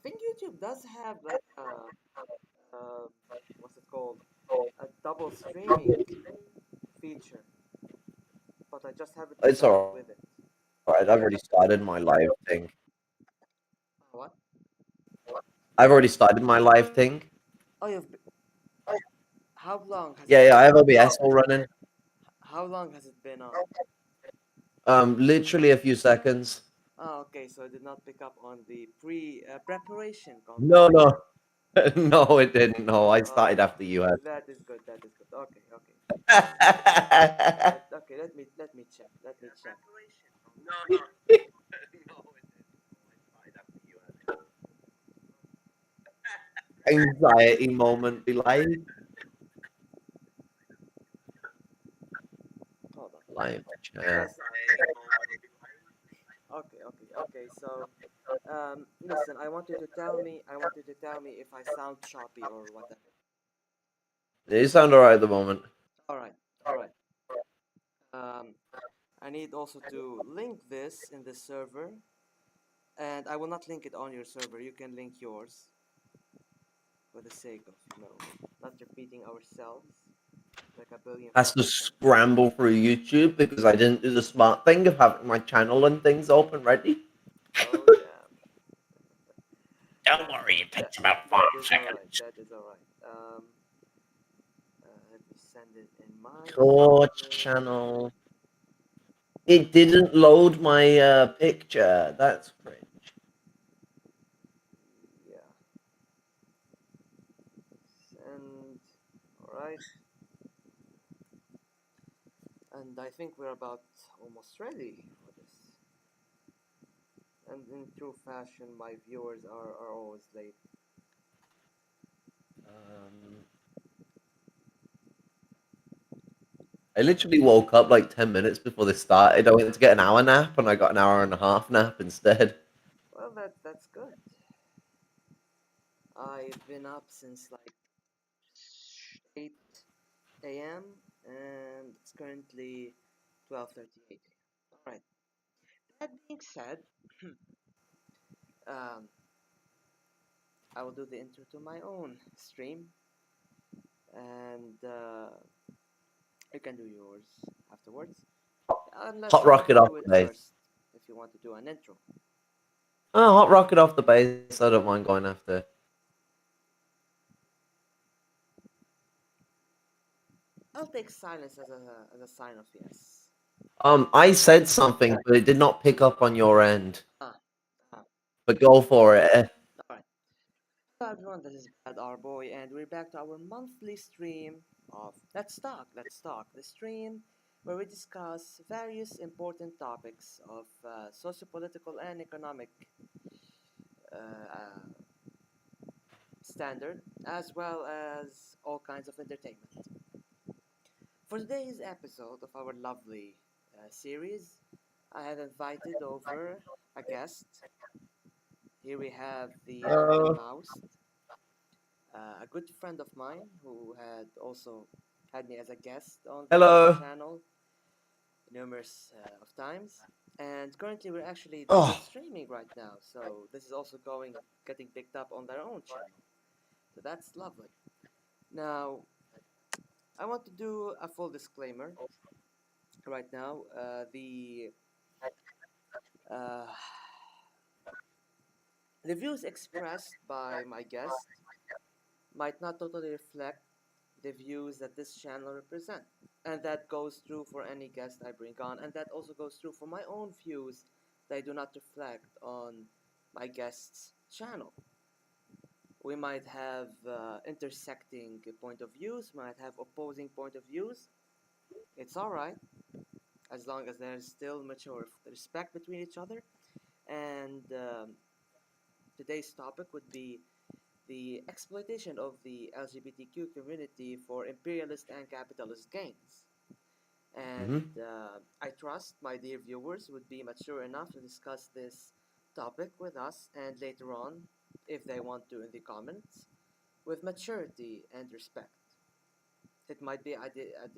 think YouTube does have like uh, what's it called? A double streaming feature, but I just haven't It's played alright. with it. I've already started my live thing. What? I've already started my live thing. Oh, how long has Yeah, it yeah, I been have on? OBS all running. How long has it been on? Literally a few seconds. Oh, okay, so I did not pick up on the preparation No, conversation. no, no, it didn't. No, I Oh, started after you had. that is good. That is good. Okay, okay. Okay, let me check. Let me check. No, no, no, it didn't. No, I started after you had. Anxiety moment, be like Hold on. live chat. Just okay, okay, okay. So, listen. I want you to tell me. I want you to tell me if I sound choppy or whatever. You sound alright at the moment. All right, all right. Um, I need also to link this in the server, and I will not link it on your server. You can link yours for the sake of not repeating ourselves like a billion Has to fucking times. scramble through YouTube because I didn't do the smart thing of having my channel and things open ready. Oh damn. Don't That worry, it that takes about five that is all right. seconds. That is all right. Let me send it in my Torch server. channel. It didn't load my picture. That's cringe. Yeah. Send. All right. And I think we're about almost ready for this. And in true fashion, my viewers are always late. Um, I literally woke up like 10 minutes before this started. I went to get an hour nap and I got an hour and a half nap instead. Well, that's good. I've been up since like 8 a.m. and it's currently 12:38. All right. That being said, um, I will do the intro to my own stream, and you can do yours afterwards, unless Hot you want to rocket off do it the base. first. If you want to do an intro, Oh, hot rocket off the base. I don't mind going after. I'll take silence as a sign of yes. I said something, but it did not pick up on your end. Ah, ah. But go for it. All right. Hello everyone, this is Brad our boy, and we're back to our monthly stream of Let's Talk, the stream where we discuss various important topics of sociopolitical and economic uh, standard, as well as all kinds of entertainment. For today's episode of our lovely series, I have invited over a guest. Here we have the Uh, Lumpen-Maoist, a good friend of mine who had also had me as a guest on the Hello. channel numerous of times. And currently, we're actually double Oh, streaming right now, so this is also getting picked up on their own channel. So that's lovely. Now, I want to do a full disclaimer right now. Uh, the views expressed by my guest might not totally reflect the views that this channel represent. And that goes true for any guest I bring on, and that also goes true for my own views that do not reflect on my guest's channel. We might have intersecting point of views, might have opposing point of views. It's alright, as long as there's still mature respect between each other. And today's topic would be the exploitation of the LGBTQ community for imperialist and capitalist gains. And hmm I trust my dear viewers would be mature enough to discuss this topic with us and later on, if they want to in the comments, with maturity and respect. It might be like a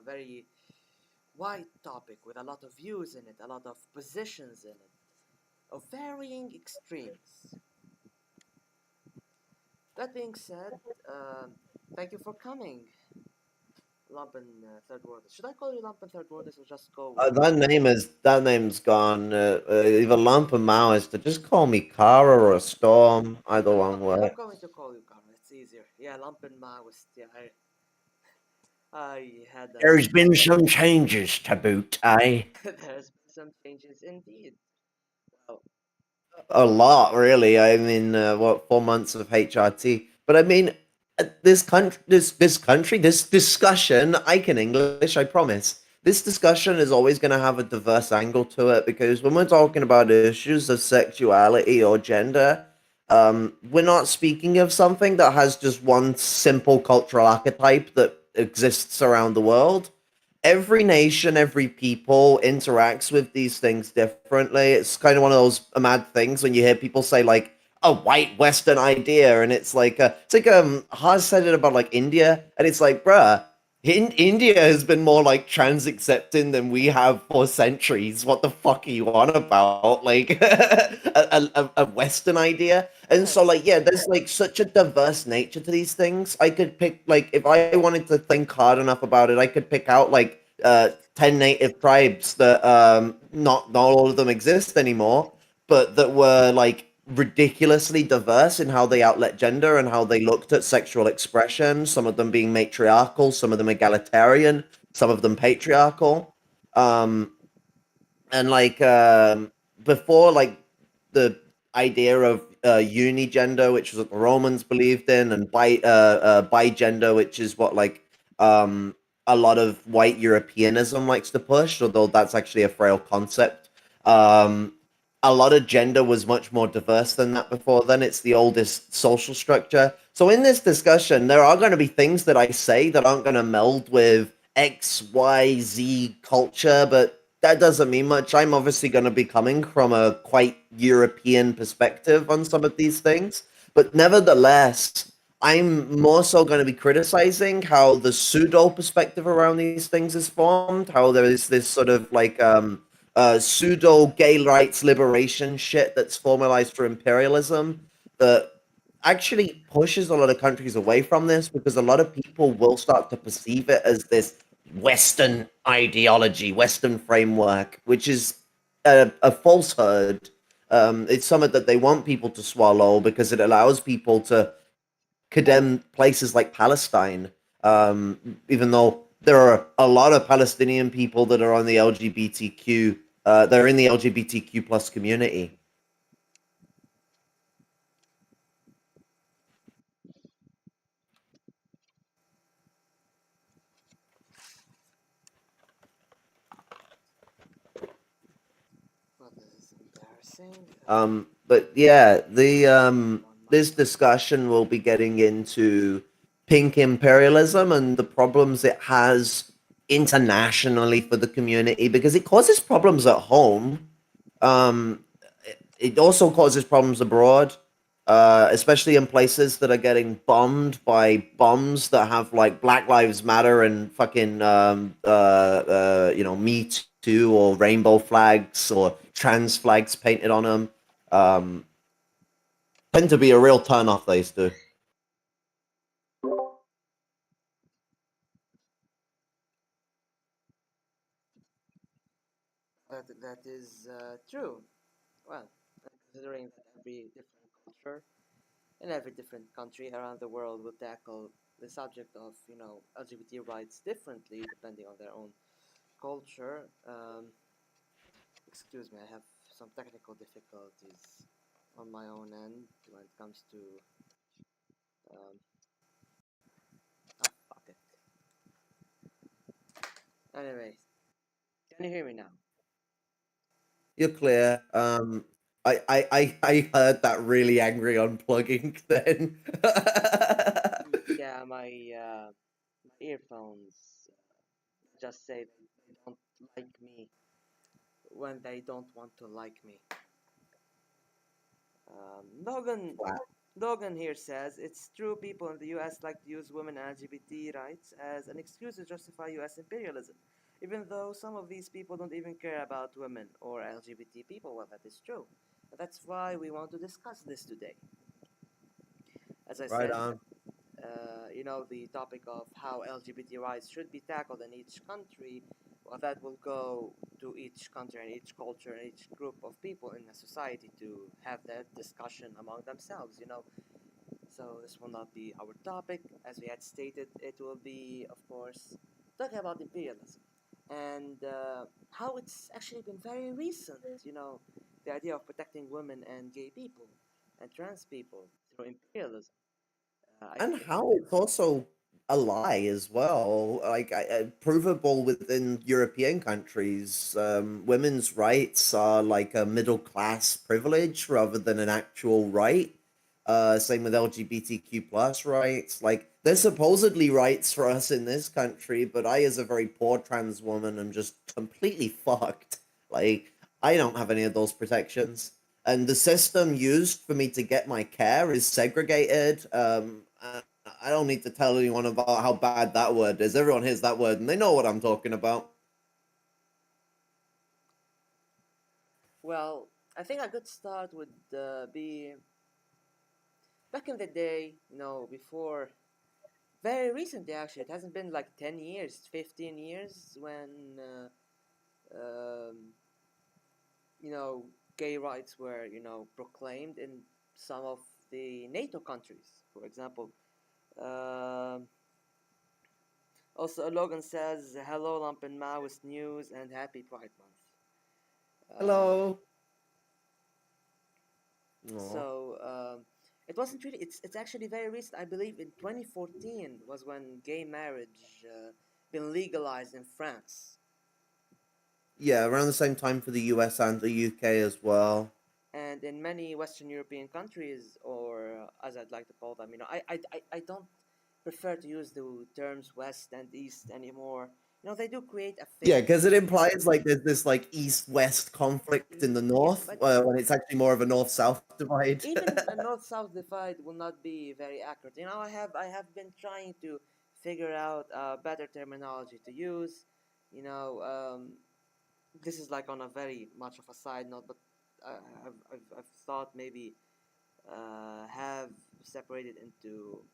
very wide topic with a lot of views in it, a lot of positions in it, of varying extremes. That being said, thank you for coming, Lumpen Third Worldist. Should I call you Lumpen Third Worldist or just go with That name's gone. Either Lumpen-Maoist or just call me Kara or a Storm. Either one I'm works. going to call you Carl. It's easier. Yeah, Lumpen-Maoist. Yeah, I had a There's been some changes to boot, eh? there's been some changes indeed. Well, A lot, really. I mean, what 4 months of HRT? But I mean, this discussion. I can English, I promise. This discussion is always going to have a diverse angle to it because when we're talking about issues of sexuality or gender, we're not speaking of something that has just one simple cultural archetype that exists around the world. Every nation, every people interacts with these things differently. It's kind of one of those mad things when you hear people say like a white Western idea, and it's like Haas said it about like India, and it's like, bruh, India has been more like trans accepting than we have for centuries. What the fuck are you on about? Like a Western idea? And so yes, like yeah, there's like such a diverse nature to these things. I could pick like if I wanted to think hard enough about it, I could pick out like 10 native tribes that not all of them exist anymore, but that were like ridiculously diverse in how they outlet gender and how they looked at sexual expression, some of them being matriarchal, some of them egalitarian, some of them patriarchal. Um, and like before like the idea of unigender, which was what the Romans believed in, and bigender, which is what like um a lot of white Europeanism likes to push, although that's actually a frail concept. um a lot of gender was much more diverse than that before then. It's the oldest social structure. So in this discussion, there are going to be things that I say that aren't going to meld with XYZ culture, but that doesn't mean much. I'm obviously going to be coming from a quite European perspective on some of these things, but nevertheless, I'm more so going to be criticizing how the pseudo perspective around these things is formed, how there is this sort of like pseudo gay rights liberation shit that's formalized for imperialism that actually pushes a lot of countries away from this because a lot of people will start to perceive it as this Western ideology, Western framework, which is a falsehood. It's something that they want people to swallow because it allows people to condemn places like Palestine, even though there are a lot of Palestinian people that are on the LGBTQ, they're in the LGBTQ plus community. well, this is embarrassing. But yeah, the One this mic. discussion will be getting into pink imperialism and the problems it has internationally for the community because it causes problems at home. It also causes problems abroad, especially in places that are getting bombed by bombs that have like Black Lives Matter and fucking Me Too or rainbow flags or trans flags painted on them. Um, tend to be a real turn off. These do. That is true. Well, considering that every different culture in every different country around the world will tackle the subject of LGBT rights differently depending on their own culture. Excuse me, I have some technical difficulties on my own end when it comes to um, fuck it. Anyway, can you hear me now? You're clear. I heard that really angry unplugging then. Yeah, my earphones just say they don't like me when they don't want to like me. Logan here says it's true people in the US like to use women and LGBT rights as an excuse to justify US imperialism, even though some of these people don't even care about women or LGBT people. Well, that is true. That's why we want to discuss this today. As I Right said, on. the topic of how LGBT rights should be tackled in each country, well, that will go to each country and each culture and each group of people in a society to have that discussion among themselves, So this will not be our topic. As we had stated, it will be, of course, talking about imperialism and how it's actually been very recent, the idea of protecting women and gay people and trans people through imperialism. I And think how it's also a lie as well, like provable within European countries. Women's rights are like a middle class privilege rather than an actual right. Same with LGBTQ plus rights. Like there's supposedly rights for us in this country, but I, as a very poor trans woman, am just completely fucked. Like I don't have any of those protections, and the system used for me to get my care is segregated. I don't need to tell anyone about how bad that word is. Everyone hears that word and they know what I'm talking about. well, I think a good start would be back in the day, before very recently actually. It hasn't been like 10 years, 15 years when um, you know, gay rights were, proclaimed in some of the NATO countries, for example. Um Also, Logan says, "Hello, Lumpen-Maoist news and happy Pride Month." Um, Hello. Aw. so it wasn't really. It's actually very recent. I believe in 2014 was when gay marriage been legalized in France. Yeah, around the same time for the US and the UK as well. And in many Western European countries, or as I'd like to call them, I don't prefer to use the terms West and East anymore. They do create a Yeah, fake. because it implies like there's this like east-west conflict in the Yeah, north, but when it's actually more of a north-south divide. even a north-south divide will not be very accurate. I have been trying to figure out a better terminology to use. You know, this is like on a very much of a side note, but I've thought maybe have separated into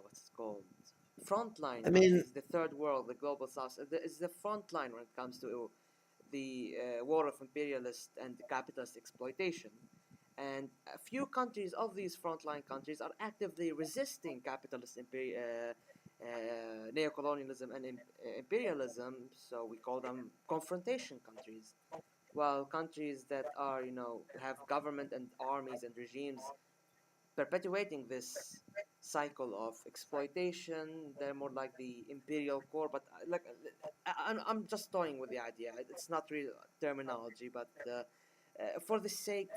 what's it called? Frontline I mean, countries, the third world, the global south, is the front line when it comes to the war of imperialist and capitalist exploitation. And a few countries of these frontline countries are actively resisting capitalist neocolonialism and imperialism, so we call them confrontation countries. While countries that are, have government and armies and regimes perpetuating this cycle of exploitation. They're more like the imperial core, but I'm just toying with the idea. It's not real terminology, but for the sake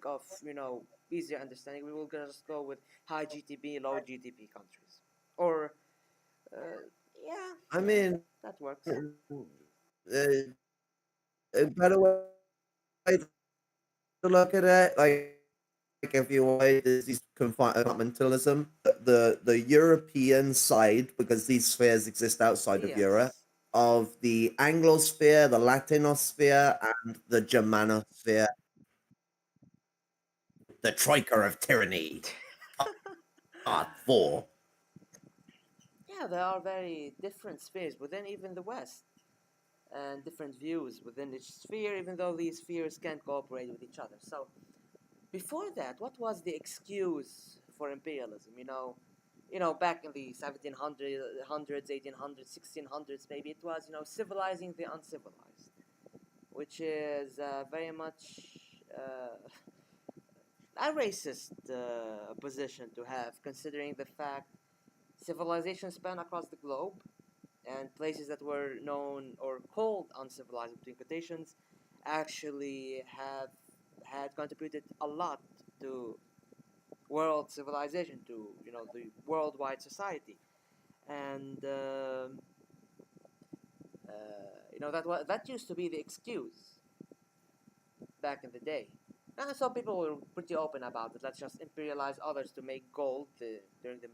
of easier understanding, we will just go with high GDP, low GDP countries, or yeah, I mean, that works. a better way to look at it, like if you wanted this compartmentalism, the European side, because these spheres exist outside of Europe, Yes. of the Anglosphere, the Latinosphere, and the Germanosphere, the troika of tyranny, part four. Yeah, there are very different spheres within even the West, and different views within each sphere, even though these spheres can't cooperate with each other. So, before that, what was the excuse for imperialism? Back in the 1700s, 1800s, 1600s, maybe it was, civilizing the uncivilized, which is very much a racist position to have, considering the fact civilization span across the globe and places that were known or called uncivilized between quotations actually have had contributed a lot to world civilization, to the worldwide society, and that used to be the excuse back in the day. And so people were pretty open about it. Let's just imperialize others to make gold during the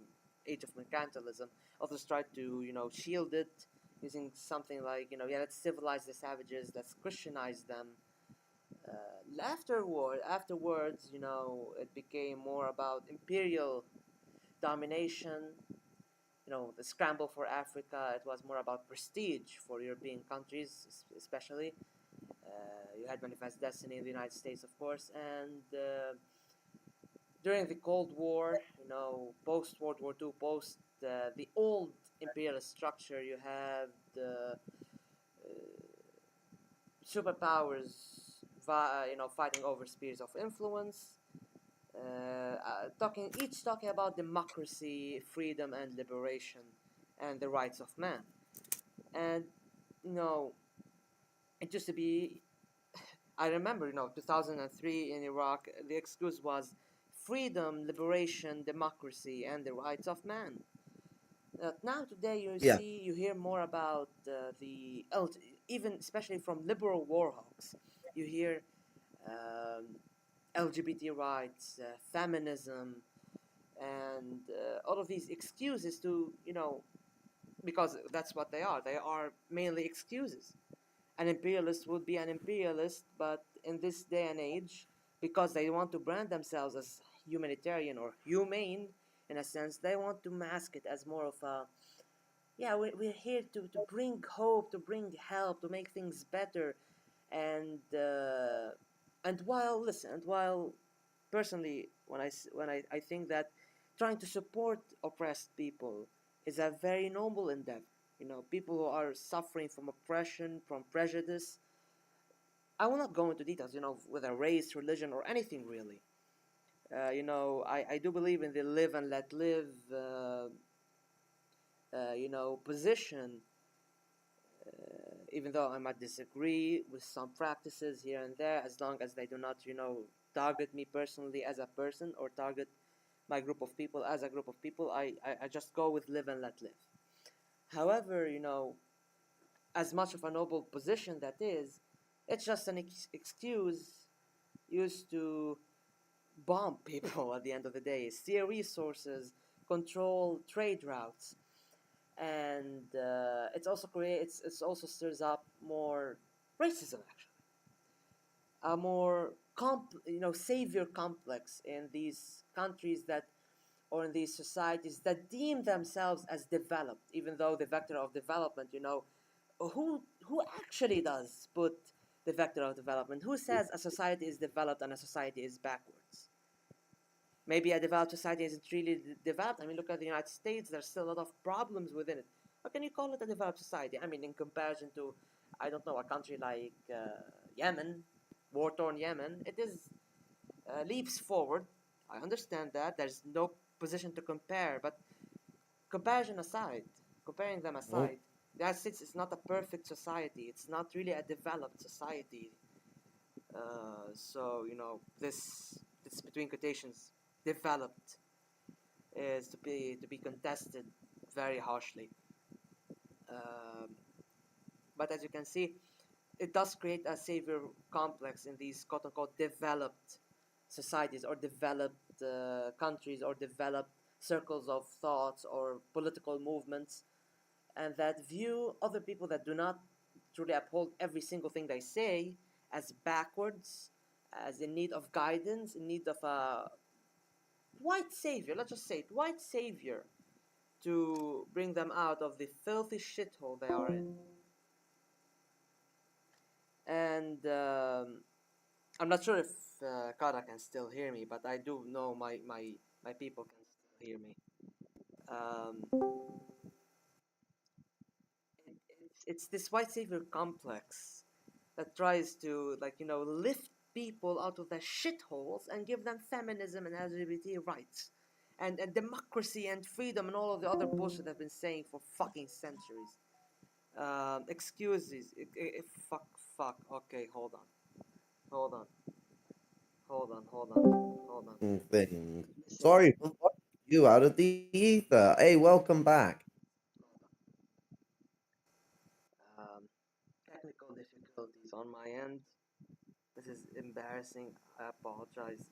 age of mercantilism. Others tried to, shield it using something like, yeah, let's civilize the savages, let's Christianize them. Afterwards, it became more about imperial domination. The scramble for Africa. It was more about prestige for European countries, especially. You had Manifest Destiny in the United States, of course, and during the Cold War, post World War II, post the old imperialist structure, you had superpowers, fighting over spheres of influence, talking about democracy, freedom, and liberation, and the rights of man. And you know, it used to be. I remember, 2003 in Iraq. The excuse was freedom, liberation, democracy, and the rights of man. Now today Yeah. you hear more about even especially from liberal war hawks. You hear um, LGBT rights, feminism, and all of these excuses to because that's what they are. They are mainly excuses. An imperialist would be an imperialist, but in this day and age, because they want to brand themselves as humanitarian or humane in a sense, they want to mask it as more of a yeah, we're here to bring hope, to bring help, to make things better. And while personally, when I think that trying to support oppressed people is a very noble endeavor. People who are suffering from oppression, from prejudice. I will not go into details, whether race, religion, or anything really. I do believe in the live and let live, position, even though I might disagree with some practices here and there, as long as they do not, target me personally as a person or target my group of people as a group of people, I just go with live and let live. However, as much of a noble position that is, it's just an excuse used to bomb people at the end of the day, steal resources, control trade routes, and it's also stirs up more racism actually, a more savior complex in these countries that or in these societies that deem themselves as developed, even though the vector of development, who actually does put the vector of development? Who says a society is developed and a society is backwards? Maybe a developed society isn't really developed. I mean, look at the United States. There's still a lot of problems within it. How can you call it a developed society? I mean, in comparison to, I don't know, a country like Yemen, war-torn Yemen, it is leaps forward. I understand that. There's no position to compare, but comparison aside, comparing them Mm. aside, the United States is not a perfect society. It's not really a developed society. So this between quotations developed is to be contested very harshly. Um, but as you can see, it does create a savior complex in these quote unquote developed societies or developed countries or developed circles of thoughts or political movements, and that view other people that do not truly uphold every single thing they say as backwards, as in need of guidance, in need of a white savior, let's just say it, white savior to bring them out of the filthy shithole they are in. And I'm not sure if Kara can still hear me, but I do know my people can still hear me. It's this white savior complex that tries to lift people out of their shitholes and give them feminism and LGBT rights and democracy and freedom and all of the other bullshit they've been saying for fucking centuries. Excuses. Fuck. Okay, hold on, hold on. Things. Listen, Sorry for locking you out of the ether. Hey, welcome back. technical difficulties on my end. This is embarrassing. I apologize.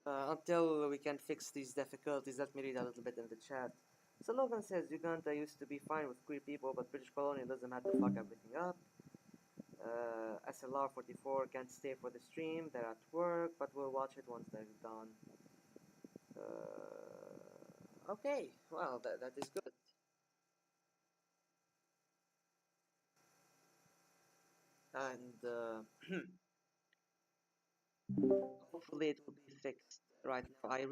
Until we can fix these difficulties, let me read a little bit in the chat. So Logan says Uganda used to be fine with queer people, but British colonialism had to fuck everything up. SLR 44 can't stay for the stream. They're at work, but we'll watch it once they're done. Okay, well, that is good. And hopefully it will be fixed right now. I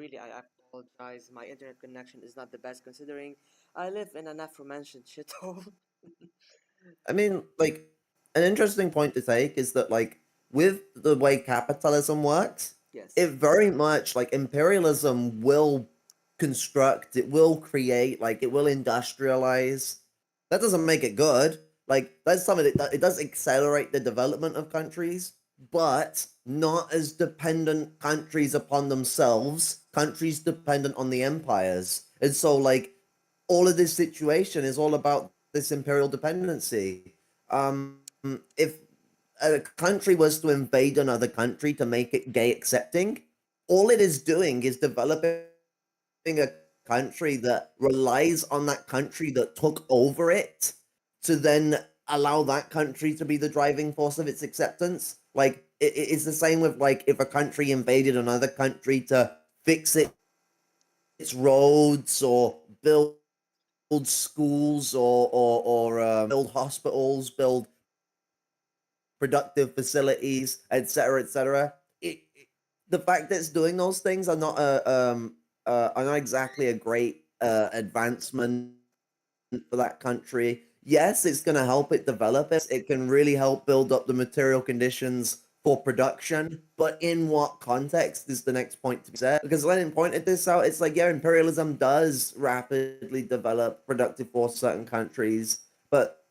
apologize. My internet connection is not the best considering I live in an aforementioned shithole. I mean, like, an interesting point to take is that, like, with the way capitalism works, it Yes. very much, like, imperialism will construct, it will create, like, it will industrialize. That doesn't make it good. Like, that's something that it does accelerate the development of countries, but not as dependent countries upon themselves, countries dependent on the empires. And so, like, all of this situation is all about this imperial dependency. If a country was to invade another country to make it gay accepting, all it is doing is developing a country that relies on that country that took over it to then allow that country to be the driving force of its acceptance. Like, it's the same with, like, if a country invaded another country to fix its roads or build schools or build hospitals, build productive facilities, etc., etc. The fact that it's doing those things are not exactly a great advancement for that country. Yes, it's going to help it develop it. It can really help build up the material conditions for production. But in what context is the next point to be said? Because Lenin pointed this out. It's like, yeah, imperialism does rapidly develop productive for certain countries, but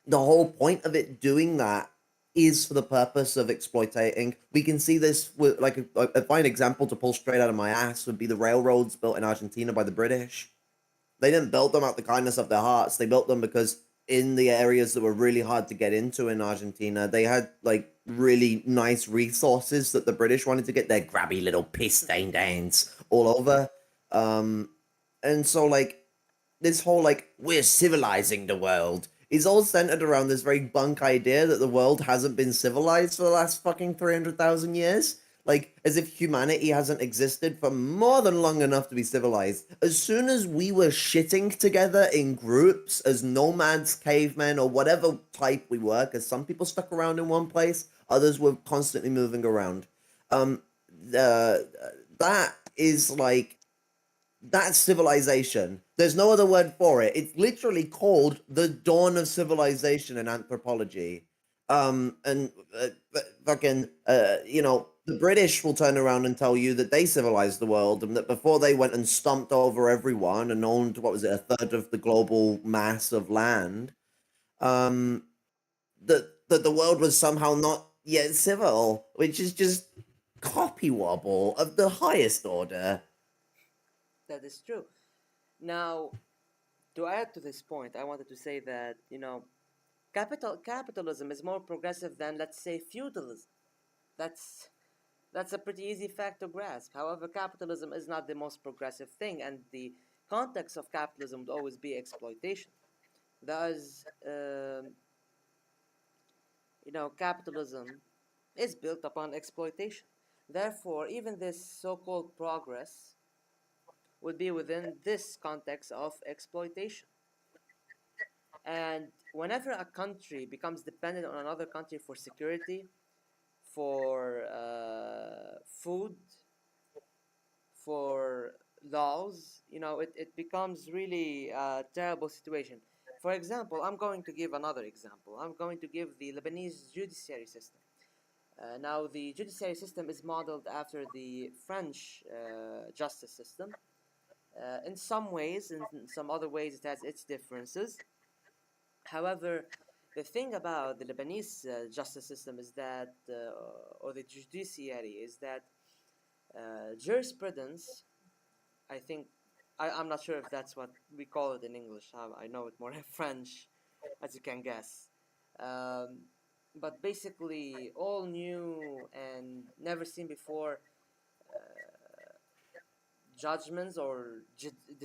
the whole point of it doing that is for the purpose of exploiting. We can see this with, like, a fine example to pull straight out of my ass would be the railroads built in Argentina by the British. They didn't build them out the kindness of their hearts. They built them because in the areas that were really hard to get into in Argentina, they had, like, really nice resources that the British wanted to get their grabby little piss stained hands all over. Um, and so, like, this whole, like, we're civilizing the world is all centered around this very bunk idea that the world hasn't been civilized for the last fucking 300,000 years. Like, as if humanity hasn't existed for more than long enough to be civilized. As soon as we were shitting together in groups as nomads, cavemen, or whatever type we were, because some people stuck around in one place, others were constantly moving around. Um, uh, that is like that's civilization. There's no other word for it. It's literally called the dawn of civilization in anthropology. And fucking, the British will turn around and tell you that they civilized the world and that before they went and stomped over everyone and owned, what was it, a third of the global mass of land, um, that the world was somehow not yet civil, which is just copy wobble of the highest order. That is true. Now, to add to this point, I wanted to say that, capitalism is more progressive than, let's say, feudalism. That's that's a pretty easy fact to grasp. However, capitalism is not the most progressive thing, and the context of capitalism would always be exploitation. Thus, capitalism is built upon exploitation. Therefore, even this so-called progress would be within this context of exploitation. And whenever a country becomes dependent on another country for security, for food, for laws, it becomes really a terrible situation. For example, I'm going to give another example. I'm going to give the Lebanese judiciary system. Now, the judiciary system is modeled after the French justice system. In some ways, in some other ways, it has its differences. However, the thing about the Lebanese justice system is that, or the judiciary, is that jurisprudence, I think, I'm not sure if that's what we call it in English. I know it more in French, as you can guess. Um, but basically, all new and never seen before judgments or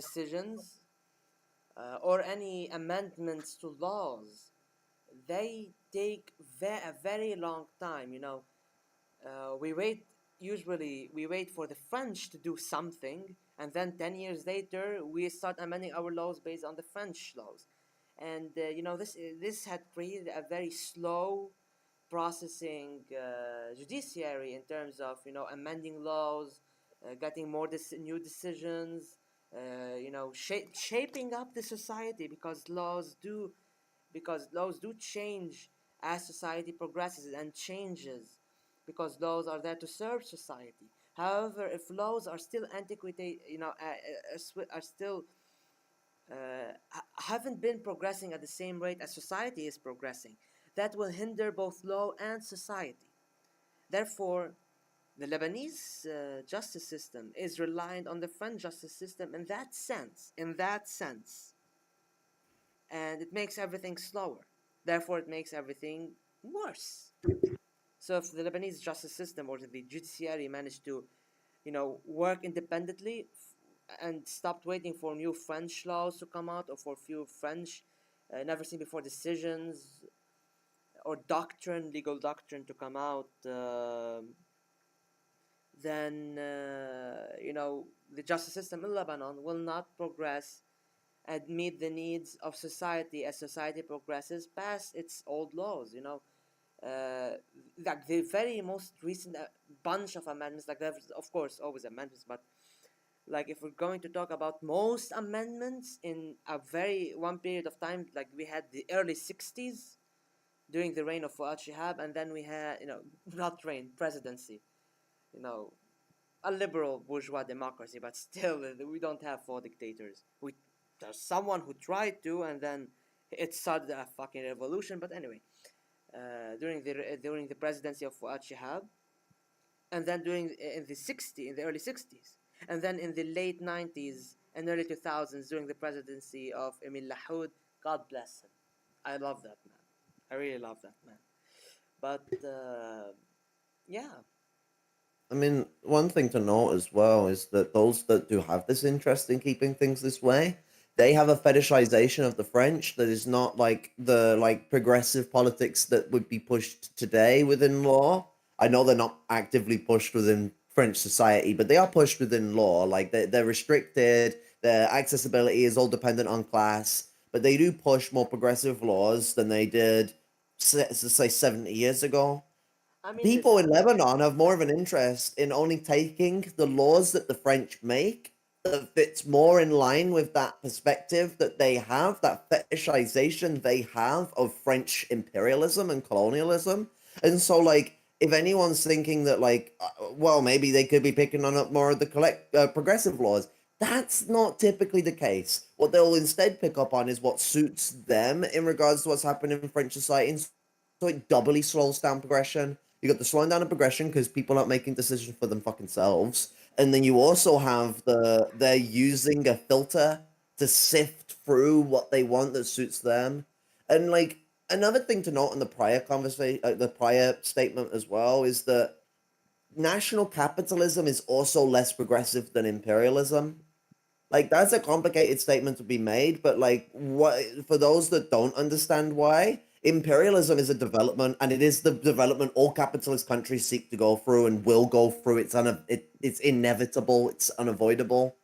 decisions or any amendments to laws, they take a very long time. We wait. Usually, we wait for the French to do something, and then 10 years later, we start amending our laws based on the French laws. And this had created a very slow processing judiciary in terms of amending laws, getting more new decisions, shaping up the society, because laws do change as society progresses and changes, because laws are there to serve society. However, if laws are still antiquated, are still haven't been progressing at the same rate as society is progressing, that will hinder both law and society. Therefore, the Lebanese justice system is reliant on the French justice system in that sense. And it makes everything slower. Therefore, it makes everything worse. So if the Lebanese justice system or the judiciary managed to, work independently and stopped waiting for new French laws to come out or for few French never seen before decisions or legal doctrine to come out, then the justice system in Lebanon will not progress and meet the needs of society as society progresses past its old laws. Like the very most recent bunch of amendments, like there's of course always amendments, but like if we're going to talk about most amendments in a very one period of time, like we had the early 60s during the reign of Fuad Shihab, and then we had not reign, presidency, you know a liberal bourgeois democracy, but still we don't have four dictators. There's someone who tried to, and then it started a fucking revolution. But anyway, during the presidency of Fuad Shihab, and then in the early 60s, and then in the late 90s and early 2000s during the presidency of Emil Lahoud. God bless him. I love that man. I really love that man. But yeah, I mean, one thing to note as well is that those that do have this interest in keeping things this way, they have a fetishization of the French that is not like the like progressive politics that would be pushed today within law. I know they're not actively pushed within French society, but they are pushed within law. Like they're restricted, their accessibility is all dependent on class, but they do push more progressive laws than they did, say 70 years ago. I mean People this. in Lebanon have more of an interest in only taking the laws that the French make that fits more in line with that perspective that they have, that fetishization they have of French imperialism and colonialism. And so, like, if anyone's thinking that, like, well, maybe they could be picking on up more of the progressive laws, that's not typically the case. What they'll instead pick up on is what suits them in regards to what's happening in French society. And so it doubly slows down progression. You got the slowing down of progression because people aren't making decisions for them fucking selves, and then you also have they're using a filter to sift through what they want that suits them. And like another thing to note in the prior conversation, the prior statement as well, is that national capitalism is also less progressive than imperialism. Like that's a complicated statement to be made, but like what for those that don't understand why, imperialism is a development and it is the development all capitalist countries seek to go through and will go through. It's inevitable, it's unavoidable.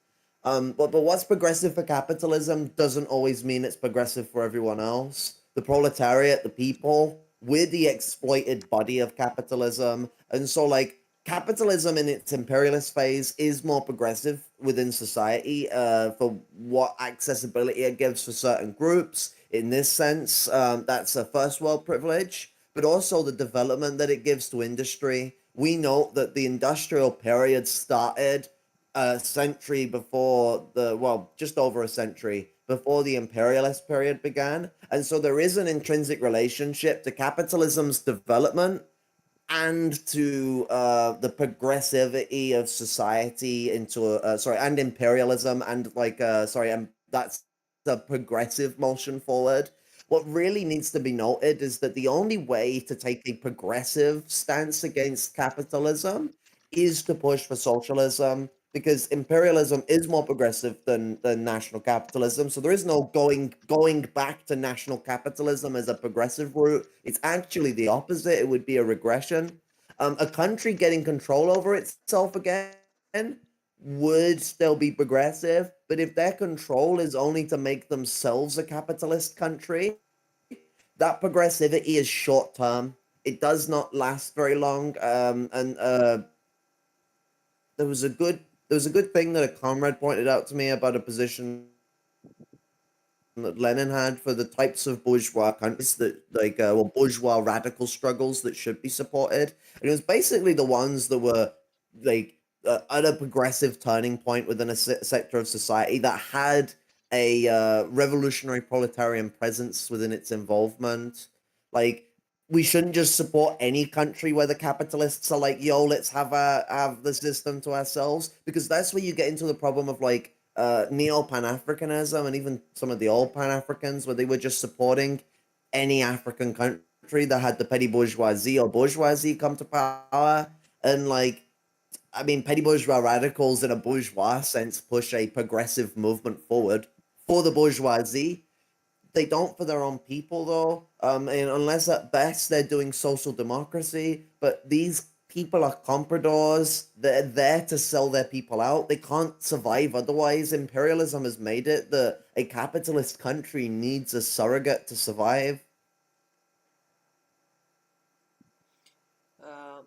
But what's progressive for capitalism doesn't always mean it's progressive for everyone else. The proletariat, the people, we're the exploited body of capitalism. And so like capitalism in its imperialist phase is more progressive within society for what accessibility it gives for certain groups. In this sense, that's a first world privilege, but also the development that it gives to industry. We note that the industrial period started a century before just over a century before the imperialist period began. And so there is an intrinsic relationship to capitalism's development and to the progressivity of society and imperialism and that's a progressive motion forward. What really needs to be noted is that the only way to take a progressive stance against capitalism is to push for socialism, because imperialism is more progressive than national capitalism. So there is no going back to national capitalism as a progressive route. It's actually the opposite. It would be a regression. A country getting control over itself again would still be progressive, but if their control is only to make themselves a capitalist country, that progressivity is short term. It does not last very long. And there was a good thing that a comrade pointed out to me about a position that Lenin had for the types of bourgeois countries bourgeois radical struggles that should be supported. And it was basically the ones that were like at a progressive turning point within a sector of society that had a revolutionary proletarian presence within its involvement. Like we shouldn't just support any country where the capitalists are like, yo, let's have the system to ourselves, because that's where you get into the problem of like neo Pan Africanism and even some of the old Pan Africans, where they were just supporting any African country that had the petty bourgeoisie come to power. And like, I mean, petty bourgeois radicals in a bourgeois sense push a progressive movement forward for the bourgeoisie. They don't for their own people, though. And unless at best they're doing social democracy, but these people are compradors. They're there to sell their people out. They can't survive otherwise. Imperialism has made it that a capitalist country needs a surrogate to survive. Uh,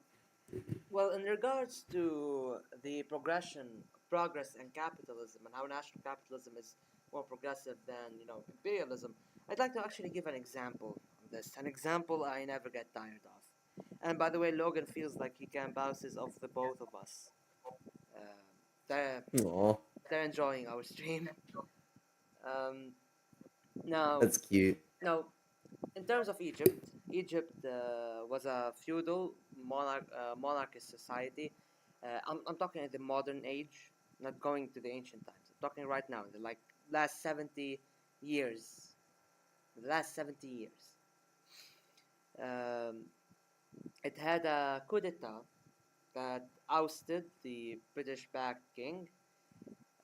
well, in regards to the progress and capitalism, and how national capitalism is more progressive than imperialism, I'd like to actually give an example of this. An example I never get tired of. And by the way, Logan feels like he can bounce this off the both of us. Um, they're Aw, they're enjoying our stream. Um, now, that's cute. now, in terms of Egypt, Egypt was a feudal monarchist society. I'm talking in the modern age, not going to the ancient times. I'm talking right now, in the like last 70 years. The last 70 years. Um, it had a coup d'etat that ousted the British-backed king.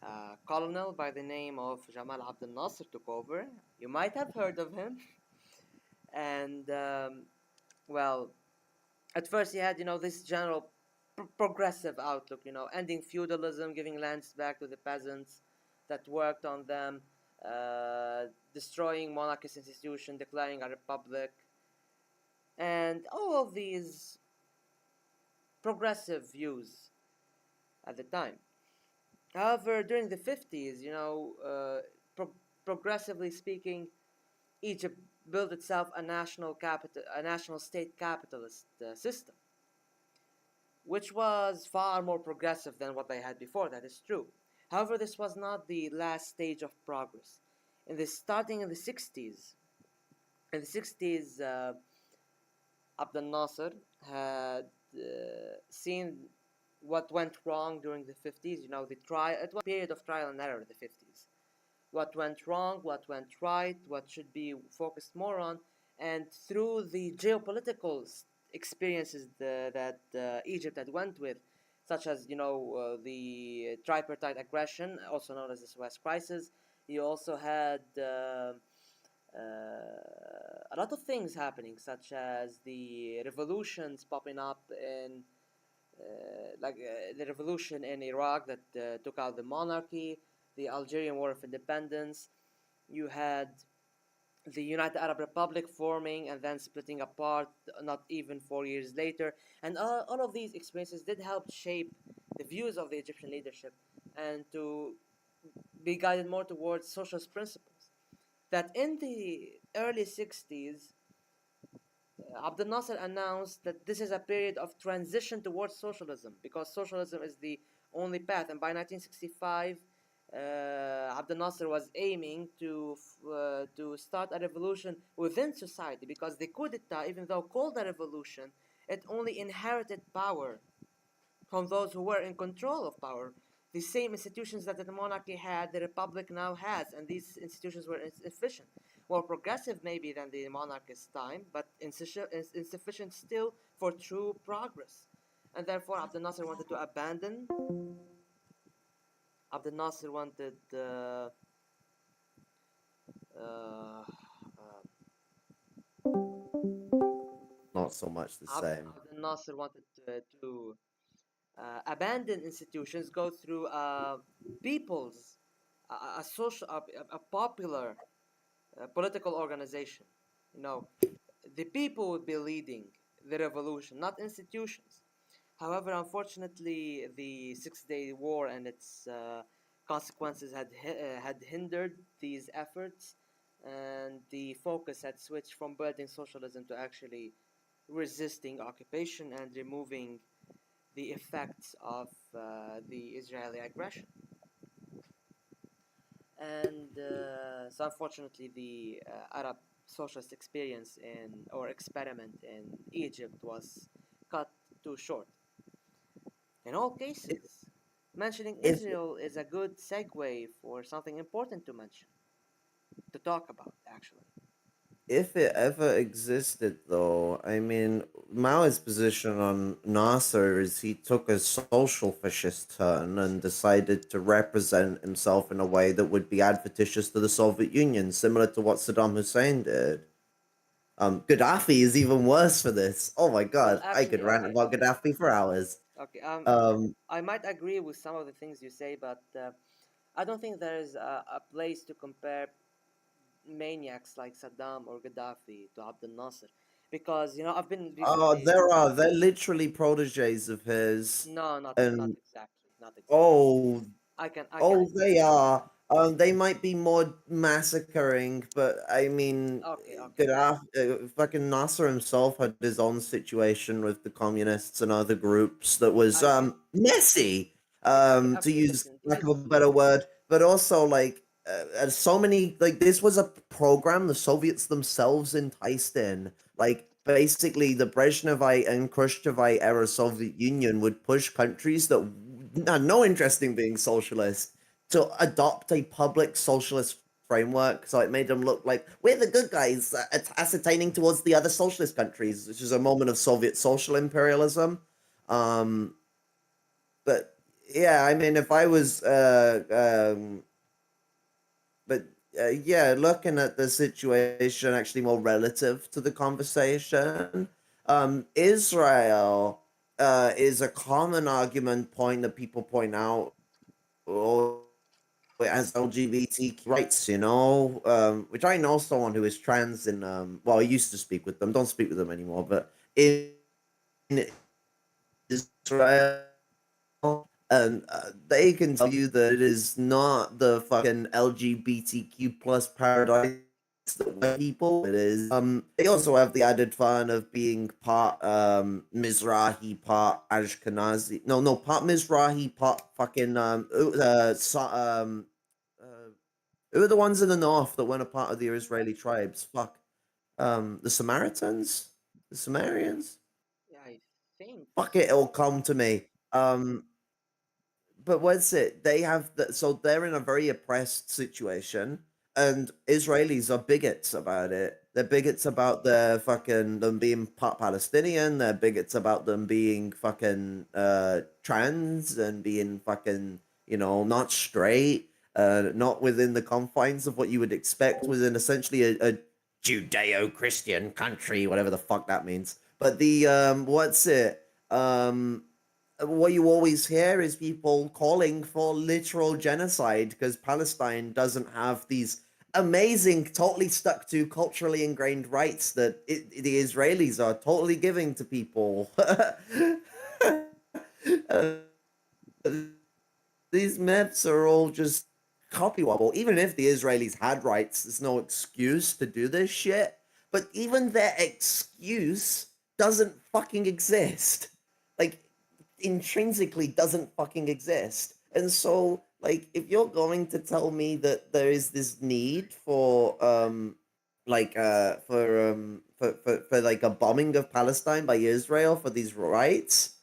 A colonel by the name of Jamal Abdel Nasser took over. You might have heard of him. And well, at first he had this general progressive outlook, ending feudalism, giving lands back to the peasants that worked on them, destroying monarchist institution, declaring a republic, and all of these progressive views at the time. However, during the 50s, progressively speaking, Egypt built itself a national state capitalist system, which was far more progressive than what they had before. That is true. However, this was not the last stage of progress. Starting in the 60s, Abdel Nasser had seen what went wrong during the 50s. The trial. It was a period of trial and error in the 50s. What went wrong, what went right, what should be focused more on, and through the geopolitical experiences that Egypt had went with, such as the tripartite aggression, also known as the Suez Crisis. You also had a lot of things happening, such as the revolutions popping up in the revolution in Iraq that took out the monarchy, the Algerian War of Independence. You had the United Arab Republic forming and then splitting apart not even 4 years later. And all of these experiences did help shape the views of the Egyptian leadership and to be guided more towards socialist principles. That in the early 60s, Abdel Nasser announced that this is a period of transition towards socialism because socialism is the only path. And by 1965, Abdel Nasser was aiming to start a revolution within society because the coup d'etat, even though called a revolution, it only inherited power from those who were in control of power. The same institutions that the monarchy had, the republic now has, and these institutions were insufficient. More progressive maybe than the monarchist time, but insufficient still for true progress. And therefore, Abdel Nasser wanted to abandon Abdel Nasser wanted uh, Not so much the same. Abdel Nasser wanted to abandon institutions, go through people's a social a popular political organization. You know, the people would be leading the revolution, not institutions. However, unfortunately, the Six-Day War and its consequences had hindered these efforts, and the focus had switched from building socialism to actually resisting occupation and removing the effects of the Israeli aggression. And so, unfortunately, the Arab socialist experience in or experiment in Egypt was cut too short. In all cases, mentioning If Israel is a good segue for something important to mention, to talk about, actually. if it ever existed, though, I mean, Mao's position on Nasser is he took a social fascist turn and decided to represent himself in a way that would be advantageous to the Soviet Union, similar to what Saddam Hussein did. Gaddafi is even worse for this. Oh my Well, god, I could actually, rant okay, about Gaddafi for hours. okay. Um, I might agree with some of the things you say, but I don't think there is a place to compare maniacs like Saddam or Gaddafi to Abdel Nasser, because I've been oh, recently. there are. They're literally proteges of his. No, not And exactly, not exactly. oh, I can oh, agree. they are. They might be more massacring, but I mean, Okay, okay, Gaddafi, fucking Nasser himself had his own situation with the communists and other groups that was I can messy, to okay. use Listen, lack of a better word, but also like so many like this was a program the Soviets themselves enticed in. Like basically, the Brezhnevite and Khrushchevite era Soviet Union would push countries that had no interest in being socialist to adopt a public socialist framework. So it made them look like we're the good guys, ascertaining towards the other socialist countries, which is a moment of Soviet social imperialism. Um, but yeah, I mean, if I was, but yeah, looking at the situation actually more relative to the conversation, Israel is a common argument point that people point out. Oh, it has LGBTQ rights, which I know someone who is trans in, well, I used to speak with them, don't speak with them anymore, but in Israel, and they can tell you that it is not the fucking LGBTQ plus paradise that white people it is. They also have the added fun of being part Mizrahi, part Ashkenazi. No, part Mizrahi, part fucking uh, who are the ones in the north that weren't a part of the Israeli tribes? Fuck. The Samaritans? The Sumerians? yeah, I think Fuck it, it'll come to me. But what's it? They have so they're in a very oppressed situation, and Israelis are bigots about it. They're bigots about their fucking them being part Palestinian. They're bigots about them being fucking trans and being fucking not straight, not within the confines of what you would expect within essentially a Judeo-Christian country, whatever the fuck that means. But the what's it? What you always hear is people calling for literal genocide because Palestine doesn't have these amazing, totally stuck to culturally ingrained rights that the Israelis are totally giving to people. Uh, these myths are all just copywobble. Even if the Israelis had rights, there's no excuse to do this shit. But even their excuse doesn't fucking exist. Like, intrinsically doesn't fucking exist. And so, like, if you're going to tell me that there is this need for like a bombing of Palestine by Israel for these rights,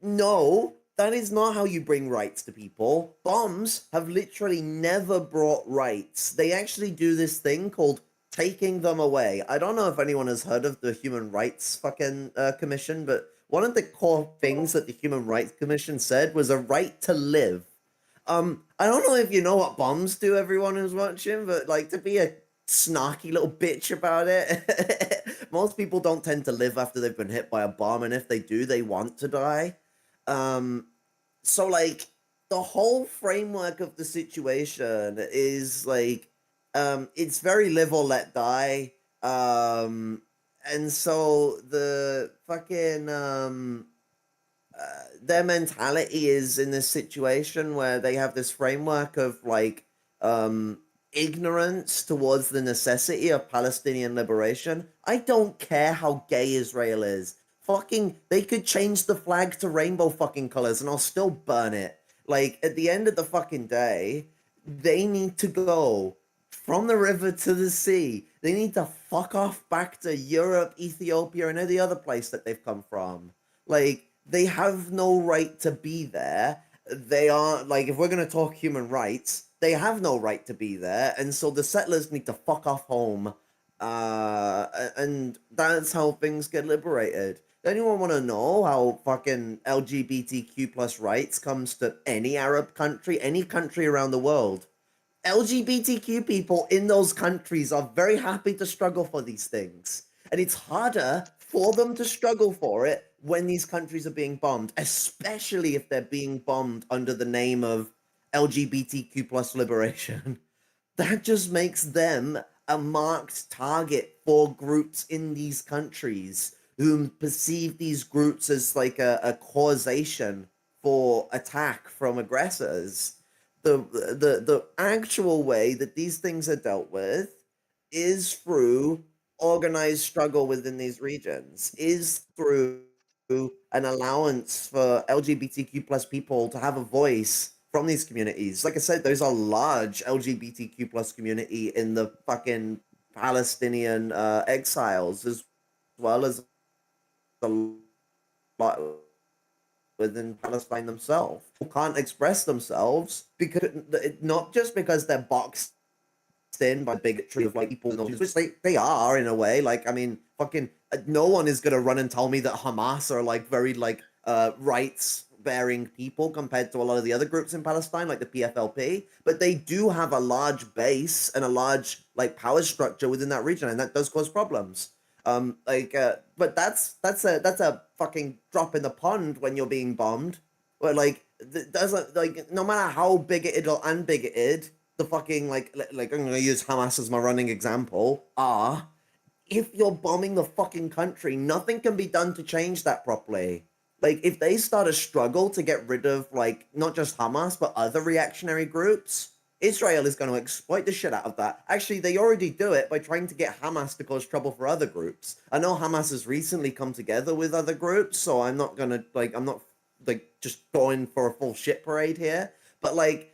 no, that is not how you bring rights to people. Bombs have literally never brought rights. They actually do this thing called taking them away. I don't know if anyone has heard of the Human Rights fucking Commission, but one of the core things that the Human Rights Commission said was a right to live. I don't know if you know what bombs do, everyone who's watching, but like to be a snarky little bitch about it. Most people don't tend to live after they've been hit by a bomb, and if they do, they want to die. Um, so like the whole framework of the situation is like it's very live or let die. And so the fucking their mentality is in this situation where they have this framework of like um ignorance towards the necessity of Palestinian liberation. I don't care how gay Israel is. Fucking they could change the flag to rainbow fucking colors and I'll still burn it. Like at the end of the fucking day, they need to go from the river to the sea. They need to fuck off back to Europe, Ethiopia, and any other place that they've come from. Like they have no right to be there. They are like if we're gonna talk human rights, they have no right to be there, and so the settlers need to fuck off home. And that's how things get liberated. Anyone want to know how fucking LGBTQ plus rights comes to any Arab country, any country around the world? LGBTQ people in those countries are very happy to struggle for these things. And it's harder for them to struggle for it when these countries are being bombed, especially if they're being bombed under the name of LGBTQ plus liberation. That just makes them a marked target for groups in these countries who perceive these groups as like a causation for attack from aggressors. The actual way that these things are dealt with is through organized struggle within these regions, is through an allowance for LGBTQ plus people to have a voice from these communities. Like I said, there's a large LGBTQ plus community in the fucking Palestinian exiles as well as a lot within Palestine themselves who can't express themselves because not just because they're boxed in by bigotry of like people, which they are in a way. Like, I mean, fucking no one is gonna run and tell me that Hamas are like very like rights bearing people compared to a lot of the other groups in Palestine, like the PFLP. But they do have a large base and a large like power structure within that region, and that does cause problems. But that's a fucking drop in the pond when you're being bombed. But like, doesn't like no matter how bigoted or unbigoted the fucking like I'm gonna use Hamas as my running example. If you're bombing the fucking country, nothing can be done to change that properly. Like if they start a struggle to get rid of like not just Hamas but other reactionary groups, Israel is going to exploit the shit out of that. Actually, they already do it by trying to get Hamas to cause trouble for other groups. I know Hamas has recently come together with other groups, so I'm not like just going for a full shit parade here. But like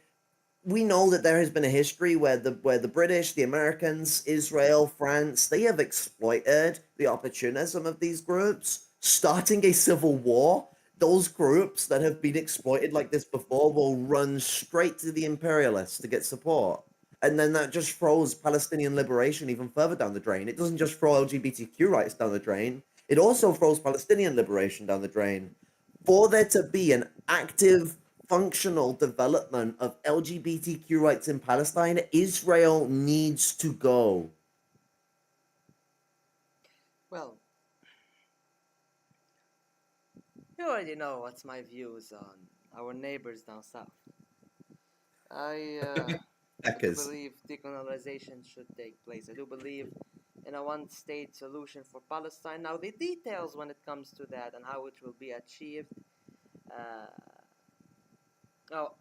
we know that there has been a history where the British, the Americans, Israel, France, they have exploited the opportunism of these groups, starting a civil war. Those groups that have been exploited like this before will run straight to the imperialists to get support. And then that just throws Palestinian liberation even further down the drain. It doesn't just throw LGBTQ rights down the drain, it also throws Palestinian liberation down the drain. For there to be an active functional development of LGBTQ rights in Palestine, Israel needs to go. Well, you already know what's my views on our neighbors down south. I do Because believe decolonization should take place. I do believe in a one-state solution for Palestine. Now, the details when it comes to that and how it will be achieved. Uh, now,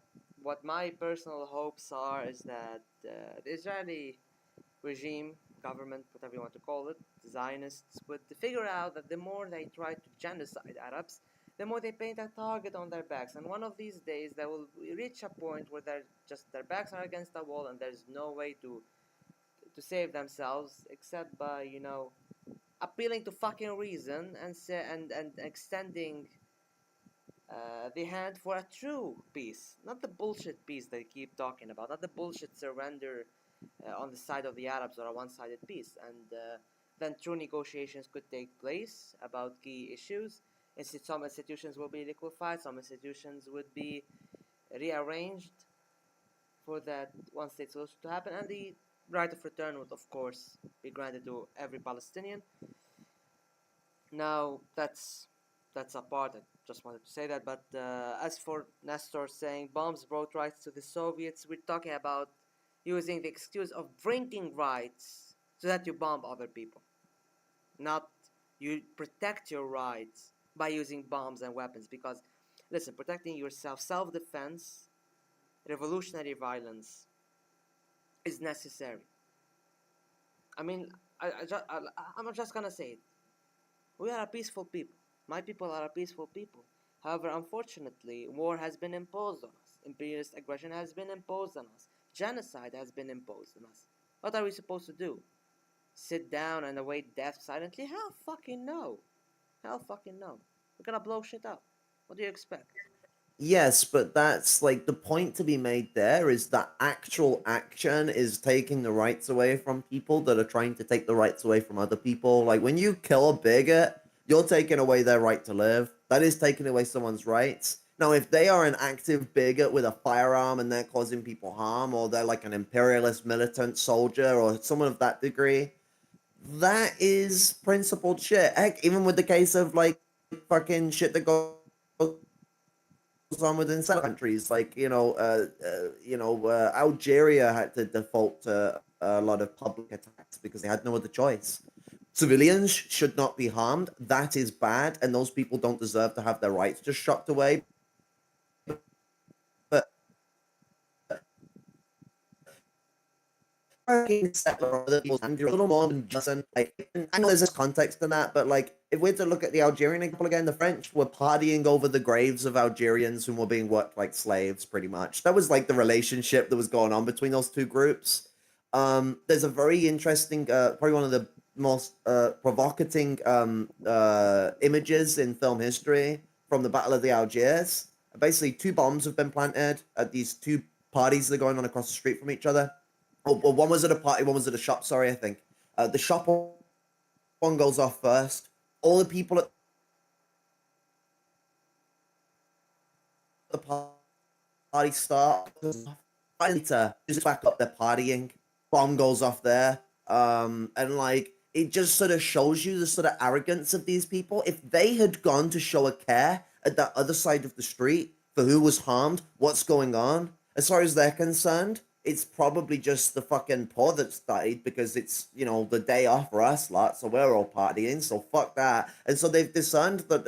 what my personal hopes are is that the Israeli regime, government, whatever you want to call it, Zionists, would figure out that the more they try to genocide Arabs, the more they paint a target on their backs. And one of these days, they will reach a point where their backs are against the wall, and there's no way to save themselves except by appealing to fucking reason and extending the hand for a true peace, not the bullshit peace they keep talking about, not the bullshit surrender on the side of the Arabs or a one-sided peace. And then true negotiations could take place about key issues. Some institutions will be liquefied, some institutions would be rearranged, for that one state solution to happen, and the right of return would, of course, be granted to every Palestinian. Now, that's a part. I just wanted to say that. But as for Nestor saying bombs brought rights to the Soviets, we're talking about using the excuse of drinking rights so that you bomb other people, not you protect your rights by using bombs and weapons. Because, listen, protecting yourself, self-defense, revolutionary violence is necessary. I mean, I'm just gonna say it. We are a peaceful people. My people are a peaceful people. However, unfortunately, war has been imposed on us. Imperialist aggression has been imposed on us. Genocide has been imposed on us. What are we supposed to do? Sit down and await death silently? Hell fucking no. Hell fucking no. We're gonna blow shit up. What do you expect? Yes, but that's like the point to be made there is that actual action is taking the rights away from people that are trying to take the rights away from other people. Like when you kill a bigot, you're taking away their right to live. That is taking away someone's rights. Now, if they are an active bigot with a firearm and they're causing people harm, or they're like an imperialist militant soldier or someone of that degree, that is principled shit. Heck, even with the case of like fucking shit that goes on within some countries, like Algeria had to default to a lot of public attacks because they had no other choice. Civilians should not be harmed. That is bad, and those people don't deserve to have their rights just shocked away. But settler other people's land, you're a little more than just like. I know there's this context in that, but like if we're to look at the Algerian example again, the French were partying over the graves of Algerians who were being worked like slaves, pretty much. That was like the relationship that was going on between those two groups. There's a very interesting, probably one of the most provocating images in film history from the Battle of the Algiers. Basically, two bombs have been planted at these two parties that are going on across the street from each other. Oh, well, one was at a party, one was at a shop. Sorry, I think the shop one goes off first. All the people at the party start. Finally, to just back up, they're partying. Bomb goes off there, and like it just sort of shows you the sort of arrogance of these people. If they had gone to show a care at that other side of the street for who was harmed, what's going on, as far as they're concerned, it's probably just the fucking poor that's died because it's, the day off for us lot, so we're all partying, so fuck that. And so they've discerned that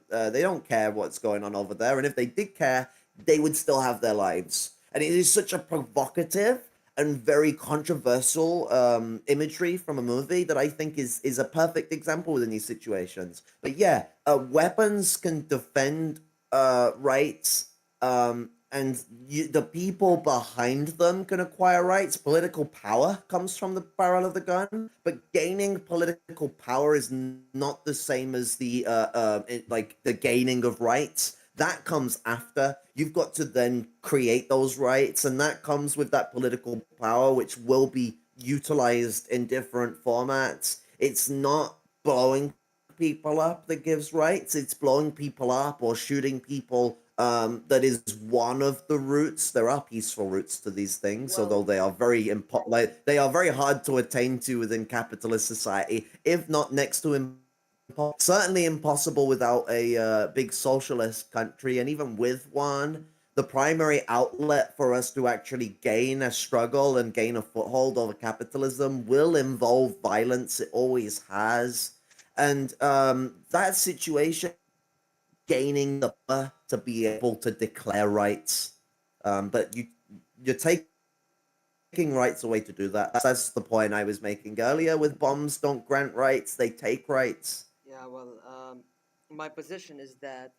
they don't care what's going on over there, and if they did care, they would still have their lives. And it is such a provocative and very controversial imagery from a movie that I think is a perfect example within these situations. But yeah, weapons can defend rights, and the people behind them can acquire rights. Political power comes from the barrel of the gun, but gaining political power is not the same as like the gaining of rights. That comes after. You've got to then create those rights, and that comes with that political power, which will be utilized in different formats. It's not blowing people up that gives rights. It's blowing people up or shooting people. That is one of the routes. There are peaceful routes to these things, although Well, they are very like they are very hard to attain to within capitalist society, if not next to certainly impossible without a big socialist country. And even with one, the primary outlet for us to actually gain a struggle and gain a foothold over capitalism will involve violence. It always has. And that situation, gaining the power to be able to declare rights. But you're taking rights away to do that. That's the point I was making earlier. With bombs, don't grant rights; they take rights. yeah, well, my position is that,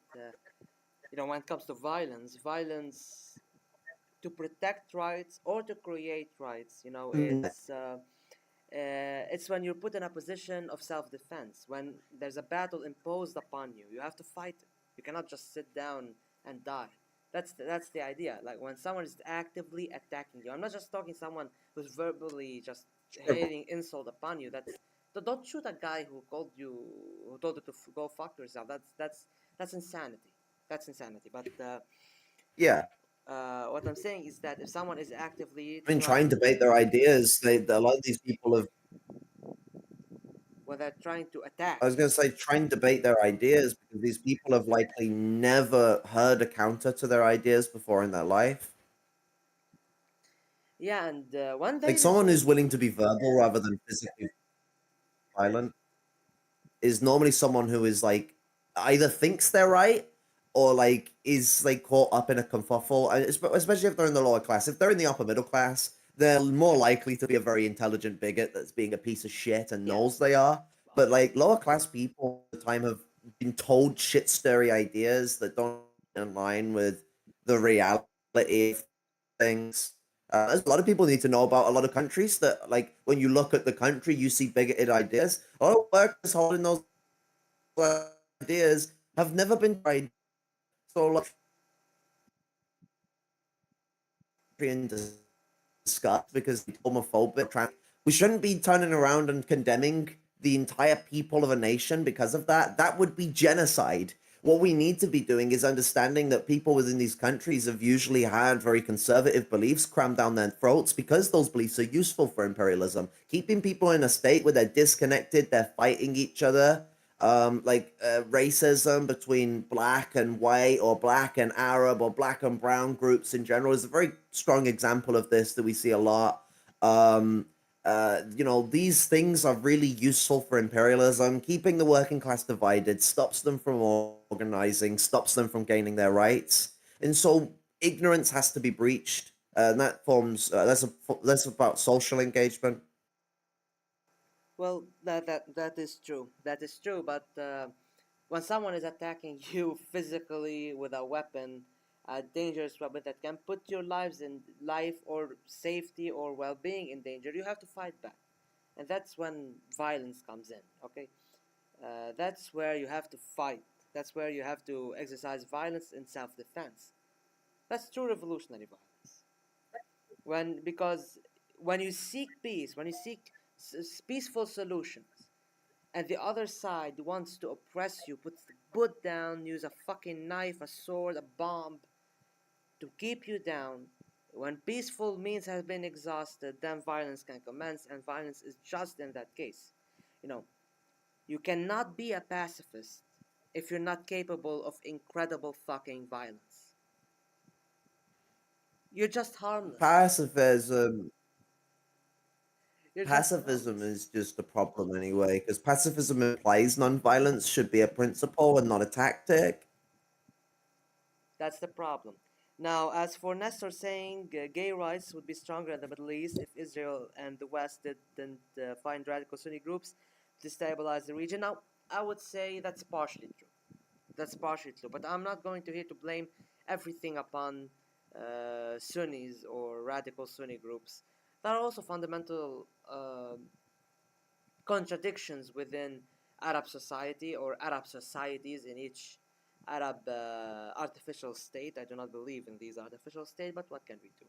when it comes to violence, violence to protect rights or to create rights, it's when you're put in a position of self-defense. When there's a battle imposed upon you, you have to fight it. You cannot just sit down and die. That's the idea. Like when someone is actively attacking you. I'm not just talking someone who's verbally just hating insult upon you. Don't shoot a guy who told you to go fuck yourself. That's insanity. That's insanity. But Yeah. What I'm saying is that if someone is actively I mean, try and trying, debate their ideas. A lot of these people have. well, they're trying to I attack. was going to say, try and debate their ideas because these people have likely never heard a counter to their ideas before in their life. Yeah, and when Like they someone listen, who's willing to be verbal rather than physically violent is normally someone who is like either thinks they're right or like is like caught up in a kerfuffle. And especially if they're in the lower class. If they're in the upper middle class, they're more likely to be a very intelligent bigot that's being a piece of shit and yeah, knows they are. But like lower class people at the time have been told shit stirry ideas that don't in line with the reality of things. There's a lot of people need to know about a lot of countries that, like, when you look at the country, you see bigoted ideas. A lot of workers holding those ideas have never been tried. So, like, and discussed because it's homophobic. We shouldn't be turning around and condemning the entire people of a nation because of that. That would be genocide. What we need to be doing is understanding that people within these countries have usually had very conservative beliefs crammed down their throats because those beliefs are useful for imperialism. Keeping people in a state where they're disconnected, they're fighting each other, racism between black and white or black and Arab or black and brown groups in general is a very strong example of this that we see a lot. Um, these things are really useful for imperialism. Keeping the working class divided stops them from organizing, stops them from gaining their rights, and so ignorance has to be breached. And that forms that's about social engagement. well, that is true. That is true. But when someone is attacking you physically with a weapon, a dangerous weapon that can put your life or safety or well-being in danger, you have to fight back, and that's when violence comes in. Okay, that's where you have to fight. That's where you have to exercise violence in self-defense. That's true revolutionary violence. Because when you seek peace, when you seek peaceful solutions, and the other side wants to oppress you, puts the foot down, use a fucking knife, a sword, a bomb to keep you down. When peaceful means has been exhausted, then violence can commence, and violence is just in that case. You know, you cannot be a pacifist if you're not capable of incredible fucking violence. You're just harmless. Pacifism You're just Pacifism harmless. is just a problem anyway, because pacifism implies nonviolence should be a principle and not a tactic. That's the problem. Now, as for Nestor saying gay rights would be stronger in the Middle East if Israel and the West didn't find radical Sunni groups to destabilize the region. Now, I would say that's partially true. That's partially true. But I'm not going to here to blame everything upon Sunnis or radical Sunni groups. There are also fundamental contradictions within Arab society or Arab societies in each Arab artificial state. I do not believe in these artificial states, but what can we do?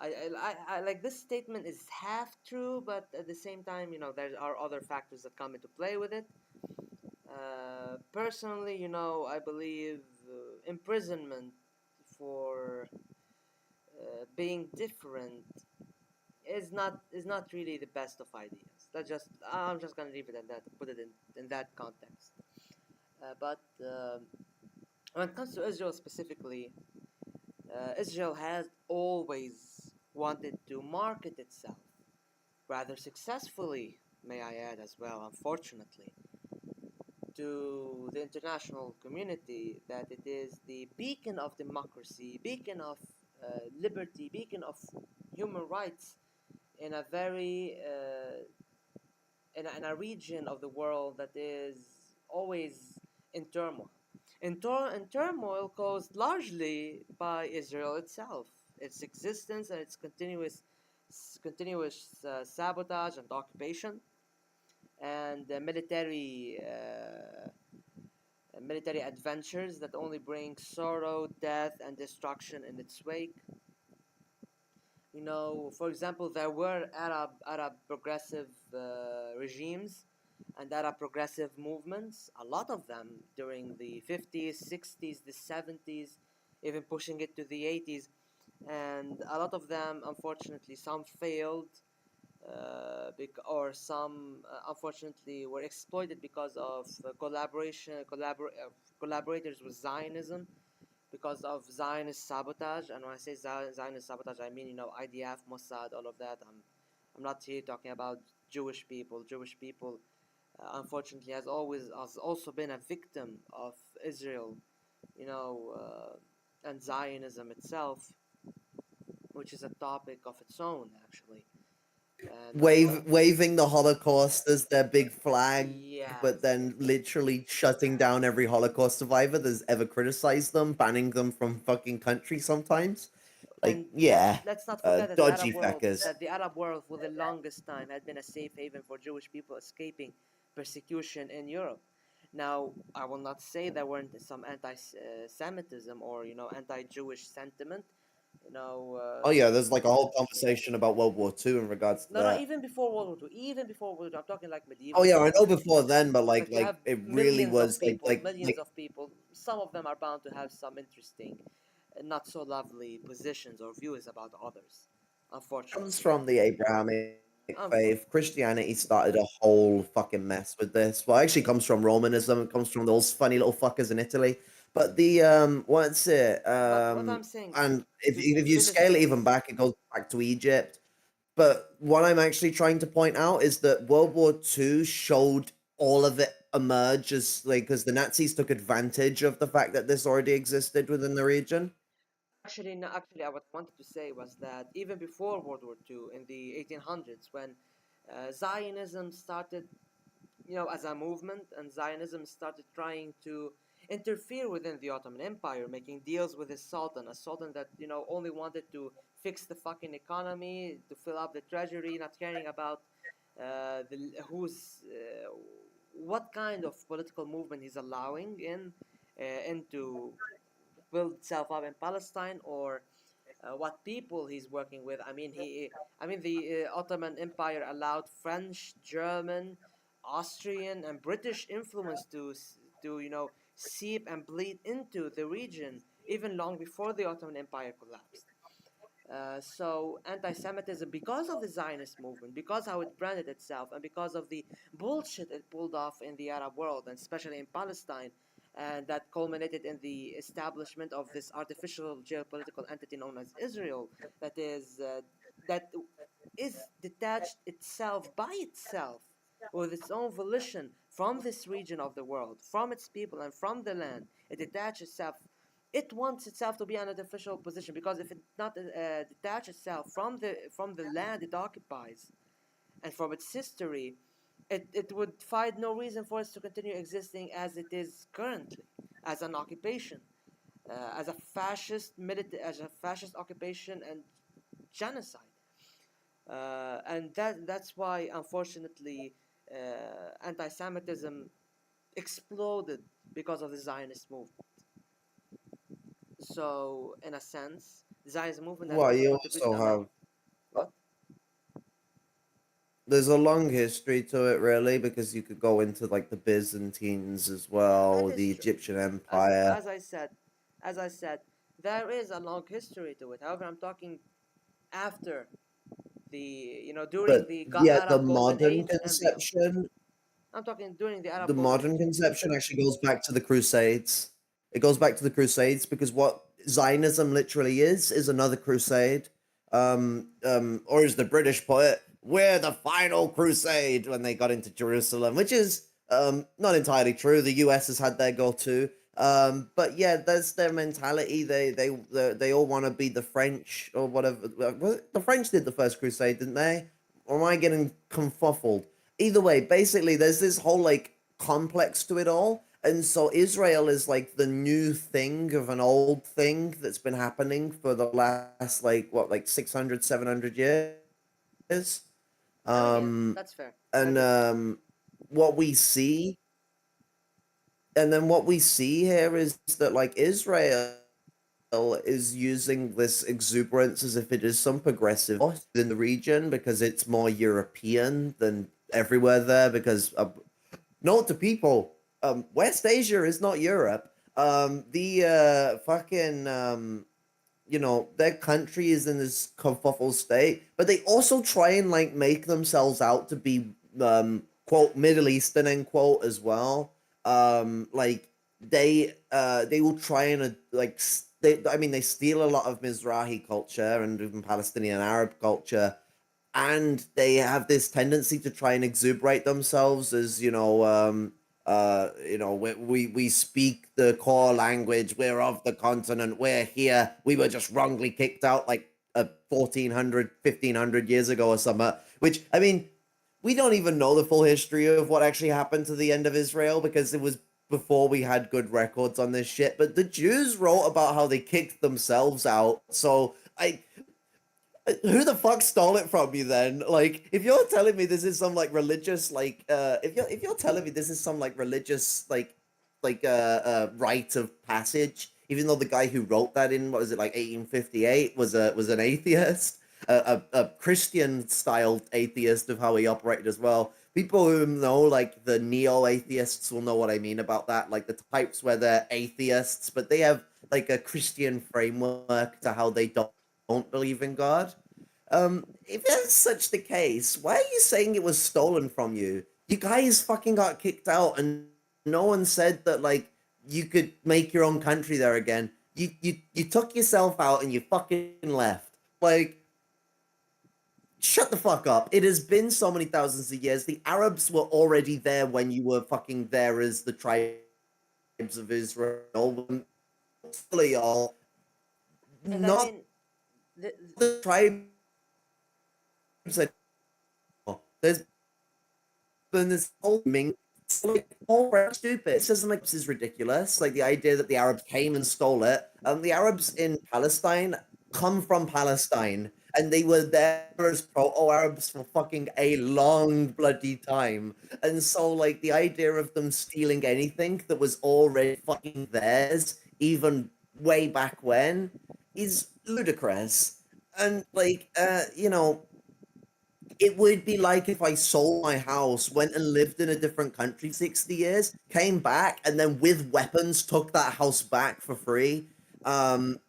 I like this statement is half true, but at the same time, there are other factors that come into play with it. Personally, I believe imprisonment for being different is not really the best of ideas. I'm just gonna leave it at that. Put it in that context. But when it comes to Israel specifically, Israel has always wanted to market itself rather successfully, may I add as well, unfortunately, to the international community that it is the beacon of democracy, beacon of liberty, beacon of human rights in a very in a region of the world that is always in turmoil. In turmoil caused largely by Israel itself, its existence and its continuous sabotage and occupation, and military adventures that only bring sorrow, death, and destruction in its wake. For example, there were Arab progressive regimes and Arab progressive movements, a lot of them during the 50s, 60s, the 70s, even pushing it to the 80s. And a lot of them, unfortunately, some failed, or some, unfortunately, were exploited because of collaborators with Zionism, because of Zionist sabotage. And when I say Zionist sabotage, I mean, IDF, Mossad, all of that. I'm not here talking about Jewish people. Jewish people, unfortunately, has also been a victim of Israel, and Zionism itself, which is a topic of its own, actually. And Waving the Holocaust as their big flag, but yes, then literally shutting down every Holocaust survivor that's ever criticized them, banning them from fucking country sometimes. Like, and yeah, let's not forget that dodgy feckers. the Arab world for the longest time had been a safe haven for Jewish people escaping persecution in Europe. Now, I will not say there weren't some anti-Semitism or anti-Jewish sentiment. You know, Oh yeah, there's like a whole conversation about World War II in regards to no, no, that. even before World War II, even before World War II, I'm talking like Oh medieval yeah, I know times. before then, but Like you have it really was millions of people. Some of them are bound to have some interesting, not so lovely positions or views about others, comes unfortunately. from the Abrahamic faith. Unfortunately. Christianity started a whole fucking mess with this. Well, it actually comes from Romanism. It comes from those funny little fuckers in Italy. But the what's it? But what I'm saying, And to if you finish scale it this, even back, it goes back to Egypt. But what I'm actually trying to point out is that World War II showed all of it emerge as like because the Nazis took advantage of the fact that this already existed within the region. actually, no, actually, what I wanted to say was that even before World War II, in the 1800s, when Zionism started, as a movement, and Zionism started trying to interfere within the Ottoman Empire, making deals with his sultan, a sultan that only wanted to fix the fucking economy, to fill up the treasury, not caring about the who's what kind of political movement he's allowing into build itself up in Palestine, or what people he's working with. I mean, the Ottoman Empire allowed French, German, Austrian, and British influence to seep and bleed into the region even long before the Ottoman Empire collapsed. So anti-Semitism, because of the Zionist movement, because how it branded itself, and because of the bullshit it pulled off in the Arab world, and especially in Palestine, and that culminated in the establishment of this artificial geopolitical entity known as Israel, that is detached itself by itself with its own volition from this region of the world, from its people, and from the land. It detaches itself. It wants itself to be an artificial position, because if it not detach itself from the land it occupies and from its history, it would find no reason for it to continue existing as it is currently, as an occupation, as a fascist occupation and genocide. And that's why, unfortunately, anti-Semitism exploded because of the Zionist movement. So, in a sense, the Zionist movement has Well, also you contributed also a lot. have What? there's a long history to it, really, because you could go into like the Byzantines as That well, is the true. Egyptian As Empire. as I said, as I said, there is a long history to it. However, I'm talking after the during But the yeah, Arab Golden Age and beyond. I'm talking during the Arab the Golden modern Age and beyond. conception actually goes back to the Crusades. It goes back to the Crusades because what Zionism literally is another crusade. Or as the British put it, we're the final crusade when they got into Jerusalem, which is not entirely true. The US has had their go too. But yeah, that's their mentality. They all want to be the French or whatever. The French did the first crusade, didn't they? Or am I getting confuffled? Either way, basically, there's this whole like complex to it all. And so Israel is like the new thing of an old thing that's been happening for the last like what like 600, 700 years. I mean, yeah, Um that's fair. I and agree. what we see and then what we see here is that like Israel is using this exuberance as if it is some progressive force in the region because it's more European than everywhere there because Note to people: West Asia is not Europe. The fucking their country is in this kerfuffle state, but they also try and like make themselves out to be quote Middle Eastern end quote as well. Like they will try and I mean they steal a lot of Mizrahi culture and even Palestinian Arab culture, and they have this tendency to try and exuberate themselves as we speak the core language, we're of the continent, we're here, we were just wrongly kicked out like 1400 1500 years ago or something, which I mean we don't even know the full history of what actually happened to the end of Israel because it was before we had good records on this shit, but the Jews wrote about how they kicked themselves out. So I who the fuck stole it from you then? Like, if you're telling me this is some like religious if you're telling me this is some like religious rite of passage, even though the guy who wrote that in what was it like 1858 was an atheist, a Christian styled atheist of how he operated as well. People who know like the neo atheists will know what I mean about that, like the types where they're atheists, but they have like a Christian framework to how they don't believe in God. If that's such the case, why are you saying it was stolen from you? You guys fucking got kicked out, and no one said that like you could make your own country there again. You took yourself out and you fucking left. Like, shut the fuck up. It has been so many thousands of years. The Arabs were already there when you were fucking there as the tribes of Israel. All And I not mean, the, the tribes that there's been this whole Ming. It's like all stupid. This isn't like this is ridiculous. Like the idea that the Arabs came and stole it. The Arabs in Palestine come from Palestine, and they were there as proto-Arabs for fucking a long bloody time. And so, like the idea of them stealing anything that was already fucking theirs, even way back when, is ludicrous. And it would be like if I sold my house, went and lived in a different country 60 years, came back, and then with weapons took that house back for free. Um,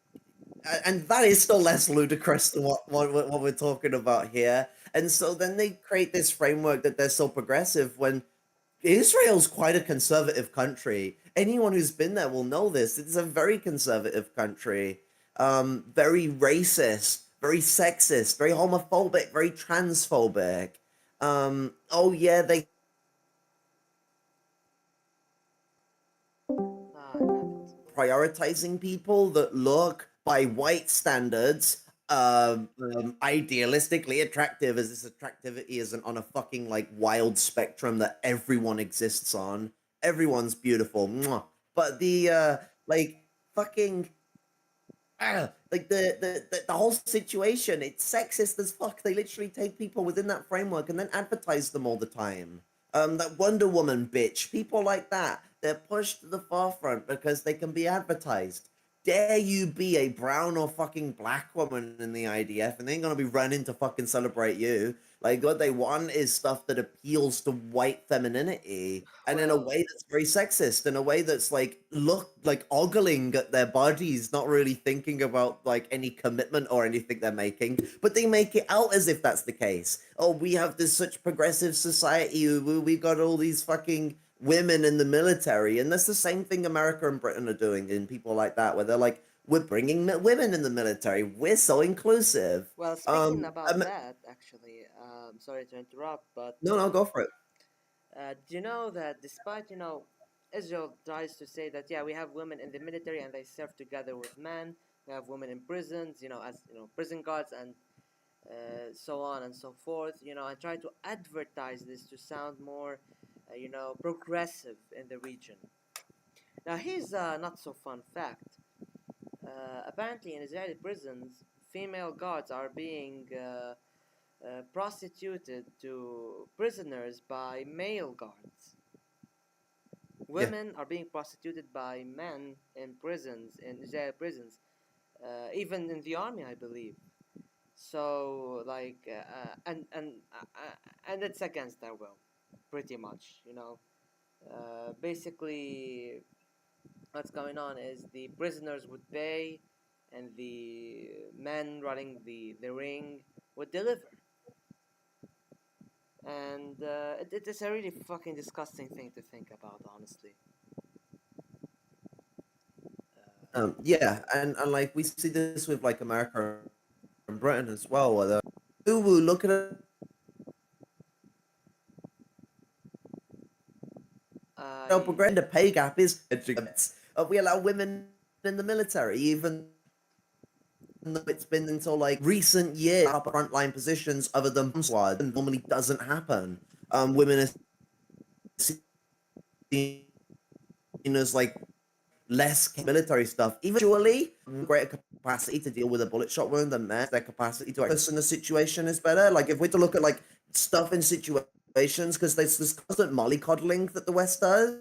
and that is still less ludicrous than what we're talking about here. And so then they create this framework that they're so progressive when Israel's quite a conservative country. Anyone who's been there will know this. It's a very conservative country, very racist, very sexist, very homophobic, very transphobic. Oh yeah, they I got it. prioritizing people that look by white standards idealistically attractive, as this attractivity isn't on a fucking like wild spectrum that everyone exists on. Everyone's beautiful. Mwah. But the like fucking like the whole situation, it's sexist as fuck. They literally take people within that framework and then advertise them all the time. That Wonder Woman bitch, people like that, they're pushed to the forefront because they can be advertised. Dare you be a brown or fucking black woman in the IDF, and they ain't gonna be running to fucking celebrate you. Like what they want is stuff that appeals to white femininity, and in a Well, way that's very sexist, in a way that's like look like ogling at their bodies, not really thinking about like any commitment or anything they're making, but they make it out as if that's the case. Oh, we have this such progressive society. We got all these fucking women in the military, and that's the same thing America and Britain are doing in people like that, where they're like, we're bringing women in the military. We're so inclusive. well, speaking about that, actually, sorry to interrupt, but No, no, go for it. do you know that despite, Israel tries to say that, yeah, we have women in the military and they serve together with men, we have women in prisons, as, prison guards and so on and so forth, and try to advertise this to sound more, progressive in the region. Now, here's a not so fun fact. Apparently, in Israeli prisons, female guards are being prostituted to prisoners by male guards. Yeah. Women are being prostituted by men in prisons, in Israeli prisons, even in the army, I believe. So, like, and it's against their will, pretty much. Basically, what's going on is the prisoners would pay, and the men running the ring would deliver. And it is a really fucking disgusting thing to think about, honestly. Yeah, and like we see this with like America and Britain as well, where they're, ooh, look at us, I progress. The pay gap is we allow women in the military, even though it's been until like recent years up frontline positions other than bomb squad, and normally doesn't happen. Women are seen as like less military stuff. Eventually, greater capacity to deal with a bullet shot wound than men. Their capacity to act in the situation is better. Like if we're to look at like stuff in situations, because there's this constant mollycoddling that the West does,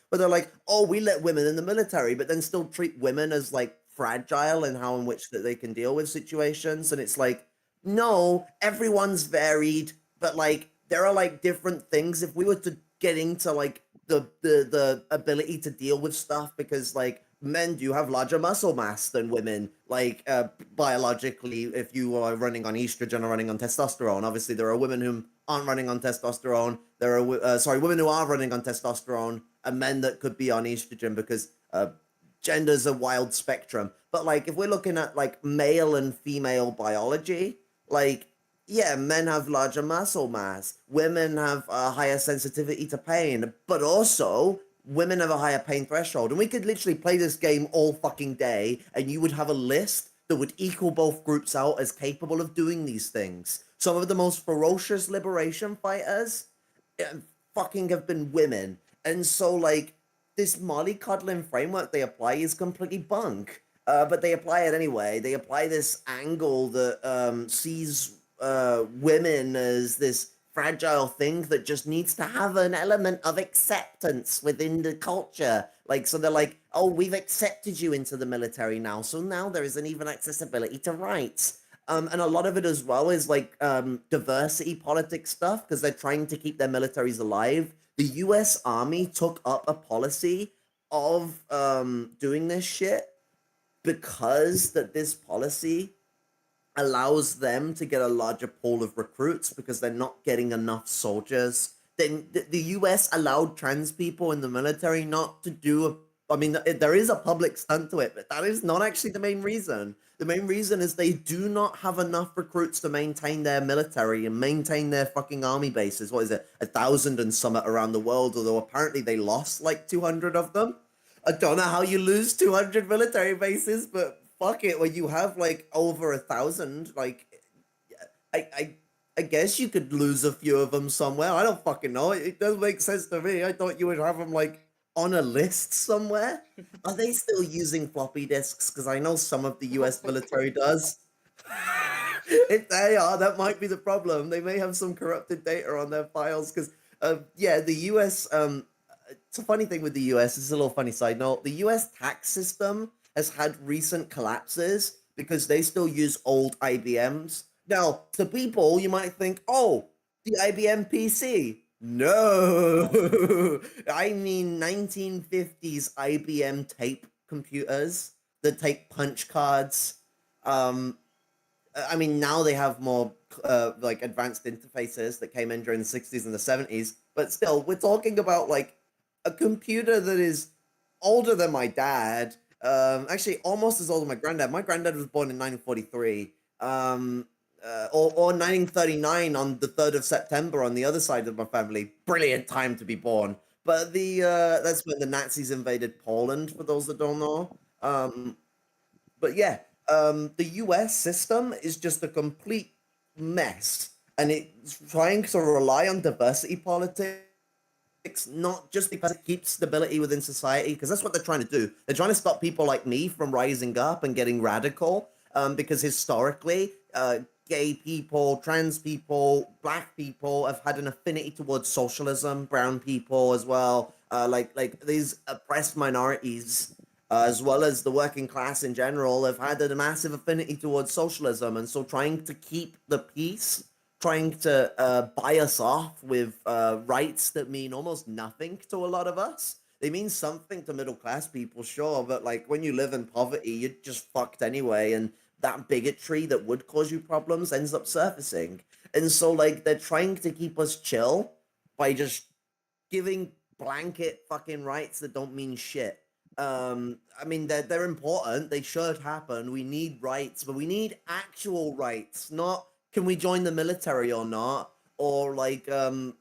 where they're like, oh, we let women in the military, but then still treat women as like fragile and how in which that they can deal with situations. And it's like, no, everyone's varied, but like there are like different things. If we were to get into like the ability to deal with stuff, because like men do have larger muscle mass than women, like biologically, if you are running on estrogen or running on testosterone. Obviously there are women who aren't running on testosterone. There are women who are running on testosterone, and men that could be on estrogen, because gender's a wild spectrum. But like if we're looking at like male and female biology, like yeah, men have larger muscle mass, women have a higher sensitivity to pain, but also women have a higher pain threshold. And we could literally play this game all fucking day, and you would have a list that would equal both groups out as capable of doing these things. Some of the most ferocious liberation fighters fucking have been women. And so, like, this mollycoddling framework they apply is completely bunk. But they apply it anyway. They apply this angle that sees women as this fragile thing that just needs to have an element of acceptance within the culture. Like, so they're like, oh, we've accepted you into the military now. So now there is an even accessibility to rights. And a lot of it as well is like diversity politics stuff, because they're trying to keep their militaries alive. The US Army took up a policy of doing this shit because that this policy allows them to get a larger pool of recruits because they're not getting enough soldiers. Then the US allowed trans people in the military not to do a, I mean, there is a public stunt to it, but that is not actually the main reason. The main reason is they do not have enough recruits to maintain their military and maintain their fucking army bases. What is it, 1,000 and some around the world? Although apparently they lost like 200 of them. I don't know how you lose 200 military bases, but fuck it. When you have like over 1,000, like I, I, I guess you could lose a few of them somewhere. I don't fucking know. It doesn't make sense to me. I thought you would have them like on a list somewhere. Are they still using floppy disks? Because I know some of the oh U.S. my military does. If they are, that might be the problem. They may have some corrupted data on their files. Because yeah, the U.S. It's a funny thing with the US. It's a little funny side note. The US tax system has had recent collapses because they still use old IBMs. Now, to people, you might think, oh, the IBM PC. No, I mean 1950s IBM tape computers that take punch cards. Um, I mean, now they have more like advanced interfaces that came in during the 60s and the 70s, but still, we're talking about like a computer that is older than my dad. Actually, almost as old as my granddad. My granddad was born in 1943, or 1939 on the 3rd of September on the other side of my family. Brilliant time to be born. But the that's when the Nazis invaded Poland, for those that don't know. But yeah, the US system is just a complete mess, and it's trying to rely on diversity politics, not just because it keeps stability within society, because that's what they're trying to do. They're trying to stop people like me from rising up and getting radical, because historically, gay people, trans people, black people have had an affinity towards socialism, brown people as well, like these oppressed minorities, as well as the working class in general, have had a massive affinity towards socialism. And so trying to keep the peace, trying to buy us off with rights that mean almost nothing to a lot of us. They mean something to middle class people, sure, but like when you live in poverty, you're just fucked anyway, and that bigotry that would cause you problems ends up surfacing. And so, like, they're trying to keep us chill by just giving blanket fucking rights that don't mean shit. I mean, they're important. They should happen. We need rights, but we need actual rights, not can we join the military or not, or the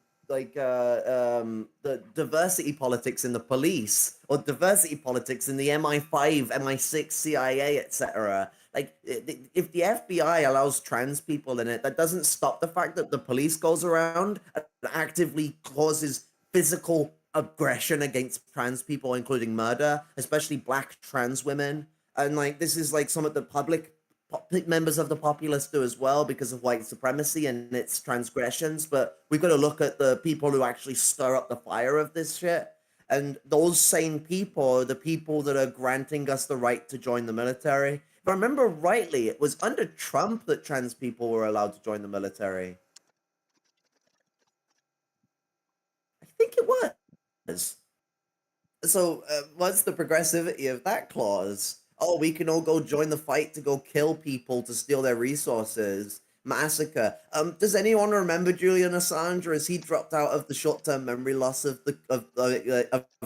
diversity politics in the police, or diversity politics in the MI5, MI6, CIA, etc. Like, if the FBI allows trans people in it, that doesn't stop the fact that the police goes around and actively causes physical aggression against trans people, including murder, especially black trans women. And like, this is like some of the public members of the populace do as well because of white supremacy and its transgressions. But we've got to look at the people who actually stir up the fire of this shit. And those same people are the people that are granting us the right to join the military. If I remember rightly, it was under Trump that trans people were allowed to join the military. I think it was. So, what's the progressivity of that clause? Oh, we can all go join the fight to go kill people to steal their resources, massacre. Does anyone remember Julian Assange, or has he dropped out of the short-term memory loss of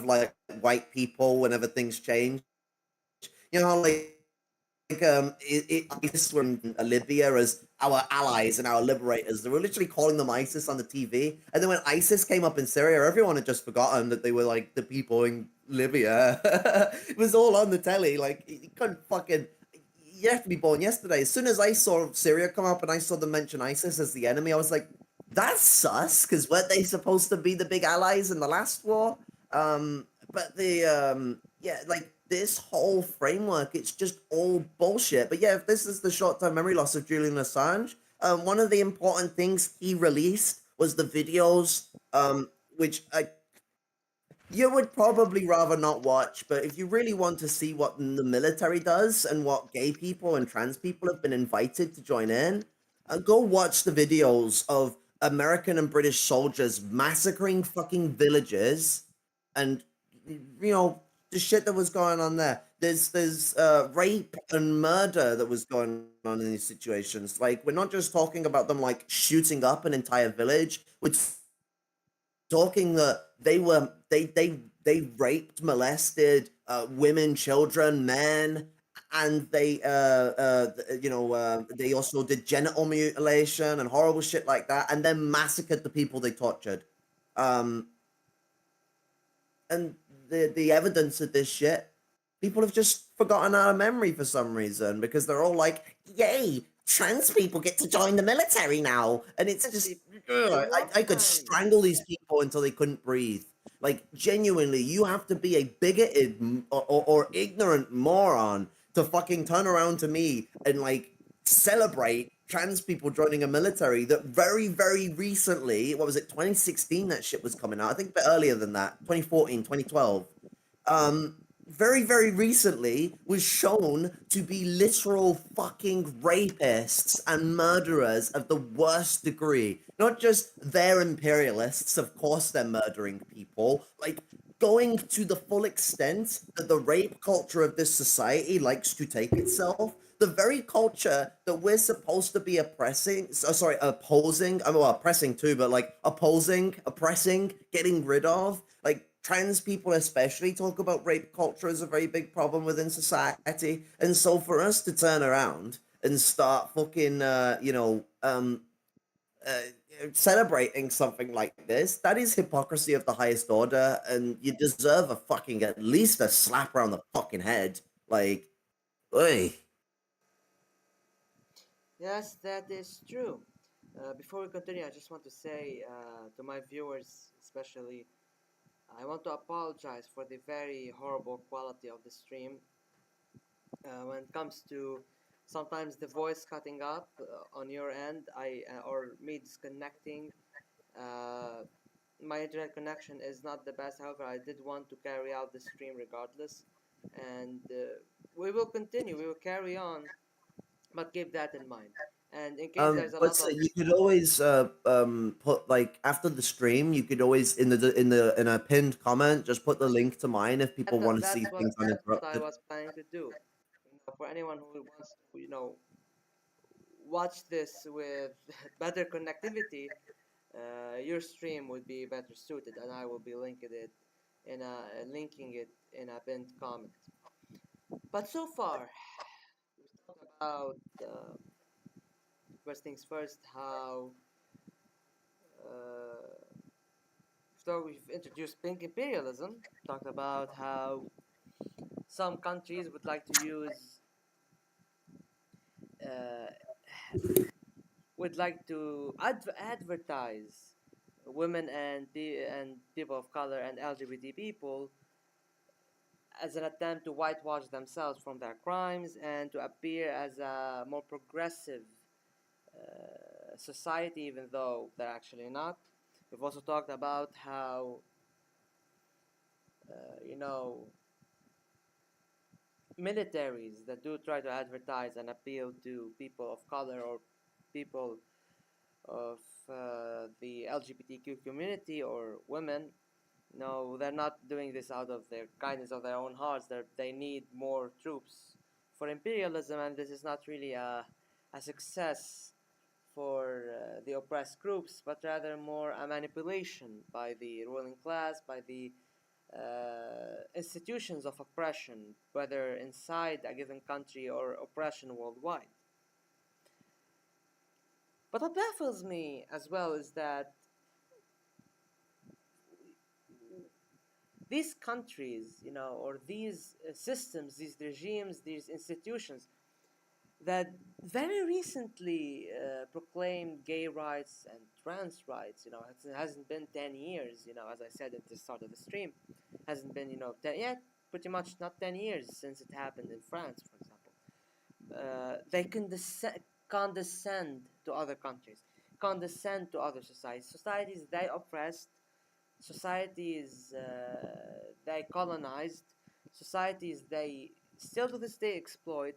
like white people whenever things change? You know, ISIS were in Libya as our allies and our liberators. They were literally calling them ISIS on the TV. And then when ISIS came up in Syria, everyone had just forgotten that they were like the people in Libya. It was all on the telly. Like, you couldn't fucking. You have to be born yesterday. As soon as I saw Syria come up and I saw them mention ISIS as the enemy, I was like, that's sus, because weren't they supposed to be the big allies in the last war? But yeah, like this whole framework, it's just all bullshit. But yeah, if this is the short-term memory loss of Julian Assange, one of the important things he released was the videos, which you would probably rather not watch, but if you really want to see what the military does and what gay people and trans people have been invited to join in, go watch the videos of American and British soldiers massacring fucking villages and, you know, the shit that was going on there. There's rape and murder that was going on in these situations. Like, we're not just talking about them like shooting up an entire village. We're talking that they raped, molested women, children, men, and they also did genital mutilation and horrible shit like that, and then massacred the people they tortured. Um, and the evidence of this shit, people have just forgotten out of memory for some reason because they're all like, "Yay, trans people get to join the military now," and it's Yes, just, they ugh, want I could time. strangle these people until they couldn't breathe. Like, genuinely, you have to be a bigoted or ignorant moron to fucking turn around to me and like celebrate trans people joining a military that very, very recently, what was it, 2016 that shit was coming out? I think a bit earlier than that, 2014, 2012. Um, very, very recently was shown to be literal fucking rapists and murderers of the worst degree. Not just they're imperialists, of course they're murdering people, like going to the full extent that the rape culture of this society likes to take itself. The very culture that we're supposed to be opposing, well, oppressing too, but like oppressing, getting rid of. Like, trans people especially talk about rape culture as a very big problem within society. And so for us to turn around and start fucking, uh, celebrating something like this, that is hypocrisy of the highest order, and you deserve a fucking at least a slap around the fucking head. Like, oi. Yes, that is true. Before we continue, I just want to say to my viewers, especially, I want to apologize for the very horrible quality of the stream. When it comes to sometimes the voice cutting up on your end, or me disconnecting. Uh, my internet connection is not the best. However, I did want to carry out the stream regardless, and we will continue. We will carry on, but keep that in mind. And in case there's a But lot so of you could always put like after the stream, you could always in a pinned comment just put the link to mine if people want to see things that's what I uninterrupted. was planning to do. For anyone who wants to, watch this with better connectivity, your stream would be better suited, and I will be linking it in a pinned comment. But so far, we've talked about first things first, how so we've introduced pink imperialism, talked about how some countries would like to use uh, advertise women and people of color and LGBT people as an attempt to whitewash themselves from their crimes and to appear as a more progressive society, even though they're actually not. We've also talked about how, uh, you know, militaries that do try to advertise and appeal to people of color or people of the LGBTQ community or women. No, they're not doing this out of their kindness of their own hearts. They need more troops for imperialism, and this is not really a success for the oppressed groups, but rather more a manipulation by the ruling class, by the institutions of oppression, whether inside a given country or oppression worldwide. But what baffles me as well is that these countries, or these systems, these regimes, these institutions that very recently proclaimed gay rights and trans rights, it hasn't been 10 years, as I said at the start of the stream, hasn't been, 10, yeah, pretty much not 10 years since it happened in France, for example. They condescend to other countries, condescend to other societies they oppressed, societies they colonized, societies they still to this day exploit.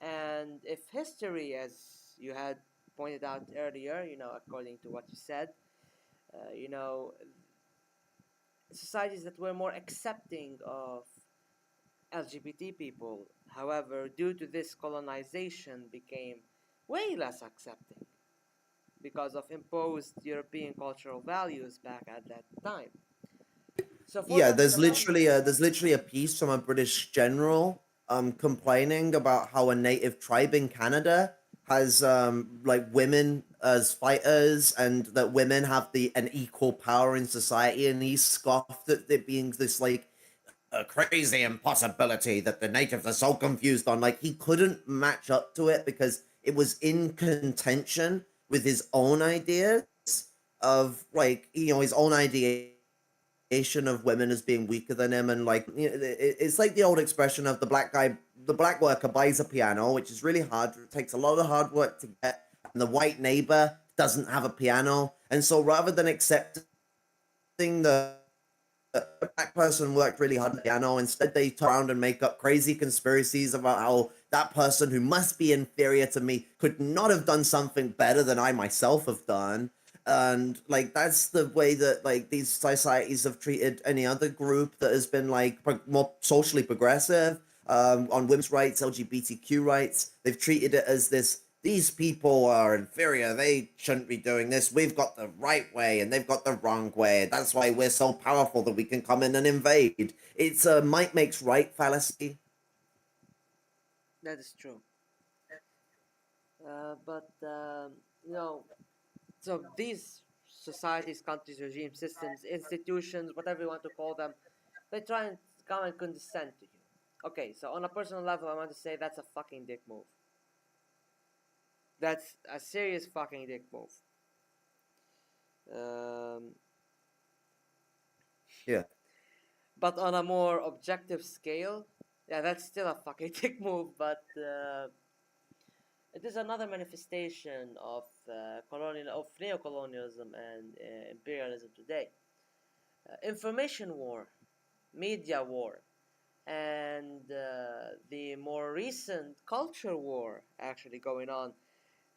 And if history, as you had pointed out earlier, according to what you said, uh, you know, societies that were more accepting of LGBT people, however, due to this colonization, became way less accepting because of imposed European cultural values back at that time. So for Yeah, that phenomenon, there's literally a piece from a British general complaining about how a native tribe in Canada has like women as fighters and that women have the an equal power in society, and he scoffed at it being this like a crazy impossibility that the natives are so confused on. Like he couldn't match up to it because it was in contention with his own ideas of like his own ideation of women as being weaker than him, and like it's like the old expression of the black worker buys a piano, which is really hard. It takes a lot of hard work to get, and the white neighbor doesn't have a piano, and so rather than accepting the black person worked really hard at the piano. Instead, they turn around and make up crazy conspiracies about how that person who must be inferior to me could not have done something better than I myself have done. And like that's the way that like these societies have treated any other group that has been like more socially progressive on women's rights, LGBTQ rights. They've treated it as this these people are inferior. They shouldn't be doing this. We've got the right way and they've got the wrong way. That's why we're so powerful that we can come in and invade. It's a might makes right fallacy. that is true. But you know, so these societies, countries, regimes, systems, institutions, whatever you want to call them, they try and come and condescend to you. Okay, so on a personal level, I want to say that's a fucking dick move. That's a serious fucking dick move. Um, Yeah. but on a more objective scale, yeah, that's still a fucking dick move. But it is another manifestation of neocolonialism and imperialism today. Information war, media war, and the more recent culture war actually going on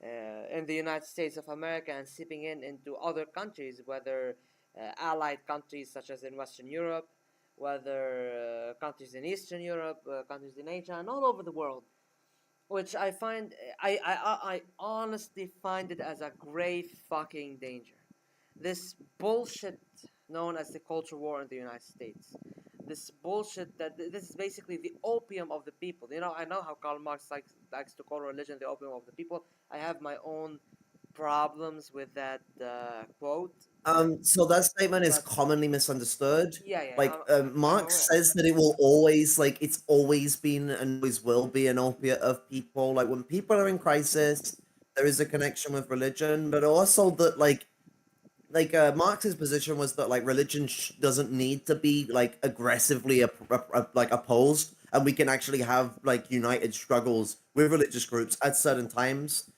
in the United States of America and seeping into other countries, whether allied countries such as in Western Europe, whether countries in Eastern Europe, countries in Asia, and all over the world, which I find I honestly find it as a grave fucking danger. This bullshit known as the culture war in the United States. This bullshit that this is basically the opium of the people. You know, I know how Karl Marx likes to call religion the opium of the people. I have my own problems with that quote, So that statement is but commonly misunderstood. yeah, yeah, Like, I'm Marx aware. says that it will always, like, it's always been and always will be an opiate of people. Like, when people are in crisis, there is a connection with religion, but also that, Marx's position was that, like, religion doesn't need to be, like, aggressively like opposed, and we can actually have, like, united struggles with religious groups at certain times.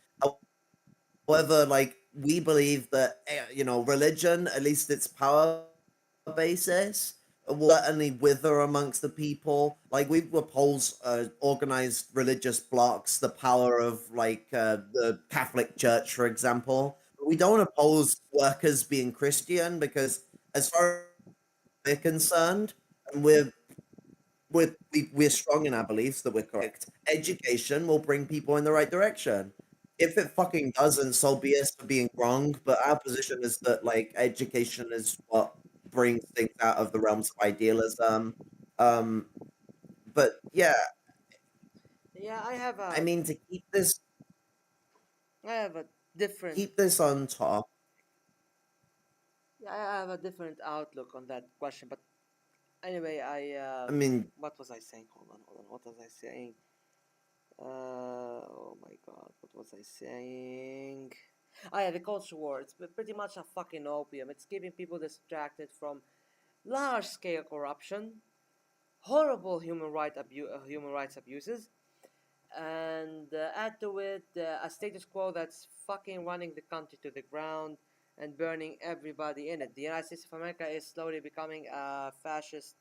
However, like, we believe that religion, at least its power basis, will certainly wither amongst the people. Like, we oppose organized religious blocks, the power of, like, the Catholic Church, for example. But we don't oppose workers being Christian because, as far as we're concerned, and we're strong in our beliefs that we're correct. Education will bring people in the right direction. If it fucking doesn't, so be us for being wrong. But our position is that, like, education is what brings things out of the realms of idealism. Um, but yeah, Yeah, I mean, to I have a different keep this on top. yeah, I have a different outlook on that question. But anyway, I mean, what was I saying? Hold on. What was I saying? Oh my god, what was I saying? Ah, yeah, the culture war. It's pretty much a fucking opium. It's keeping people distracted from large scale corruption, horrible human rights abuses, and add to it a status quo that's fucking running the country to the ground and burning everybody in it. The United States of America is slowly becoming a fascist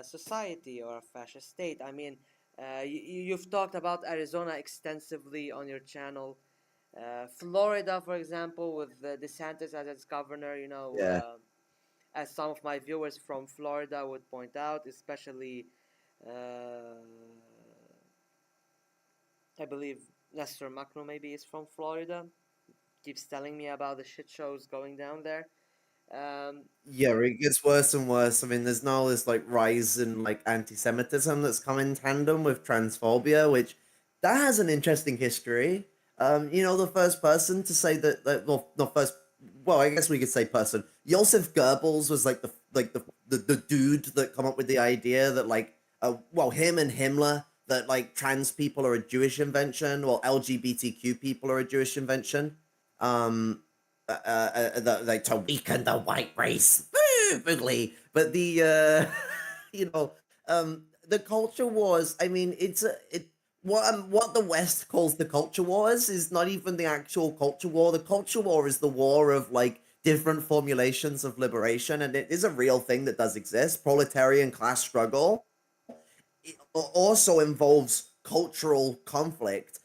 society or a fascist state. I mean, you've talked about Arizona extensively on your channel. Florida, for example, with DeSantis as its governor, yeah, as some of my viewers from Florida would point out, especially, uh, I believe Nestor Macro maybe is from Florida. Keeps telling me about the shit shows going down there. Um, yeah, it gets worse and worse. I mean, there's now this, like, rise in, like, anti-Semitism that's come in tandem with transphobia, which that has an interesting history. The first person to say well, not first, well, I guess we could say person. Joseph Goebbels was, like, the dude that come up with the idea that, like, him and Himmler, that, like, trans people are a Jewish invention, or LGBTQ people are a Jewish invention. Um, like, to weaken the white race, boogly. But you know, the culture wars. I mean, what the West calls the culture wars is not even the actual culture war. The culture war is the war of, like, different formulations of liberation, and it is a real thing that does exist. Proletarian class struggle. It also involves cultural conflict.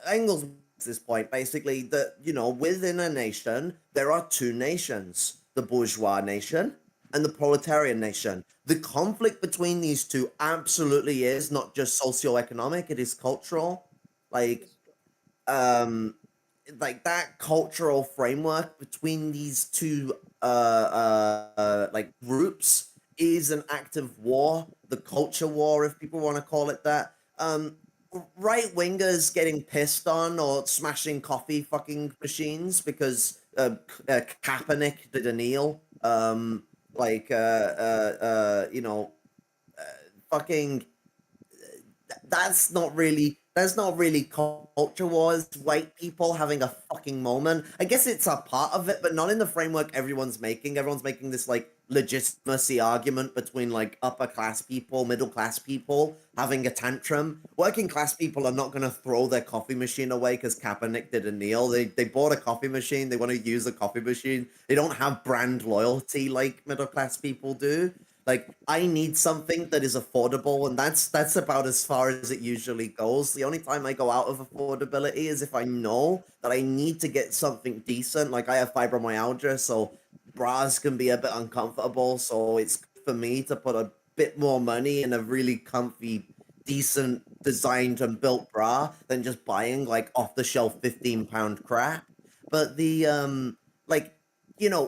Engels makes this point basically that, within a nation there are two nations: the bourgeois nation and the proletarian nation. The conflict between these two absolutely is not just socioeconomic; it is cultural. Like, um, that cultural framework between these two like, groups is an active war, the culture war, if people want to call it that. Right wingers getting pissed on or smashing coffee fucking machines because Kaepernick did a kneel. Like, fucking that's not really culture wars. White people having a fucking moment. I guess it's a part of it, but not in the framework everyone's making. Everyone's making this, like, legitimacy argument between, like, upper class people, middle class people having a tantrum. Working class people are not going to throw their coffee machine away because Kaepernick did a kneel. They bought a coffee machine. They want to use a coffee machine. They don't have brand loyalty like middle class people do. Like I need something that is affordable, and that's about as far as it usually goes. The only time I go out of affordability is if I know that I need to get something decent. Like I have fibromyalgia, so bras can be a bit uncomfortable. So it's good for me to put a bit more money in a really comfy, decent, designed and built bra than just buying like off the shelf £15 crap. But like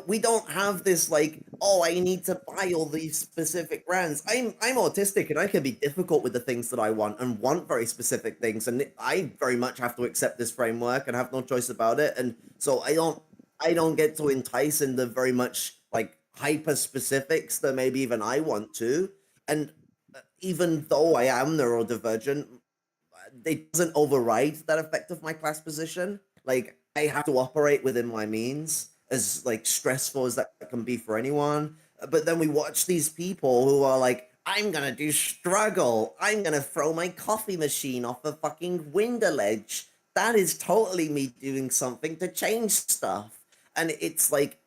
we don't have this like, oh, I need to buy all these specific brands. I'm autistic and I can be difficult with the things that I want very specific things, and I very much have to accept this framework and have no choice about it. And so I don't get to entice in the very much like hyper specifics that maybe even I want to. And even though I am neurodivergent, it doesn't override that effect of my class position. Like I have to operate within my means, as like stressful as that can be for anyone. But then we watch these people who are like, I'm gonna do struggle. I'm gonna throw my coffee machine off a fucking window ledge. That is totally me doing something to change stuff. And it's like,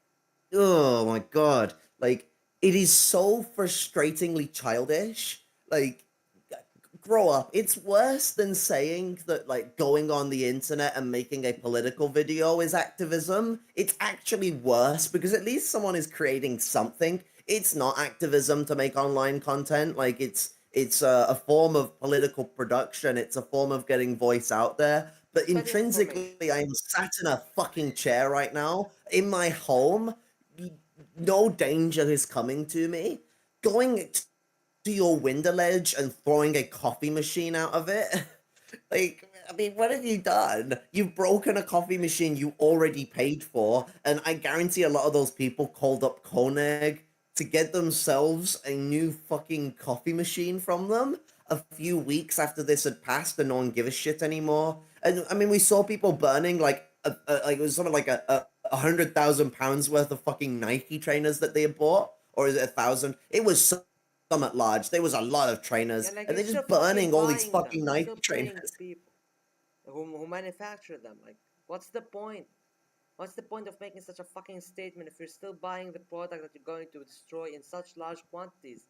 oh my god. Like it is so frustratingly childish. Like grow up. It's worse than saying that like going on the internet and making a political video is activism. It's actually worse because at least someone is creating something. It's not activism to make online content. Like it's a form of political production. It's a form of getting voice out there. But Spreading intrinsically, information. I am sat in a fucking chair right now in my home. No danger is coming to me. Going to your window ledge and throwing a coffee machine out of it. Like, I mean, what have you done? You've broken a coffee machine you already paid for, and I guarantee a lot of those people called up Koenig to get themselves a new fucking coffee machine from them a few weeks after this had passed and no one give a shit anymore. And I mean, we saw people burning like it was something like £100,000 worth of fucking Nike trainers that they had bought, or is it 1,000? It was some at large. There was a lot of Yeah, trainers, like and you're they're still just fucking burning all these buying them. fucking You're still Nike paying the trainers. people who manufacture them. Like, what's the point? What's the point of making such a fucking statement if you're still buying the product that you're going to destroy in such large quantities?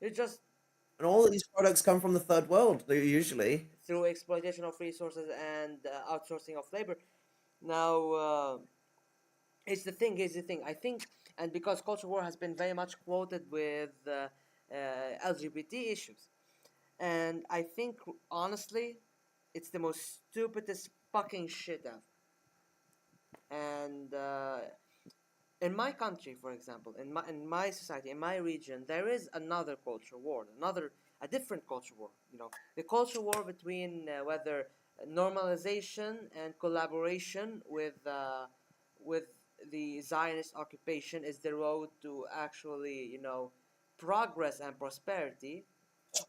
You're just And all of these products come from the third world, usually. through exploitation of resources and outsourcing of labor. Now, Here's the thing. I think, and because culture war has been very much quoted with LGBT issues, and I think honestly, it's the most stupidest fucking shit ever. And in my country, for example, in my society, in my region, there is another culture war, a different culture war. The culture war between whether normalization and collaboration with the Zionist occupation is the road to actually progress and prosperity,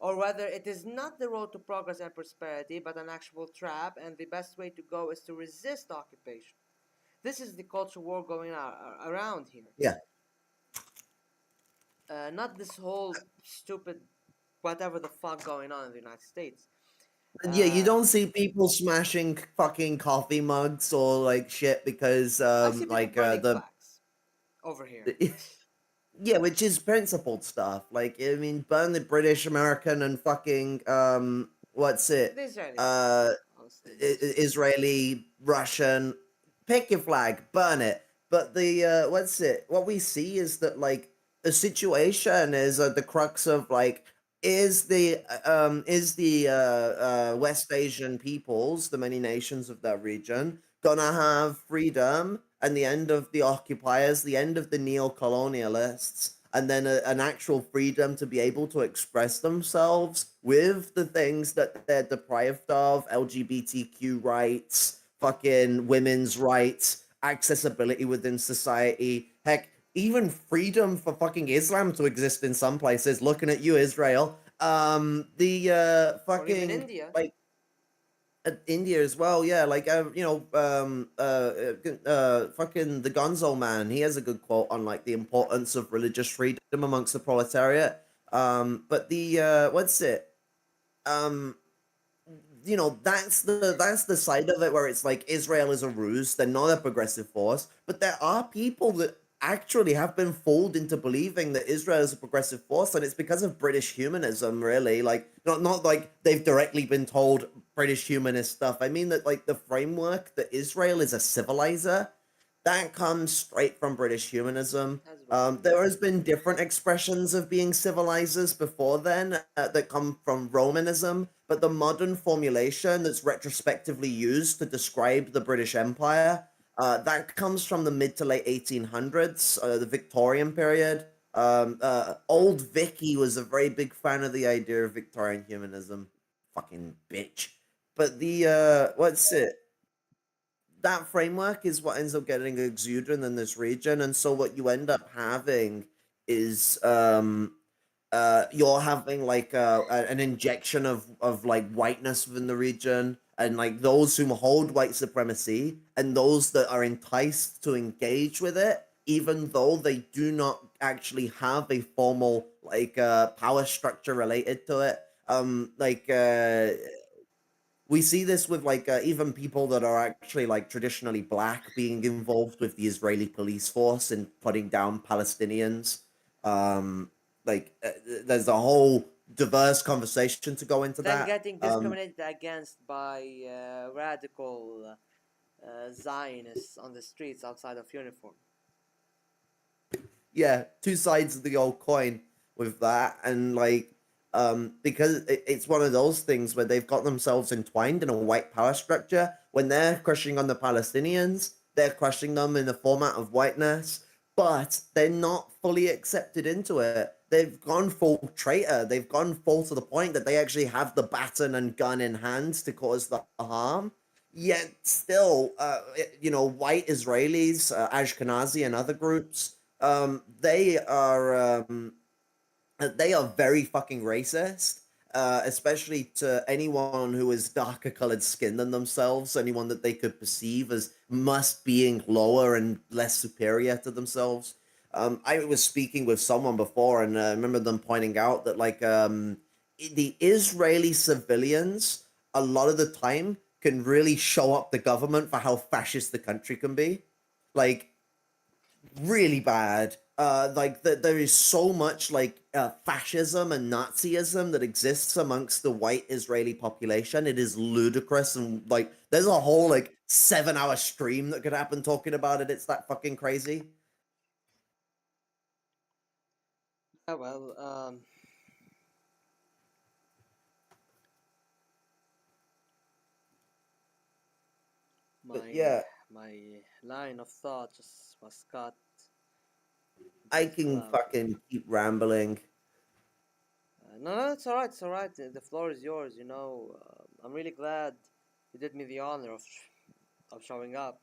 or whether it is not the road to progress and prosperity but an actual trap, and the best way to go is to resist occupation. This is the culture war going around here. Yeah. Not this whole stupid whatever the fuck going on in the United States. And yeah, you Uh, don't see people smashing fucking coffee mugs or like shit because I see people burning flags over here. the yeah, which is principled stuff. Like I mean, burn the British, American, and fucking what's it? The Israeli flag, Uh, honestly, most. Israeli, Russian, pick your flag, burn it. But the what's it? What we see is that like the situation is the crux of like is the West Asian peoples, the many nations of that region, gonna have freedom and the end of the occupiers, the end of the neo-colonialists, and then an actual freedom to be able to express themselves with the things that they're deprived of: LGBTQ rights, fucking women's rights, accessibility within society. Heck, even freedom for fucking Islam to exist in some places. Looking at you, Israel. The Or even fucking India. like India as well, yeah. Like fucking the Gonzo man. He has a good quote on like the importance of religious freedom amongst the proletariat. But the what's it? Um, that's the side of it where it's like Israel is a ruse. They're not a progressive force, but there are people that actually have been fooled into believing that Israel is a progressive force, and it's because of British humanism, really. Like, not like they've directly been told British humanist stuff. I mean that like the framework that Israel is a civilizer, that comes straight from British humanism. As well. There has been different expressions of being civilizers before then that come from Romanism, but the modern formulation that's retrospectively used to describe the British Empire, that comes from the mid to late 1800s, the Victorian period. Old Vicky was a very big fan of the idea of Victorian humanism. Fucking bitch. But the, what's it? That framework is what ends up getting exuded in this region, and so what you end up having is you're having like an injection of like whiteness within the region, and like those who hold white supremacy and those that are enticed to engage with it, even though they do not actually have a formal like power structure related to it. We see this with like even people that are actually like traditionally black being involved with the Israeli police force and putting down Palestinians. Um, there's a whole diverse conversation to go into Then that. getting discriminated against by radical Zionists on the streets outside of uniform. Yeah, two sides of the old coin with that, and like because it's one of those things where they've got themselves entwined in a white power structure. When they're crushing on the Palestinians, they're crushing them in the format of whiteness, but they're not fully accepted into it. They've gone full traitor. They've gone full to the point that they actually have the baton and gun in hand to cause the harm. Yet still, white Israelis, Ashkenazi, and other groups, they are very fucking racist, especially to anyone who is darker colored skin than themselves, anyone that they could perceive as must being lower and less superior to themselves. I was speaking with someone before, and I remember them pointing out that like the Israeli civilians a lot of the time can really show up the government for how fascist the country can be. Like really bad. There is so much like fascism and Nazism that exists amongst the white Israeli population. It is ludicrous, and like there's a whole like 7 hour stream that could happen talking about it. It's that fucking crazy. Yeah, well, But my yeah, my line of thought just was cut I because can fucking keep rambling. no, no, it's all right. It's all right. The floor is yours. I'm really glad you did me the honor of showing up.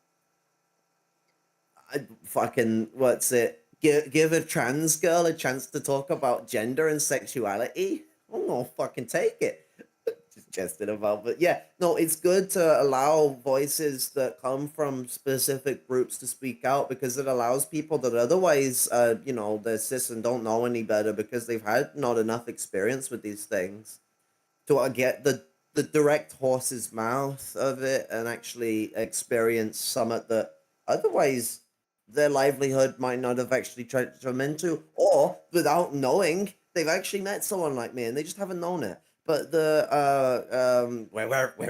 I fucking what's it? Give a trans girl a chance to talk about gender and sexuality. I'm gonna fucking take it. Just jesting about, but yeah, no, it's good to allow voices that come from specific groups to speak out because it allows people that otherwise, they're cis and don't know any better because they've had not enough experience with these things to get the direct horse's mouth of it and actually experience summit that otherwise their livelihood might not have actually tried to come into, or without knowing they've actually met someone like me and they just haven't known it. But we're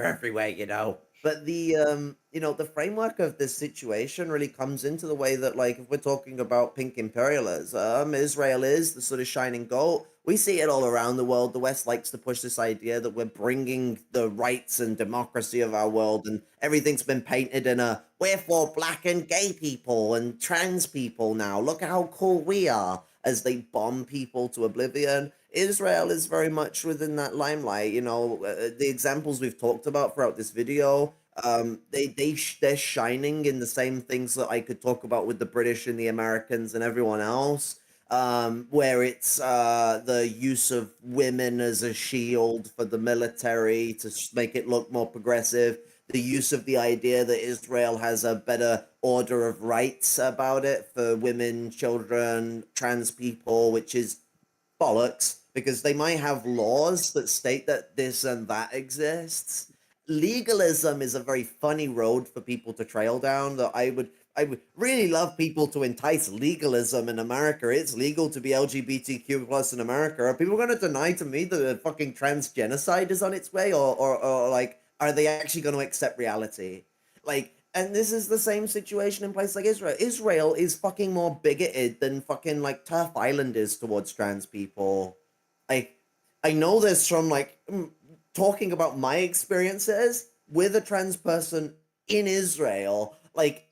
everywhere, But the framework of this situation really comes into the way that, like, if we're talking about pink imperialism, Israel is the sort of shining goat. We see it all around the world. The West likes to push this idea that we're bringing the rights and democracy of our world, and everything's been painted in a we're for black and gay people and trans people now. Look at how cool we are as they bomb people to oblivion. Israel is very much within that limelight. The examples we've talked about throughout this video, they're shining in the same things that I could talk about with the British and the Americans and everyone else. Where it's the use of women as a shield for the military to make it look more progressive, the use of the idea that Israel has a better order of rights about it for women, children, trans people, which is bollocks because they might have laws that state that this and that exists. Legalism is a very funny road for people to trail down that I would really love people to entice legalism in America. It's legal to be LGBTQ plus in America. Are people going to deny to me that the fucking trans genocide is on its way, or like, are they actually going to accept reality? Like, and this is the same situation in places like Israel. Israel is fucking more bigoted than fucking like Turf Island is towards trans people. Like, I know this from like talking about my experiences with a trans person in Israel. Like,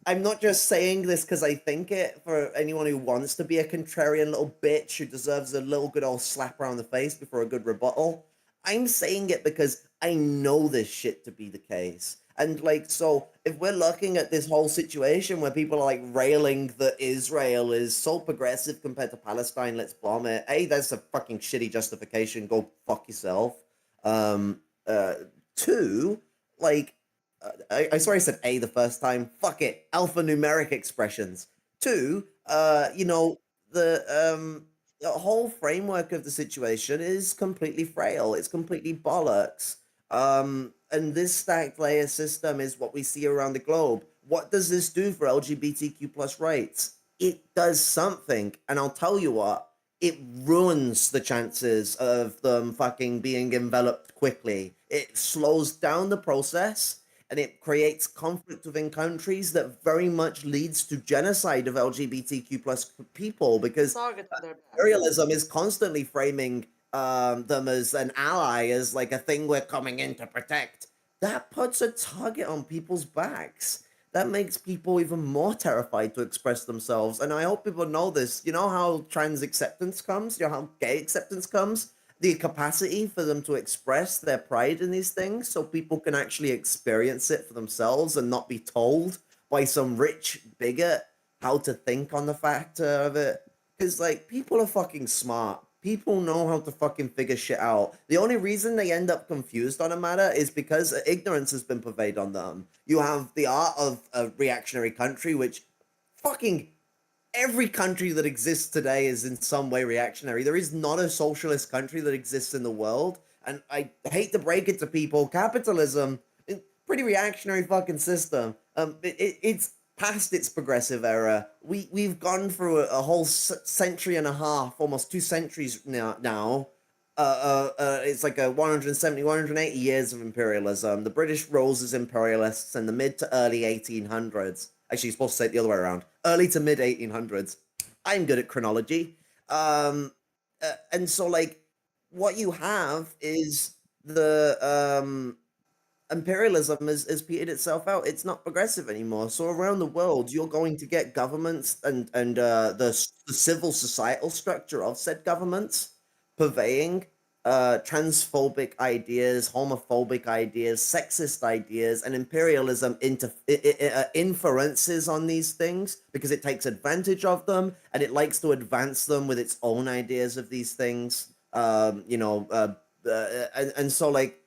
I'm not just saying this because I think it. For anyone who wants to be a contrarian little bitch who deserves a little good old slap around the face before a good rebuttal, I'm saying it because I know this shit to be the case. And like, so if we're looking at this whole situation where people are like railing that Israel is so progressive compared to Palestine, let's bomb it. A, that's a fucking shitty justification. Go fuck yourself. Um, uh, Two, like, I swear I said A the first time. Fuck it. Alphanumeric expressions. Two, the whole framework of the situation is completely frail. It's completely bollocks. And this stacked layer system is what we see around the globe. What does this do for LGBTQ plus rights? It does something, and I'll tell you what. It ruins the chances of them fucking being enveloped quickly. It slows down the process and it creates conflict within countries that very much leads to genocide of LGBTQ plus people because Target on their back. imperialism is constantly framing them as an ally, as like a thing we're coming in to protect. That puts a target on people's backs. That makes people even more terrified to express themselves. And I hope people know this. You know how trans acceptance comes? You know how gay acceptance comes? The capacity for them to express their pride in these things so people can actually experience it for themselves and not be told by some rich bigot how to think on the factor of it. Because, like, people are fucking smart. People know how to fucking figure shit out. The only reason they end up confused on a matter is because ignorance has been pervaded on them. You have the art of a reactionary country, which fucking every country that exists today is in some way reactionary. There is not a socialist country that exists in the world. And I hate to break it to people, capitalism, pretty reactionary fucking system. It's past its progressive era. We've gone through a whole century and a half, almost 2 centuries now. It's like a 170, 180 years of imperialism. The British rose as imperialists in the mid to early 1800s. Actually, you're supposed to say it the other way around. Early to mid 1800s. I'm good at chronology. And so, like, what you have is the imperialism has petered itself out. It's not progressive anymore. So around the world, you're going to get governments and the civil societal structure of said governments purveying transphobic ideas, homophobic ideas, sexist ideas, and imperialism into inferences on these things because it takes advantage of them and it likes to advance them with its own ideas of these things. And so like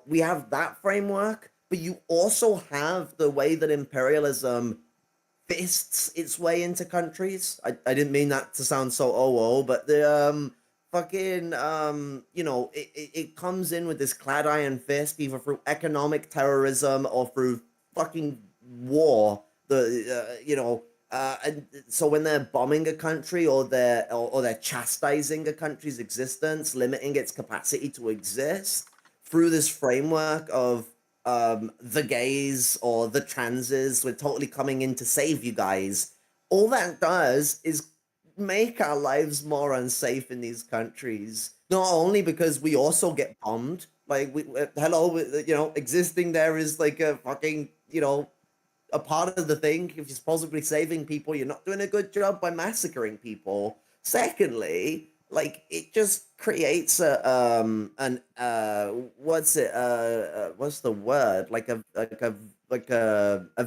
we have that framework, but you also have the way that imperialism fists its way into countries. I didn't mean that to sound so but the fucking it comes in with this clad iron fist either through economic terrorism or through fucking war. And so when they're bombing a country or they're chastising a country's existence, limiting its capacity to exist through this framework of the gays or the transes, we're totally coming in to save you guys. All that does is make our lives more unsafe in these countries. Not only because we also get bombed, like existing there is like a fucking a part of the thing. If you're supposedly saving people, you're not doing a good job by massacring people. Secondly, like it just creates what's the word, like a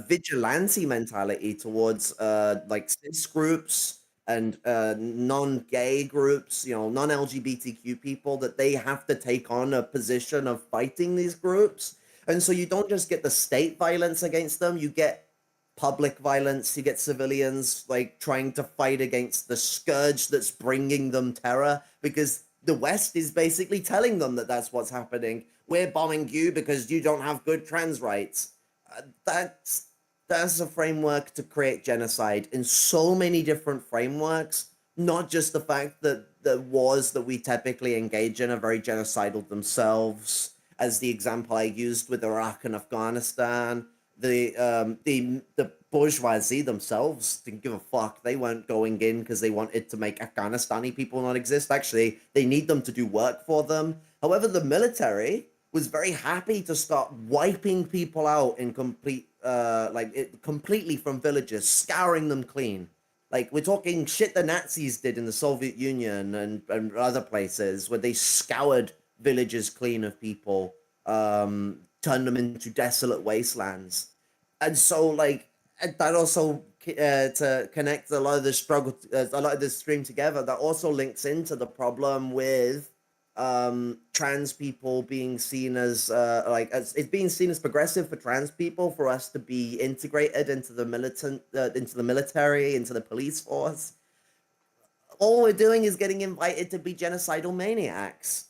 vigilante mentality towards like cis groups and non-gay groups, non-LGBTQ people, that they have to take on a position of fighting these groups. And so you don't just get the state violence against them, you get public violence, you get civilians like trying to fight against the scourge that's bringing them terror because the West is basically telling them that that's what's happening. We're bombing you because you don't have good trans rights. That's that's a framework to create genocide in so many different frameworks, not just the fact that the wars that we typically engage in are very genocidal themselves, as the example I used with Iraq and Afghanistan. The bourgeoisie themselves didn't give a fuck. They weren't going in because they wanted to make Afghanistani people not exist. Actually, they need them to do work for them. However, the military was very happy to start wiping people out in completely from villages, scouring them clean. Like we're talking shit the Nazis did in the Soviet Union and other places where they scoured villages clean of people, turned them into desolate wastelands. And so that also to connect a lot of this struggle, a lot of this stream together, that also links into the problem with trans people being seen as as it's being seen as progressive for trans people for us to be integrated into the into the military, into the police force. All we're doing is getting invited to be genocidal maniacs.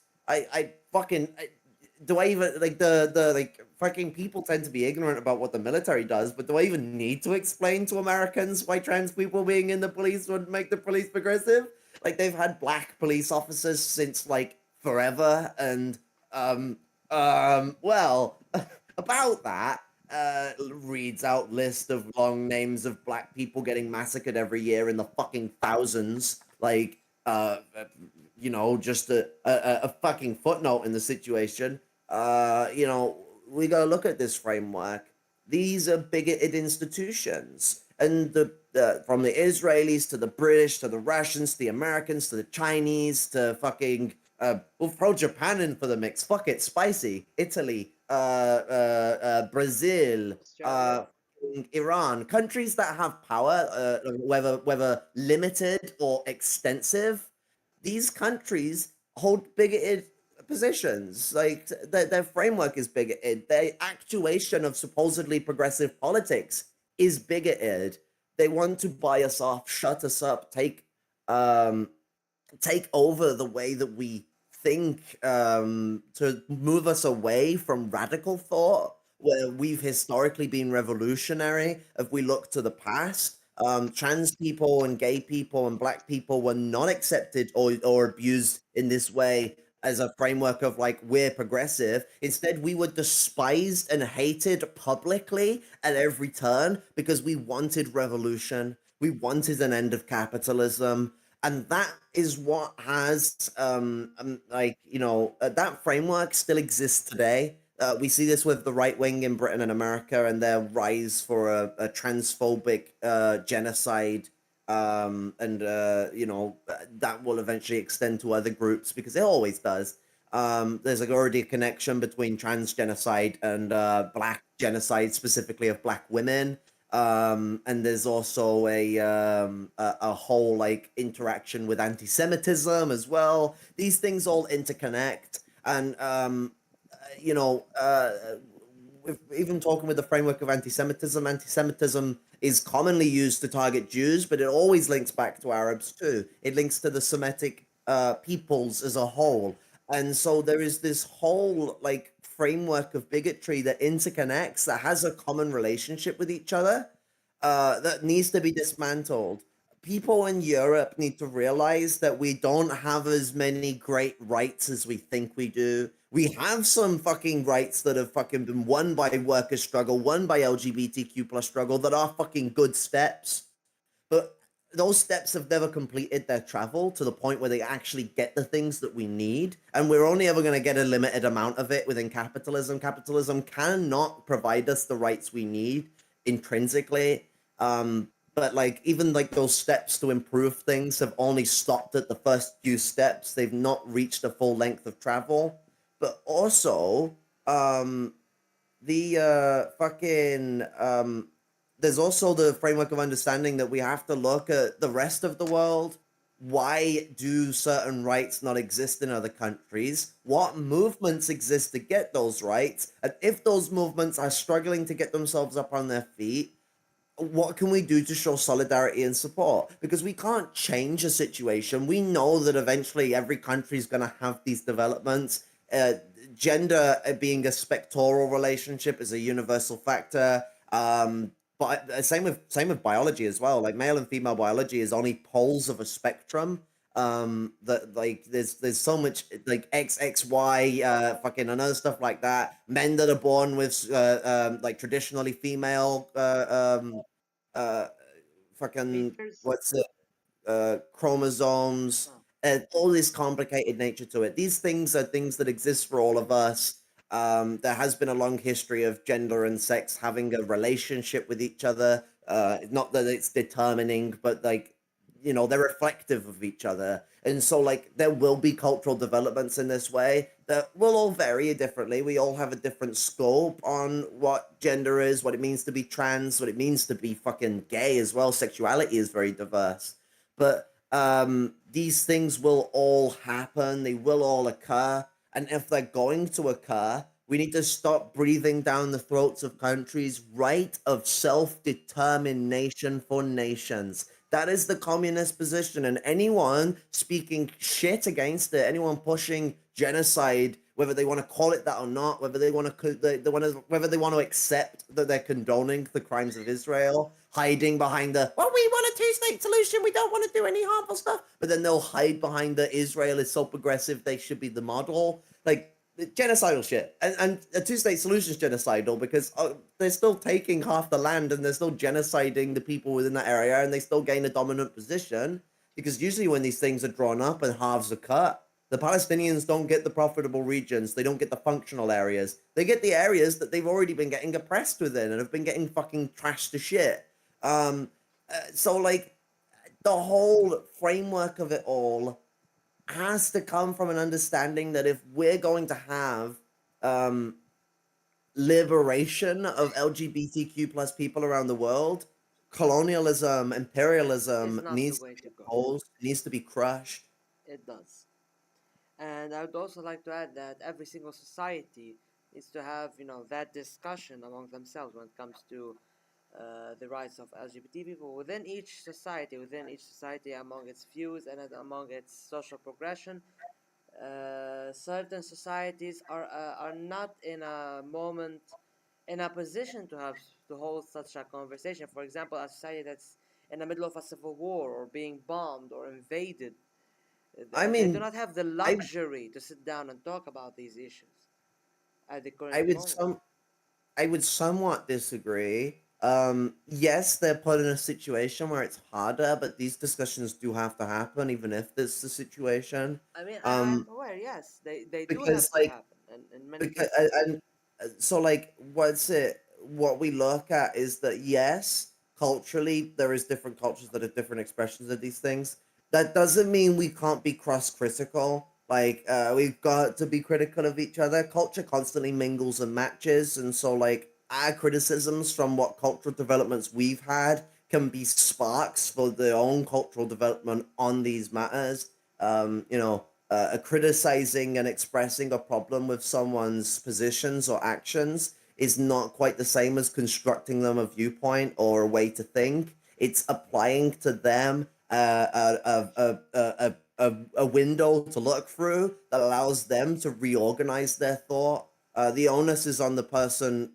Do I even like the like fucking people tend to be ignorant about what the military does, but do I even need to explain to Americans why trans people being in the police would make the police progressive? Like they've had black police officers since like forever, and well, about that, reads out list of long names of black people getting massacred every year in the fucking thousands. Just a fucking footnote in the situation. We gotta look at this framework. These are bigoted institutions, and from the Israelis to the British to the Russians to the Americans to the Chinese to fucking we'll throw Japan in for the mix. Fuck it, spicy. Italy, Brazil, Australia. Iran, countries that have power, whether limited or extensive. These countries hold bigoted positions. Like their framework is bigoted. Their actuation of supposedly progressive politics is bigoted. They want to buy us off, shut us up, um, take over the way that we think, to move us away from radical thought, where we've historically been revolutionary. If we look to the past, trans people and gay people and black people were not accepted or abused in this way as a framework of like we're progressive. Instead, we were despised and hated publicly at every turn because we wanted revolution. We wanted an end of capitalism, and that is what has that framework still exists today. We see this with the right wing in Britain and America and their rise for a transphobic genocide, and that will eventually extend to other groups because it always does. There's already a connection between trans genocide and black genocide, specifically of black women. And there's also a whole like interaction with anti-Semitism as well. These things all interconnect, and you know, uh, even talking with the framework of anti-Semitism, anti-Semitism is commonly used to target Jews, but it always links back to Arabs too. It links to the Semitic peoples as a whole, and so there is this whole like framework of bigotry that interconnects, that has a common relationship with each other, that needs to be dismantled. People in Europe need to realize that we don't have as many great rights as we think we do. We have some fucking rights that have fucking been won by worker struggle, won by LGBTQ plus struggle, that are fucking good steps. But those steps have never completed their travel to the point where they actually get the things that we need. And we're only ever going to get a limited amount of it within capitalism. Capitalism cannot provide us the rights we need intrinsically. But like even like those steps to improve things have only stopped at the first few steps. They've not reached the full length of travel. But also, the fucking there's also the framework of understanding that we have to look at the rest of the world. Why do certain rights not exist in other countries? What movements exist to get those rights? And if those movements are struggling to get themselves up on their feet, what can we do to show solidarity and support? Because we can't change a situation. We know that eventually every country is going to have these developments. Gender being a spectoral relationship is a universal factor. but same with biology as well. Like male and female biology is only poles of a spectrum. That like there's so much like XXY, fucking and other stuff like that. Men that are born with like traditionally female uh fucking Features. what's it chromosomes, Oh, and all this complicated nature to it. These things are things that exist for all of us. There has been a long history of gender and sex having a relationship with each other. Not that it's determining, but like they're reflective of each other. And so, like, there will be cultural developments in this way that will all vary differently. We all have a different scope on what gender is, what it means to be trans, what it means to be fucking gay as well. Sexuality is very diverse. But these things will all happen, they will all occur. And if they're going to occur, we need to stop breathing down the throats of countries' right of self determination for nations. That is the communist position. And anyone speaking shit against it, anyone pushing genocide, whether they want to call it that or not, whether whether they want to accept that they're condoning the crimes of Israel, hiding behind the well, we want a two-state solution, we don't want to do any harmful stuff, but then they'll hide behind the Israel is so progressive they should be the model. Like genocidal shit, and a two-state solution is genocidal because they're still taking half the land and they're still genociding the people within that area, and they still gain a dominant position because usually when these things are drawn up and halves are cut, the Palestinians don't get the profitable regions, they don't get the functional areas, they get the areas that they've already been getting oppressed within and have been getting fucking trashed to shit. So like the whole framework of it all has to come from an understanding that if we're going to have um, liberation of LGBTQ plus people around the world, colonialism, is imperialism not the needs to way be to go. opposed, needs to be crushed. It does. And I would also like to add that every single society needs to have, that discussion among themselves when it comes to the rights of LGBT people within each society, among its views and among its social progression. Certain societies are not in a moment in a position to hold such a conversation. For example, a society that's in the middle of a civil war or being bombed or invaded, I they do mean, not have the I luxury to sit down and talk about these issues at the I current would moment. some I would somewhat disagree. Yes, they're put in a situation where it's harder, but these discussions do have to happen, even if this is the situation. I mean, I'm Um, aware, yes, they do because have to like happen in many because cases. so like what we look at is that yes, culturally there is different cultures that have different expressions of these things. That doesn't mean we can't be cross critical. Like we've got to be critical of each other. Culture constantly mingles and matches, and so like our criticisms from what cultural developments we've had can be sparks for their own cultural development on these matters. Criticizing and expressing a problem with someone's positions or actions is not quite the same as constructing them a viewpoint or a way to think. It's applying to them a window to look through that allows them to reorganize their thought. The onus is on the person,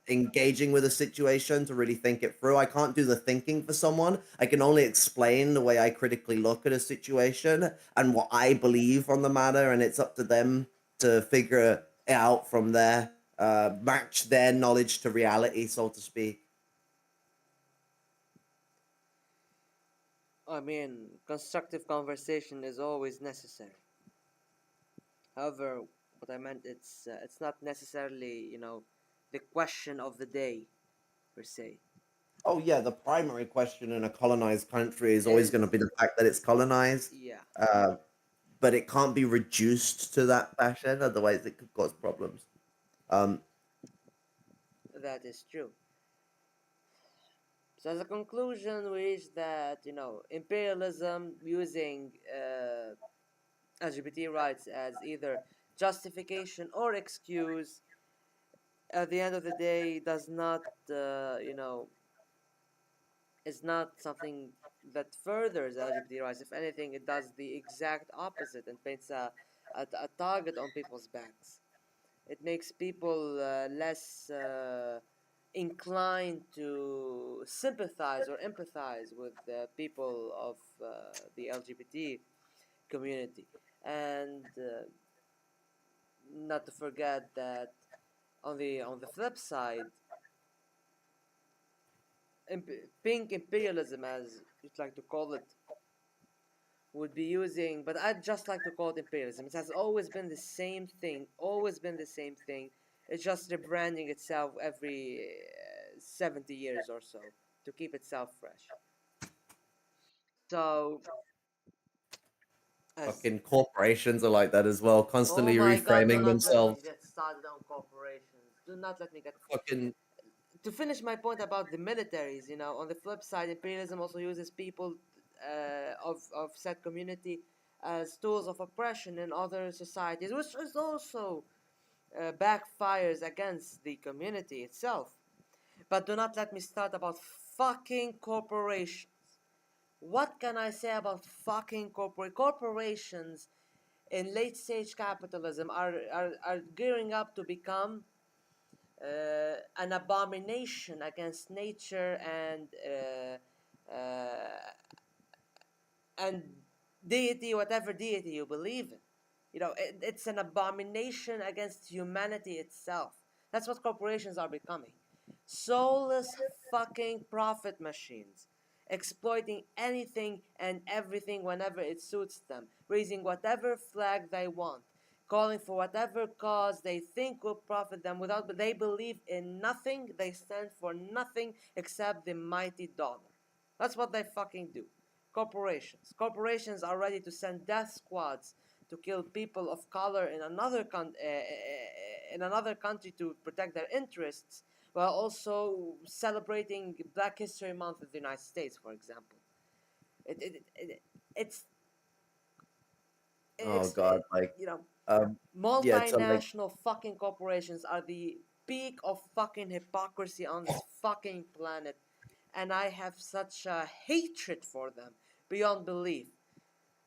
engaging with a situation to really think it through. I can't do the thinking for someone. I can only explain the way I critically look at a situation and what I believe on the matter, and it's up to them to figure it out from there, match their knowledge to reality, so to speak. I mean, constructive conversation is always necessary. However, what I meant it's not necessarily the question of the day per se. Oh yeah, the primary question in a colonized country is always going to Is be the fact that it's colonized. yeah, Uh, but it can't be reduced to that fashion, otherwise it could cause problems. Um, that is true. So as a conclusion, we reach that imperialism using LGBT rights as either justification or excuse at the end of the day does not is not something that furthers LGBT rights. If anything, it does the exact opposite and paints a target on people's backs. It makes people less inclined to sympathize or empathize with the people of the LGBT community. And not to forget that on the flip side, pink imperialism, as you'd like to call it, would be using, but I'd just like to call it imperialism. It has always been the same thing, always been the same thing. It's just rebranding itself every 70 years or so to keep itself fresh. So, as Fucking corporations are like that as well, oh constantly my god, do reframing not let me themselves. get started on corporations. Do not let me get. Fucking To finish my point about the militaries, on the flip side, imperialism also uses people of said community as tools of oppression in other societies, which is also backfires against the community itself. But do not let me start about fucking corporations. What can I say about fucking corporations in late stage capitalism are gearing up to become an abomination against nature and deity, whatever deity you believe in. It's an abomination against humanity itself. That's what corporations are becoming. Soulless fucking profit machines, exploiting anything and everything whenever it suits them, raising whatever flag they want, calling for whatever cause they think will profit them without, but they believe in nothing, they stand for nothing except the mighty dollar. That's what they fucking do. Corporations are ready to send death squads to kill people of color in another country to protect their interests, while also celebrating Black History Month in the United States, for example. It, it, it, it's oh it's god, like you know um yeah, so like multinational fucking corporations are the peak of fucking hypocrisy on this fucking planet, and I have such a hatred for them beyond belief.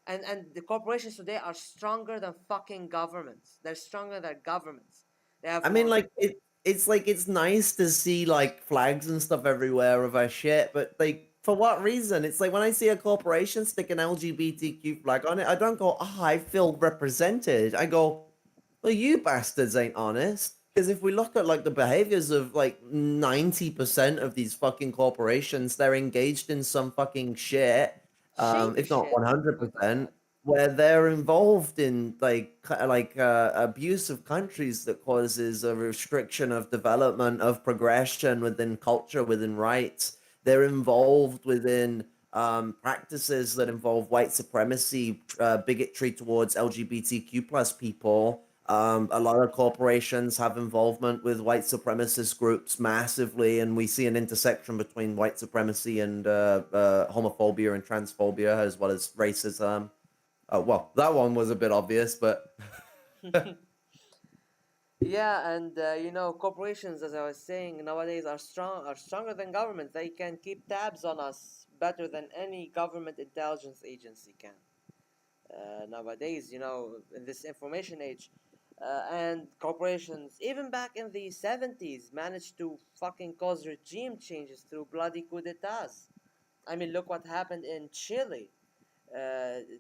And the corporations today are stronger than fucking governments. They're stronger than governments. They have I mean, more. it's like it's nice to see like flags and stuff everywhere of our shit, but like for what reason? It's like when I see a corporation stick an LGBTQ flag on it, I don't go, "Ah, I feel represented." I go, "Well, you bastards ain't honest." Because if we look at like the behaviors of like 90% of these fucking corporations, they're engaged in some fucking shit, Shady if not shit, might I 100%, add. where they're involved in abuse of countries that causes a restriction of development of progression within culture within rights. They're involved within practices that involve white supremacy, bigotry towards LGBTQ plus people. A lot of corporations have involvement with white supremacist groups massively, and we see an intersection between white supremacy and homophobia and transphobia, as well as racism. Well, that one was a bit obvious, but Yeah, and corporations, as I was saying, nowadays are stronger than governments. They can keep tabs on us better than any government intelligence agency can. Nowadays, in this information age, and corporations, even back in the 70s, managed to fucking cause regime changes through bloody coup d'etats. I mean, look what happened in Chile.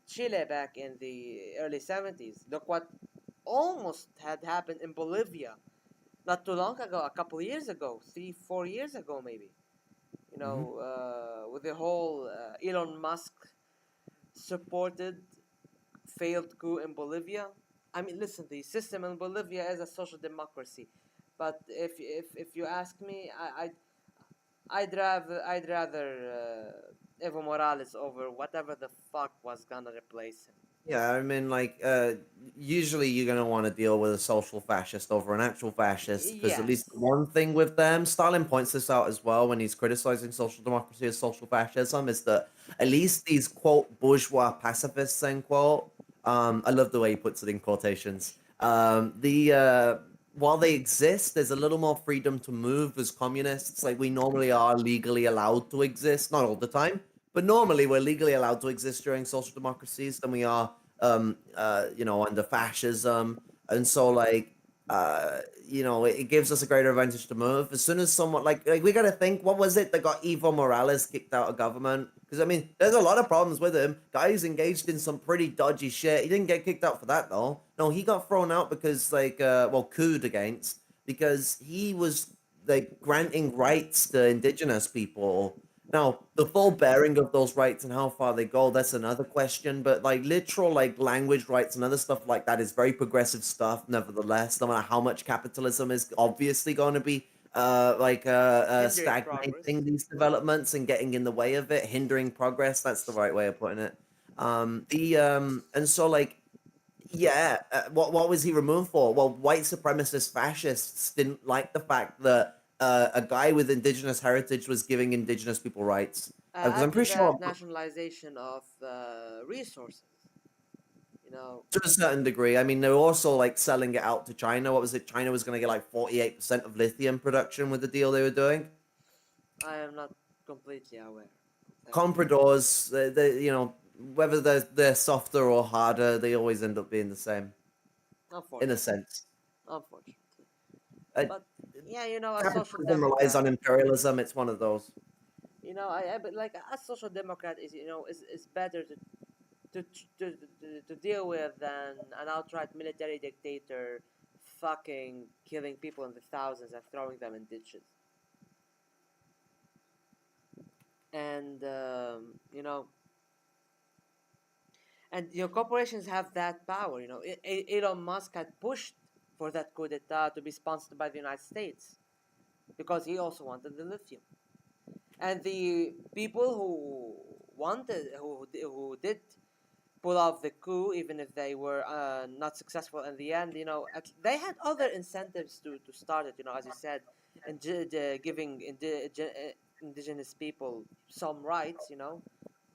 Chile back in the early 70s. Look what almost had happened in Bolivia not too long ago, a couple of years ago, 3, 4 years ago, maybe. Mhm. With the whole Elon Musk supported failed coup in Bolivia. I mean, listen, the system in Bolivia is a social democracy, but if you ask me, I'd rather Evo Morales over whatever the fuck was gonna replace him. Yeah, I mean, usually you're going to want to deal with a social fascist over an actual fascist, because at least Yes, one thing with them, Stalin points this out as well when he's criticizing social democracy as social fascism, is that at least these, quote, bourgeois pacifists, end quote, I love the way he puts it in quotations, while they exist, there's a little more freedom to move as communists. Like, we normally are legally allowed to exist, not all the time, but normally, we're legally allowed to exist during social democracies than we are, under fascism. And so, like, it gives us a greater advantage to move. As soon as someone like we got to think, what was it that got Evo Morales kicked out of government? Because I mean, there's a lot of problems with him. Guys engaged in some pretty dodgy shit. He didn't get kicked out for that though. No, he got thrown out because couped against because he was like granting rights to indigenous people. Now, the full bearing of those rights and how far they go, that's another question. But like literal like language rights and other stuff like that is very progressive stuff, nevertheless, no matter how much capitalism is obviously going to be Hindering progress. stagnating these developments and getting in the way of it, hindering progress. That's the right way of putting it. The and so like yeah, what was he removed for? Well, white supremacist fascists didn't like the fact that a guy with indigenous heritage was giving indigenous people rights. Because I'm After pretty that, sure, nationalization of resources. You know, to a certain degree, I mean, they were also like selling it out to China. What was it? China was going to get like 48% of lithium production with the deal they were doing. I am not completely aware of that. Compradors, whether they're softer or harder, they always end up being the same in a Unfortunately, sense. unfortunately. Uh, But yeah, a social Capitalism relies democrat. on imperialism. It's one of those. I but like a social democrat is better to, to deal with than an outright military dictator fucking killing people in the thousands and throwing them in ditches. And corporations have that power. Elon Musk had pushed for that coup d'état to be sponsored by the United States because he also wanted the lithium. And the people who did pull off the coup, even if they were not successful in the end, they had other incentives to start it. As you said, and giving indigenous people some rights.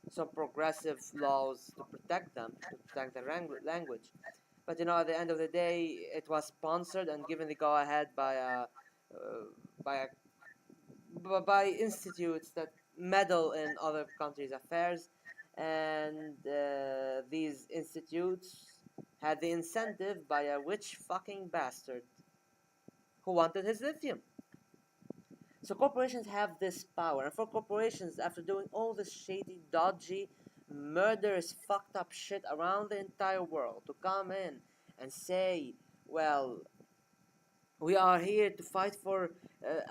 Some progressive laws to protect them, to protect their language. But at the end of the day, it was sponsored and given the go-ahead by a by institutes that meddle in other countries' affairs, and these institutes had the incentive by a rich fucking bastard who wanted his lithium. So corporations have this power, and for corporations, after doing all this shady, dodgy, murderous, fucked up shit around the entire world, to come in and say, well, we are here to fight for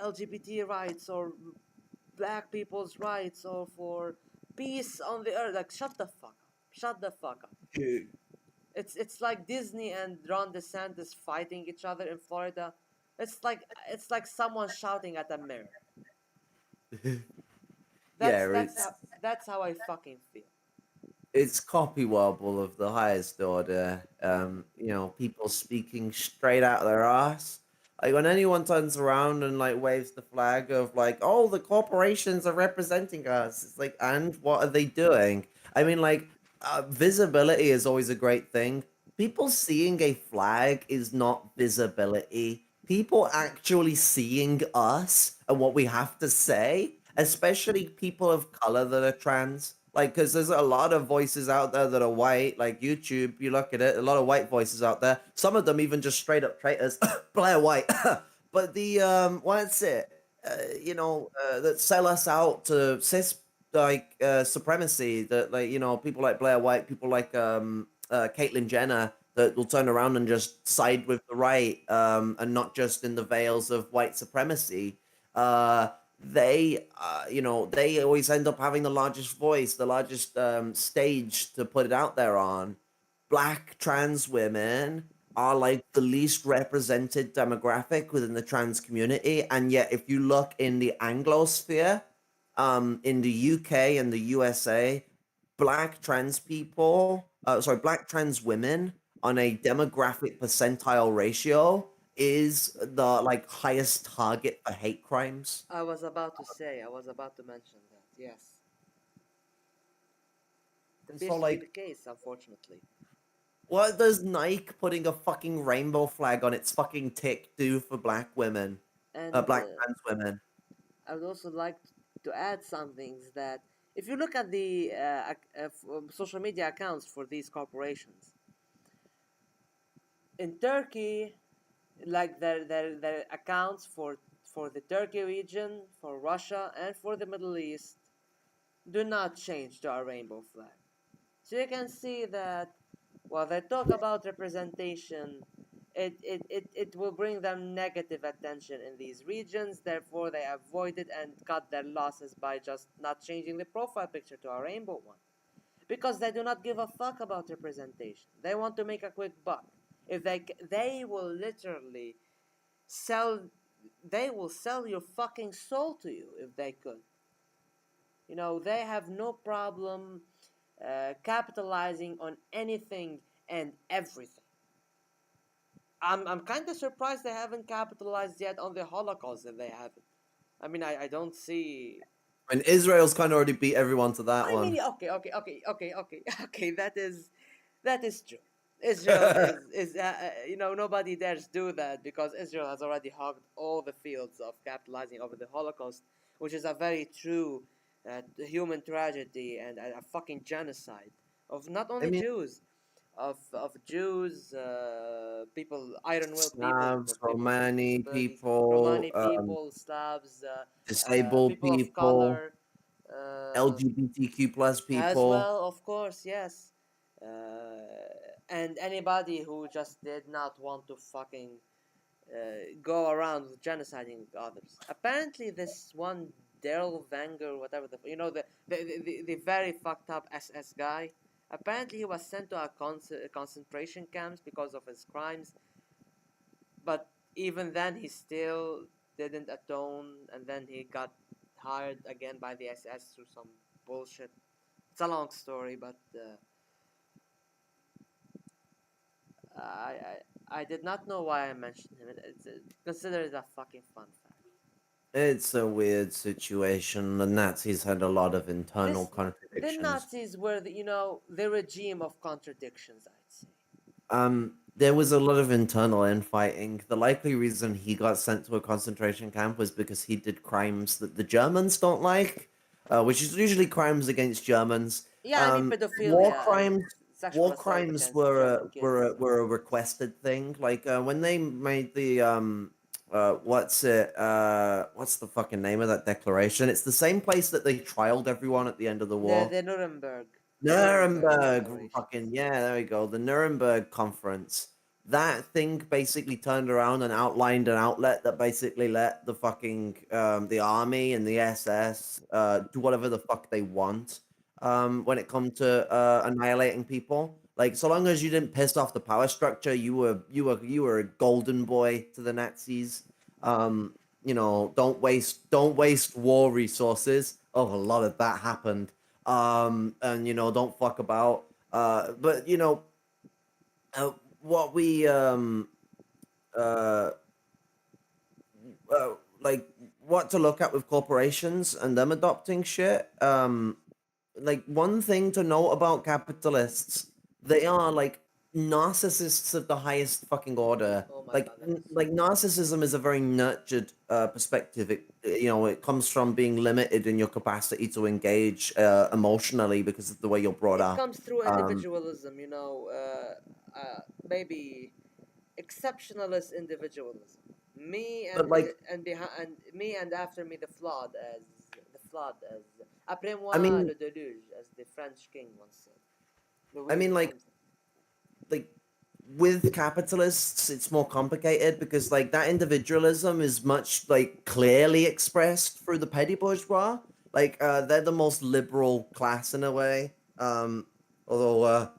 LGBT rights or black people's rights or for peace on the earth. Like, shut the fuck up. Shut the fuck up. It's like Disney and Ron DeSantis fighting each other in Florida. It's like someone shouting at a mirror. Yeah, That's that's it's how that's how I fucking feel. it's copy wobble of the highest order. People speaking straight out of their ass. Like when anyone turns around and like waves the flag of like, oh, the corporations are representing us. It's like, and what are they doing? I mean, like, visibility is always a great thing. People seeing a flag is not visibility. People actually seeing us and what we have to say, especially people of color that are trans. Like, because there's a lot of voices out there that are white, like YouTube, you look at it, a lot of white voices out there. Some of them even just straight up traitors, Blair White. But what's it? That sell us out to cis supremacy. That like people like Blair White, people like Caitlyn Jenner that will turn around and just side with the right, and not just in the veils of white supremacy. They always end up having the largest voice, the largest stage to put it out there on. Black trans women are like the least represented demographic within the trans community, and yet if you look in the Anglosphere, in the UK and the USA, black trans women on a demographic percentile ratio is the like highest target for hate crimes. I was about to mention that. Yes, it And so appears to be the like case, unfortunately. what does Nike putting a fucking rainbow flag on its fucking tick do for black women? And Black trans women. I would also like to add some things that if you look at the social media accounts for these corporations in Turkey, like their accounts for the Turkey region, for Russia, and for the Middle East do not change to a rainbow flag. So you can see that while they talk about representation, it will bring them negative attention in these regions. Therefore, they avoid it and cut their losses by just not changing the profile picture to a rainbow one. Because they do not give a fuck about representation. They want to make a quick buck. If they will literally sell, they will sell your fucking soul to you if they could. You know, they have no problem capitalizing on anything and everything. I'm kind of surprised they haven't capitalized yet on the Holocaust if they haven't. I mean, I don't see. And Israel's kind of already beat everyone to that I one. mean, okay. That is true. Israel is you know, nobody dares do that because Israel has already hogged all the fields of capitalizing over the Holocaust, which is a very true human tragedy and a fucking genocide of not I only mean, Jews, of Jews, people, Iron Will people, Slavs, people from Romani disabilities, people, Romani people, Slavs, disabled people of people, color. Uh, LGBTQ plus as people. well, of course, yes. And anybody who just did not want to fucking go around genociding others. Apparently, this one Daryl Vanger, whatever the you know the very fucked up SS guy. Apparently, he was sent to a concentration camps because of his crimes, but even then, he still didn't atone, and then he got hired again by the SS through some bullshit. It's a long story, but I did not know why I mentioned him. It's considered a fucking fun fact. It's a weird situation. The Nazis had a lot of internal This the contradictions. Nazis were the, you know, the regime of contradictions, I'd say. There was a lot of internal infighting. The likely reason he got sent to a concentration camp was because he did crimes that the Germans don't like, which is usually crimes against Germans. Yeah, I mean Um, war pedophilia and crimes, sexual war assault crimes against German kids. were a requested thing. Like when they made the what's the fucking name of that declaration? It's the same place that they trialed everyone at the end of the war. The Nuremberg Nuremberg, declarations. fucking yeah, there we go. The Nuremberg conference. That thing basically turned around and outlined an outlet that basically let the fucking the army and the SS do whatever the fuck they want when it comes to annihilating people. Like so long as you didn't piss off the power structure, you were a golden boy to the Nazis. You know, don't waste war resources. Oh, a lot of that happened and you know don't fuck about but you know what we uh, like what to look at with corporations and them adopting shit like one thing to note about capitalists, they are like narcissists of the highest fucking order. Oh my Like god, that is like so true. narcissism is a very nurtured perspective. You know, it comes from being limited in your capacity to engage emotionally because of the way you're brought It up. comes through Um, individualism, you know, maybe exceptionalist individualism. Me but like, and me and after me the flood as après I moi mean, le déluge, as the French king once said. I mean, Louis like, XIV. like with capitalists it's more complicated because like that individualism is much like clearly expressed through the petty bourgeois, like they're the most liberal class in a way, although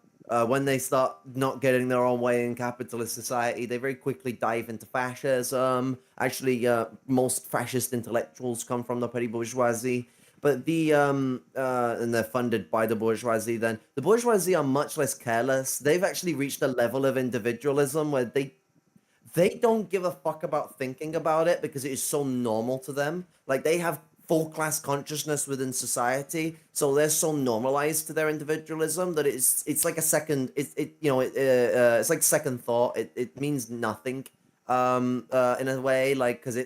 when they start not getting their own way in capitalist society they very quickly dive into fascism. Actually most fascist intellectuals come from the petty bourgeoisie, but the and they're funded by the bourgeoisie. Then the bourgeoisie are much less careless. They've actually reached a level of individualism where they don't give a fuck about thinking about it because it is so normal to them. Like they have full class consciousness within society, so they're so normalized to their individualism that it's like a second. It you know it's like second thought. It means nothing in a way, like because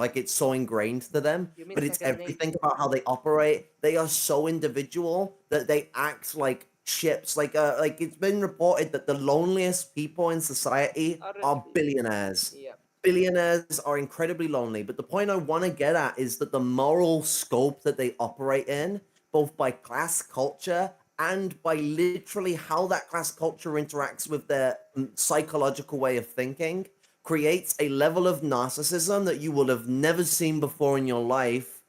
like it's so ingrained to them, You mean but it's second everything nature? about how they operate. They are so individual that they act like ships. Like it's been reported that the loneliest people in society Are rich are people. billionaires. Yeah. billionaires are incredibly lonely, but the point I want to get at is that the moral scope that they operate in, both by class culture and by literally how that class culture interacts with their psychological way of thinking, creates a level of narcissism that you will have never seen before in your life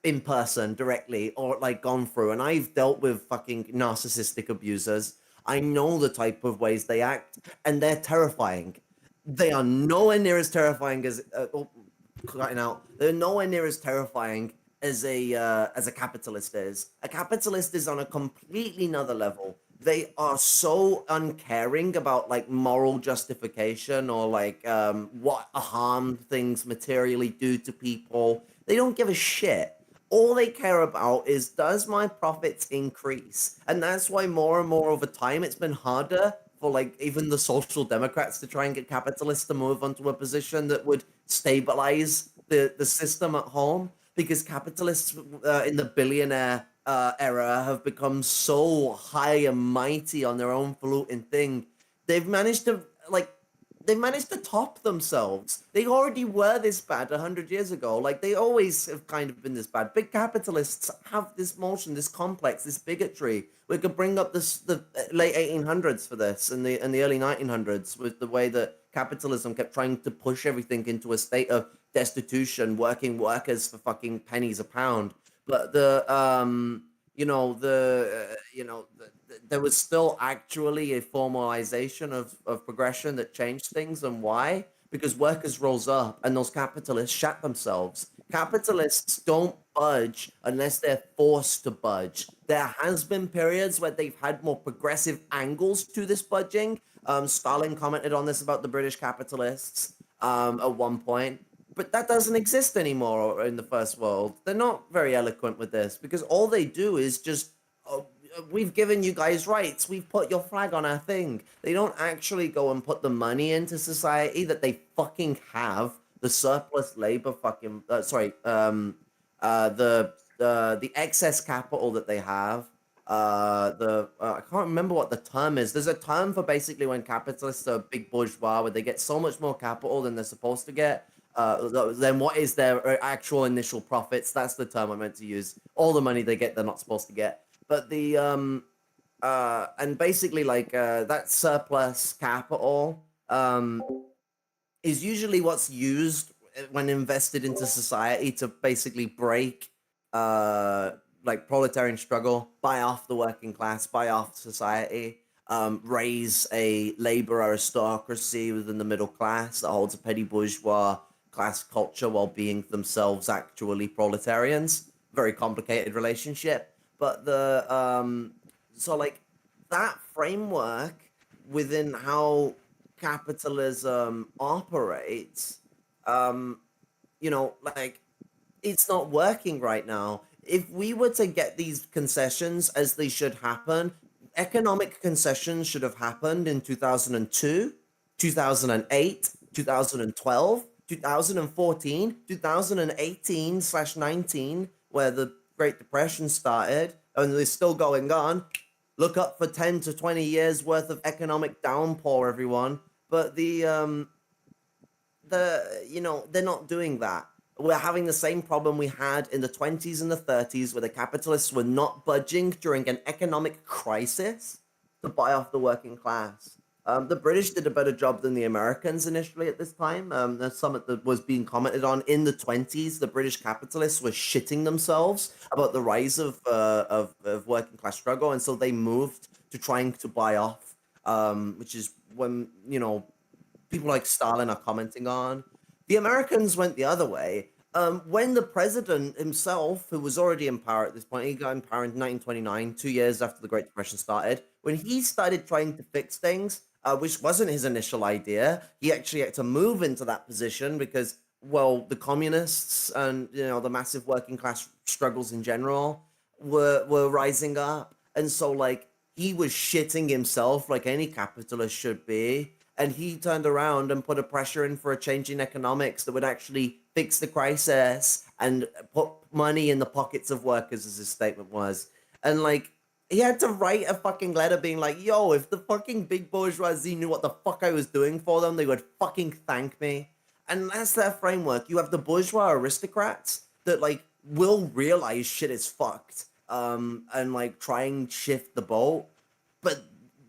in person directly or like gone through. And I've dealt with fucking narcissistic abusers. I know the type of ways they act, and they're terrifying. They are nowhere near as terrifying as cutting out. They're nowhere near as terrifying as a capitalist is. A capitalist is on a completely another level. They are so uncaring about like moral justification or like what harm things materially do to people. They don't give a shit. All they care about is, does my profits increase? And that's why more and more over time it's been harder for like even the social democrats to try and get capitalists to move onto a position that would stabilize the system at home, because capitalists in the billionaire era have become so high and mighty on their own polluting thing. They've managed to like they managed to top themselves. They already were this bad 100 years ago. Like they always have kind of been this bad. Big capitalists have this motion, this complex, this bigotry. We could bring up the late 1800s for this, and the early 1900s, with the way that capitalism kept trying to push everything into a state of destitution, working workers for fucking pennies a pound. But there was still actually a formalization of progression that changed things. And why? Because workers rose up and those capitalists shat themselves. Capitalists don't budge unless they're forced to budge. There has been periods where they've had more progressive angles to this budging. Stalin commented on this about the British capitalists at one point. But that doesn't exist anymore in the first world. They're not very eloquent with this because all they do is just, oh, we've given you guys rights. We've put your flag on our thing. They don't actually go and put the money into society that they fucking have. The surplus labor fucking, the excess capital that they have. I can't remember what the term is. There's a term for basically when capitalists are big bourgeois, where they get so much more capital than they're supposed to get. Then what is their actual initial profits? That's the term I meant to use. All the money they get, they're not supposed to get. But and basically like that surplus capital is usually what's used when invested into society to basically break like proletarian struggle, buy off the working class, buy off society, raise a labor aristocracy within the middle class that holds a petty bourgeois class culture while being themselves actually proletarians. Very complicated relationship. But so like that framework within how capitalism operates, like it's not working right now. If we were to get these concessions as they should happen, economic concessions should have happened in 2002, 2008, 2012, 2014, 2018/19, where the Great Depression started, and it's still going on. Look up for 10 to 20 years worth of economic downpour, everyone. But they're not doing that. We're having the same problem we had in the 20s and the 30s, where the capitalists were not budging during an economic crisis to buy off the working class. The British did a better job than the Americans initially at this time. The summit that was being commented on in the 20s, the British capitalists were shitting themselves about the rise of working class struggle, and so they moved to trying to buy off, which is when people like Stalin are commenting on. The Americans went the other way. When the president himself, who was already in power at this point, he got in power in 1929, 2 years after the Great Depression started, when he started trying to fix things, which wasn't his initial idea, he actually had to move into that position because, well, the communists and the massive working class struggles in general were rising up, and so like he was shitting himself like any capitalist should be. And he turned around and put a pressure in for a change in economics that would actually fix the crisis and put money in the pockets of workers, as his statement was. And like, he had to write a fucking letter being like, yo, if the fucking big bourgeoisie knew what the fuck I was doing for them, they would fucking thank me. And that's their framework. You have the bourgeois aristocrats that like will realize shit is fucked, and like try and shift the boat, but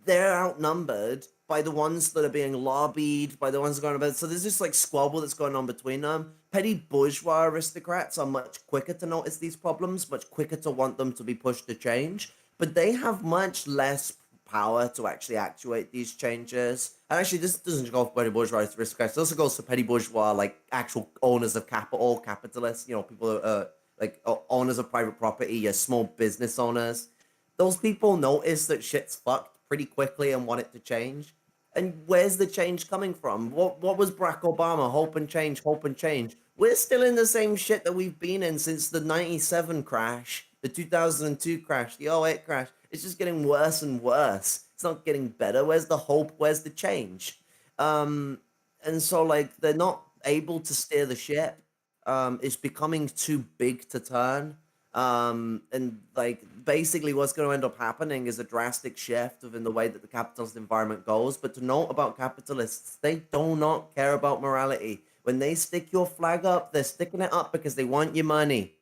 they're outnumbered by the ones that are being lobbied, by the ones going about. So there's this like squabble that's going on between them. Petty bourgeois aristocrats are much quicker to notice these problems, much quicker to want them to be pushed to change, but they have much less power to actually actuate these changes. And actually, this doesn't go for petty bourgeois aristocrats. It also goes to petty bourgeois, like actual owners of capital, capitalists. You know, people like owners of private property, your small business owners. Those people notice that shit's fucked pretty quickly and want it to change. And where's the change coming from? What was Barack Obama? Hope and change, hope and change. We're still in the same shit that we've been in since the 97 crash, the 2002 crash, the '08 crash. It's just getting worse and worse. It's not getting better. Where's the hope? Where's the change? And so like they're not able to steer the ship. It's becoming too big to turn. And like basically what's going to end up happening is a drastic shift within the way that the capitalist environment goes. But to note about capitalists, they do not care about morality. When they stick your flag up, they're sticking it up because they want your money.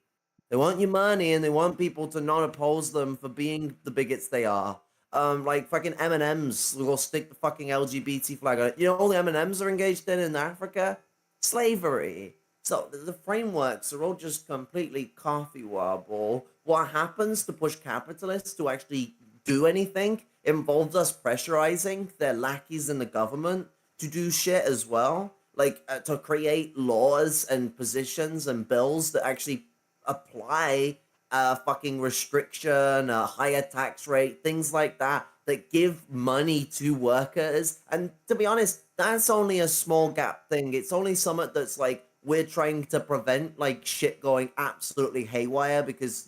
They want your money and they want people to not oppose them for being the bigots they are. Like fucking M&Ms will stick the fucking LGBT flag on it. You know, all the M&Ms are engaged in Africa? Slavery. So the frameworks are all just completely coffee wobble. What happens to push capitalists to actually do anything involves us pressurizing their lackeys in the government to do shit as well. Like to create laws and positions and bills that actually apply a fucking restriction, a higher tax rate, things like that, that give money to workers. And to be honest, that's only a small gap thing. It's only something that's like we're trying to prevent like shit going absolutely haywire because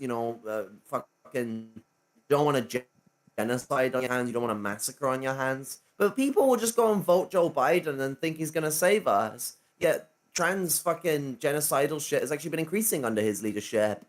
fucking don't want to genocide on your hands, you don't want a massacre on your hands. But people will just go and vote Joe Biden and think he's gonna save us. Yet trans fucking genocidal shit has actually been increasing under his leadership,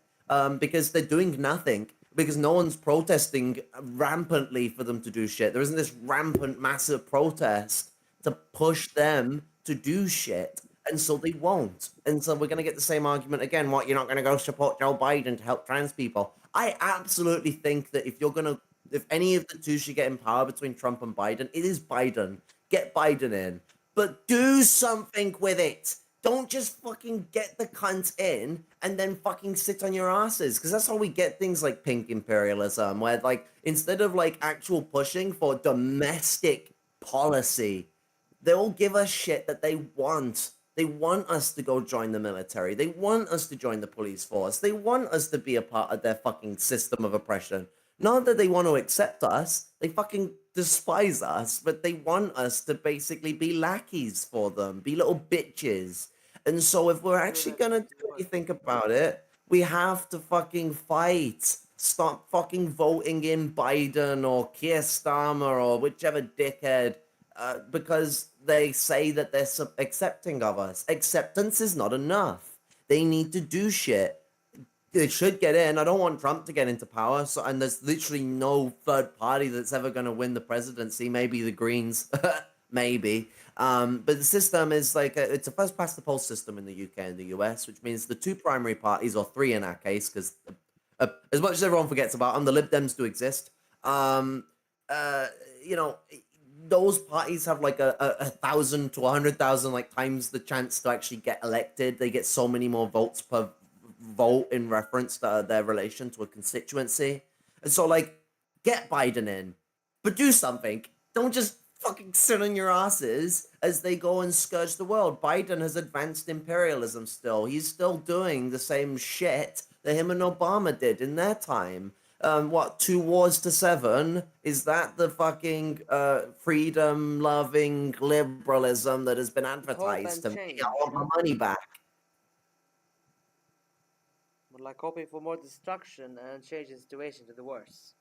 because they're doing nothing. Because no one's protesting rampantly for them to do shit. There isn't this rampant, massive protest to push them to do shit. And so they won't. And so we're going to get the same argument again. What, you're not going to go support Joe Biden to help trans people? I absolutely think that if any of the two should get in power between Trump and Biden, it is Biden. Get Biden in. But do something with it. Don't just fucking get the cunt in and then fucking sit on your asses. Because that's how we get things like pink imperialism, where like instead of like actual pushing for domestic policy, they'll give us shit that they want. They want us to go join the military. They want us to join the police force. They want us to be a part of their fucking system of oppression. Not that they want to accept us. They fucking despise us, but they want us to basically be lackeys for them, be little bitches. And so if we're actually gonna do anything about it, we have to fucking fight. Stop fucking voting in Biden or Keir Starmer or whichever dickhead, because they say that they're accepting of us. Acceptance is not enough. They need to do shit. They should get in. I don't want Trump to get into power. So, and there's literally no third party that's ever going to win the presidency. Maybe the Greens, maybe. But the system is like it's a first past the post system in the UK and the US, which means the two primary parties, or three in our case, because as much as everyone forgets about them, the Lib Dems do exist. You know, those parties have like a 1,000 to 100,000 like times the chance to actually get elected. They get so many more votes per vote in reference to their relation to a constituency. And so like get Biden in, but do something. Don't just fucking sit on your asses as they go and scourge the world. Biden has advanced imperialism still. He's still doing the same shit that him and Obama did in their time. What, 2 wars to 7? Is that the fucking freedom-loving liberalism that has been advertised to me? I want my money back. We're like hoping for more destruction and change the situation to the worse.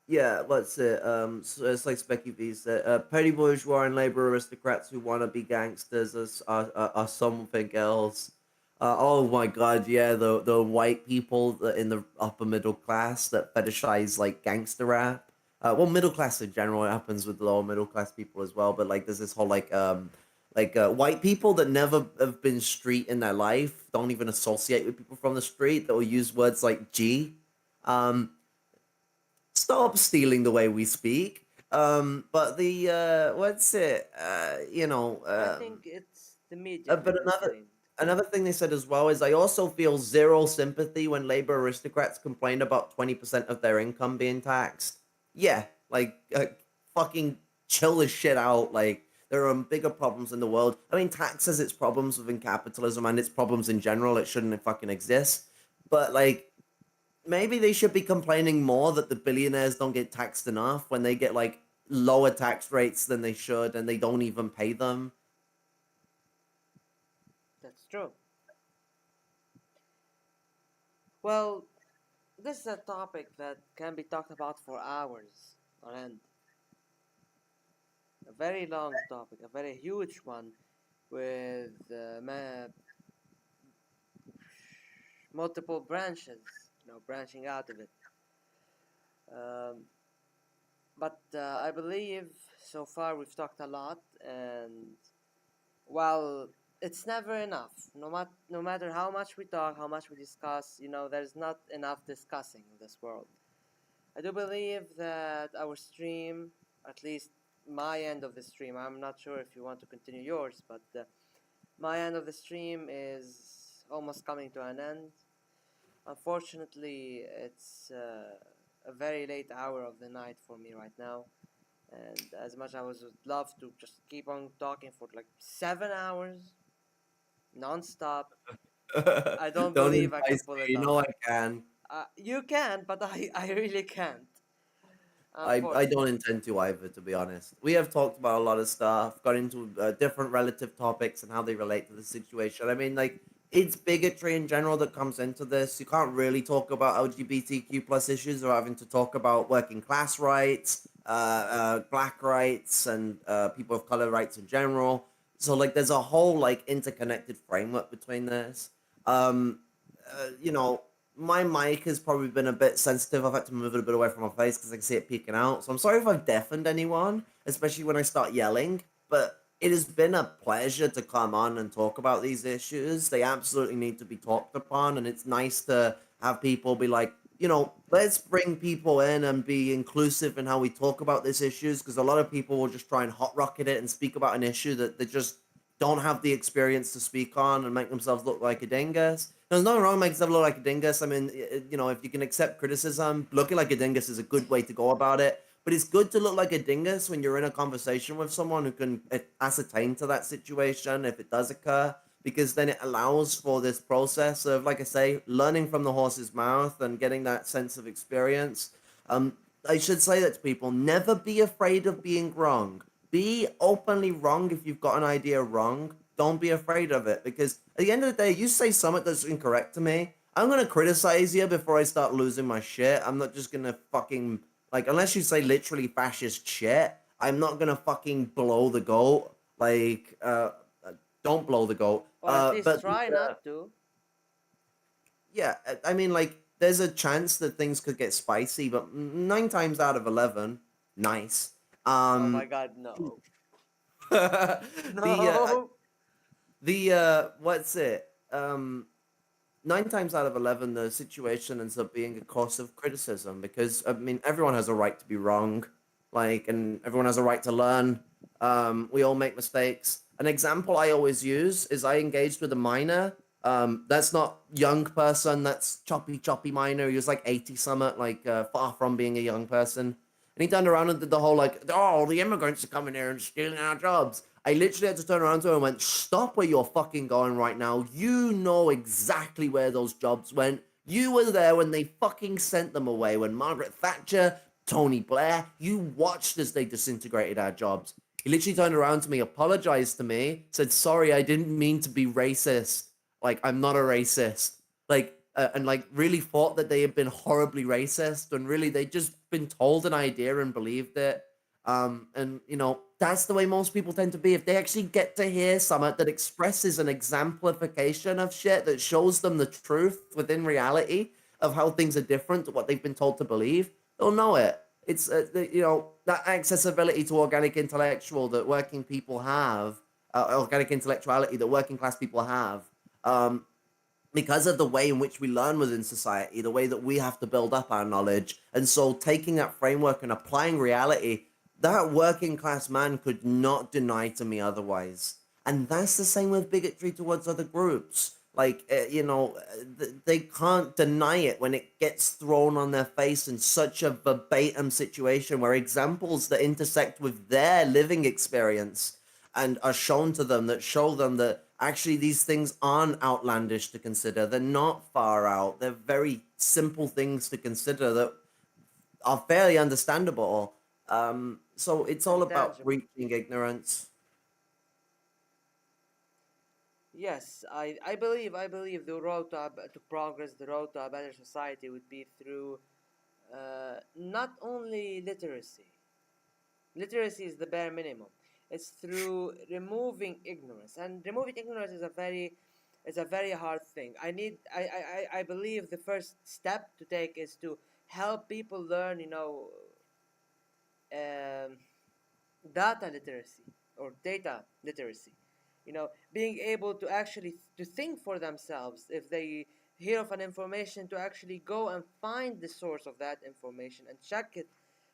Yeah, that's it. So it's like Specky V said, petty bourgeois and labor aristocrats who want to be gangsters are something else. Oh my god, yeah, the white people in the upper middle class that fetishize like gangster rap. well, middle class in general. It happens with lower middle class people as well. But like, there's this whole white people that never have been street in their life, don't even associate with people from the street, that will use words like G. Um, Stop stealing the way we speak. But the what's it? I think it's the media But that is getting. another thing they said as well is I also feel zero sympathy when labor aristocrats complain about 20% of their income being taxed. Yeah, fucking chill this shit out. Like there are bigger problems in the world. I mean, tax has its problems within capitalism and its problems in general. It shouldn't fucking exist. But like maybe they should be complaining more that the billionaires don't get taxed enough when they get like lower tax rates than they should and they don't even pay them. That's true. Well, this is a topic that can be talked about for hours on end. A very long topic, a very huge one, with multiple branches, branching out of it. Um, but I believe so far we've talked a lot, and while it's never enough, no matter how much we talk, how much we discuss, there's not enough discussing in this world. I do believe that our stream, at least my end of the stream, I'm not sure if you want to continue yours, but my end of the stream is almost coming to an end. Unfortunately, it's a very late hour of the night for me right now. And as much I would love to just keep on talking for like 7 hours non-stop, I don't Don't believe I can entice pull me. it You off. know I can. You can, but I really can't. I don't Unfortunately. intend to either, to be honest. We have talked about a lot of stuff, got into different relative topics and how they relate to the situation. I mean, like, it's bigotry in general that comes into this. You can't really talk about LGBTQ plus issues or having to talk about working class rights, black rights, and people of color rights in general. So, like, there's a whole, like, interconnected framework between this. Um, my mic has probably been a bit sensitive. I've had to move it a bit away from my face because I can see it peeking out. So I'm sorry if I've deafened anyone, especially when I start yelling. But it has been a pleasure to come on and talk about these issues. They absolutely need to be talked upon, and it's nice to have people be like, let's bring people in and be inclusive in how we talk about these issues because a lot of people will just try and hot rocket it and speak about an issue that they just don't have the experience to speak on and make themselves look like a dingus. There's nothing wrong with making yourself look like a dingus. I mean, if you can accept criticism, looking like a dingus is a good way to go about it. But it's good to look like a dingus when you're in a conversation with someone who can ascertain to that situation if it does occur, because then it allows for this process of, like I say, learning from the horse's mouth and getting that sense of experience. Um, I should say that to people: never be afraid of being wrong. Be openly wrong if you've got an idea wrong. Don't be afraid of it because at the end of the day, you say something that's incorrect to me, I'm gonna criticize you before I start losing my shit. I'm not just gonna fucking like unless you say literally fascist shit. I'm not gonna fucking blow the goat. Like, don't blow the goat. Or at least But try not to. yeah, I mean, like, there's a chance that things could get spicy, but 9 times out of 11, nice. Oh my Um, god, no. the No! what's it? 9 times out of 11, the situation ends up being a cause of criticism because I mean everyone has a right to be wrong, like, and everyone has a right to learn. We all make mistakes. An example I always use is I engaged with a minor. That's not young person. That's choppy minor. He was like 80 summit, like far from being a young person. And he turned around and did the whole like, oh, the immigrants are coming here and stealing our jobs. I literally had to turn around to him and went, stop where you're fucking going right now. You know exactly where those jobs went. You were there when they fucking sent them away. When Margaret Thatcher, Tony Blair, you watched as they disintegrated our jobs. He literally turned around to me, apologized to me, said, sorry, I didn't mean to be racist. Like, I'm not a racist. Like, and like really thought that they had been horribly racist and really they just been told an idea and believed it. And that's the way most people tend to be. If they actually get to hear something that expresses an exemplification of shit that shows them the truth within reality of how things are different to what they've been told to believe, they'll know it. It's that accessibility to organic intellectual that working people have, organic intellectuality that working class people have, um, because of the way in which we learn within society, the way that we have to build up our knowledge. And so taking that framework and applying reality, that working class man could not deny to me otherwise. And that's the same with bigotry towards other groups. Like, they can't deny it when it gets thrown on their face in such a verbatim situation where examples that intersect with their living experience and are shown to them that show them that actually these things aren't outlandish to consider. They're not far out. They're very simple things to consider that are fairly understandable. So it's all and about tangible. breaching ignorance. Yes, I believe the road to progress, the road to a better society would be through not only literacy. Literacy is the bare minimum. It's through removing ignorance, and removing ignorance is a very hard thing. I believe the first step to take is to help people learn, um, data literacy or data literacy. Being able to actually to think for themselves if they hear of an information, to actually go and find the source of that information and check it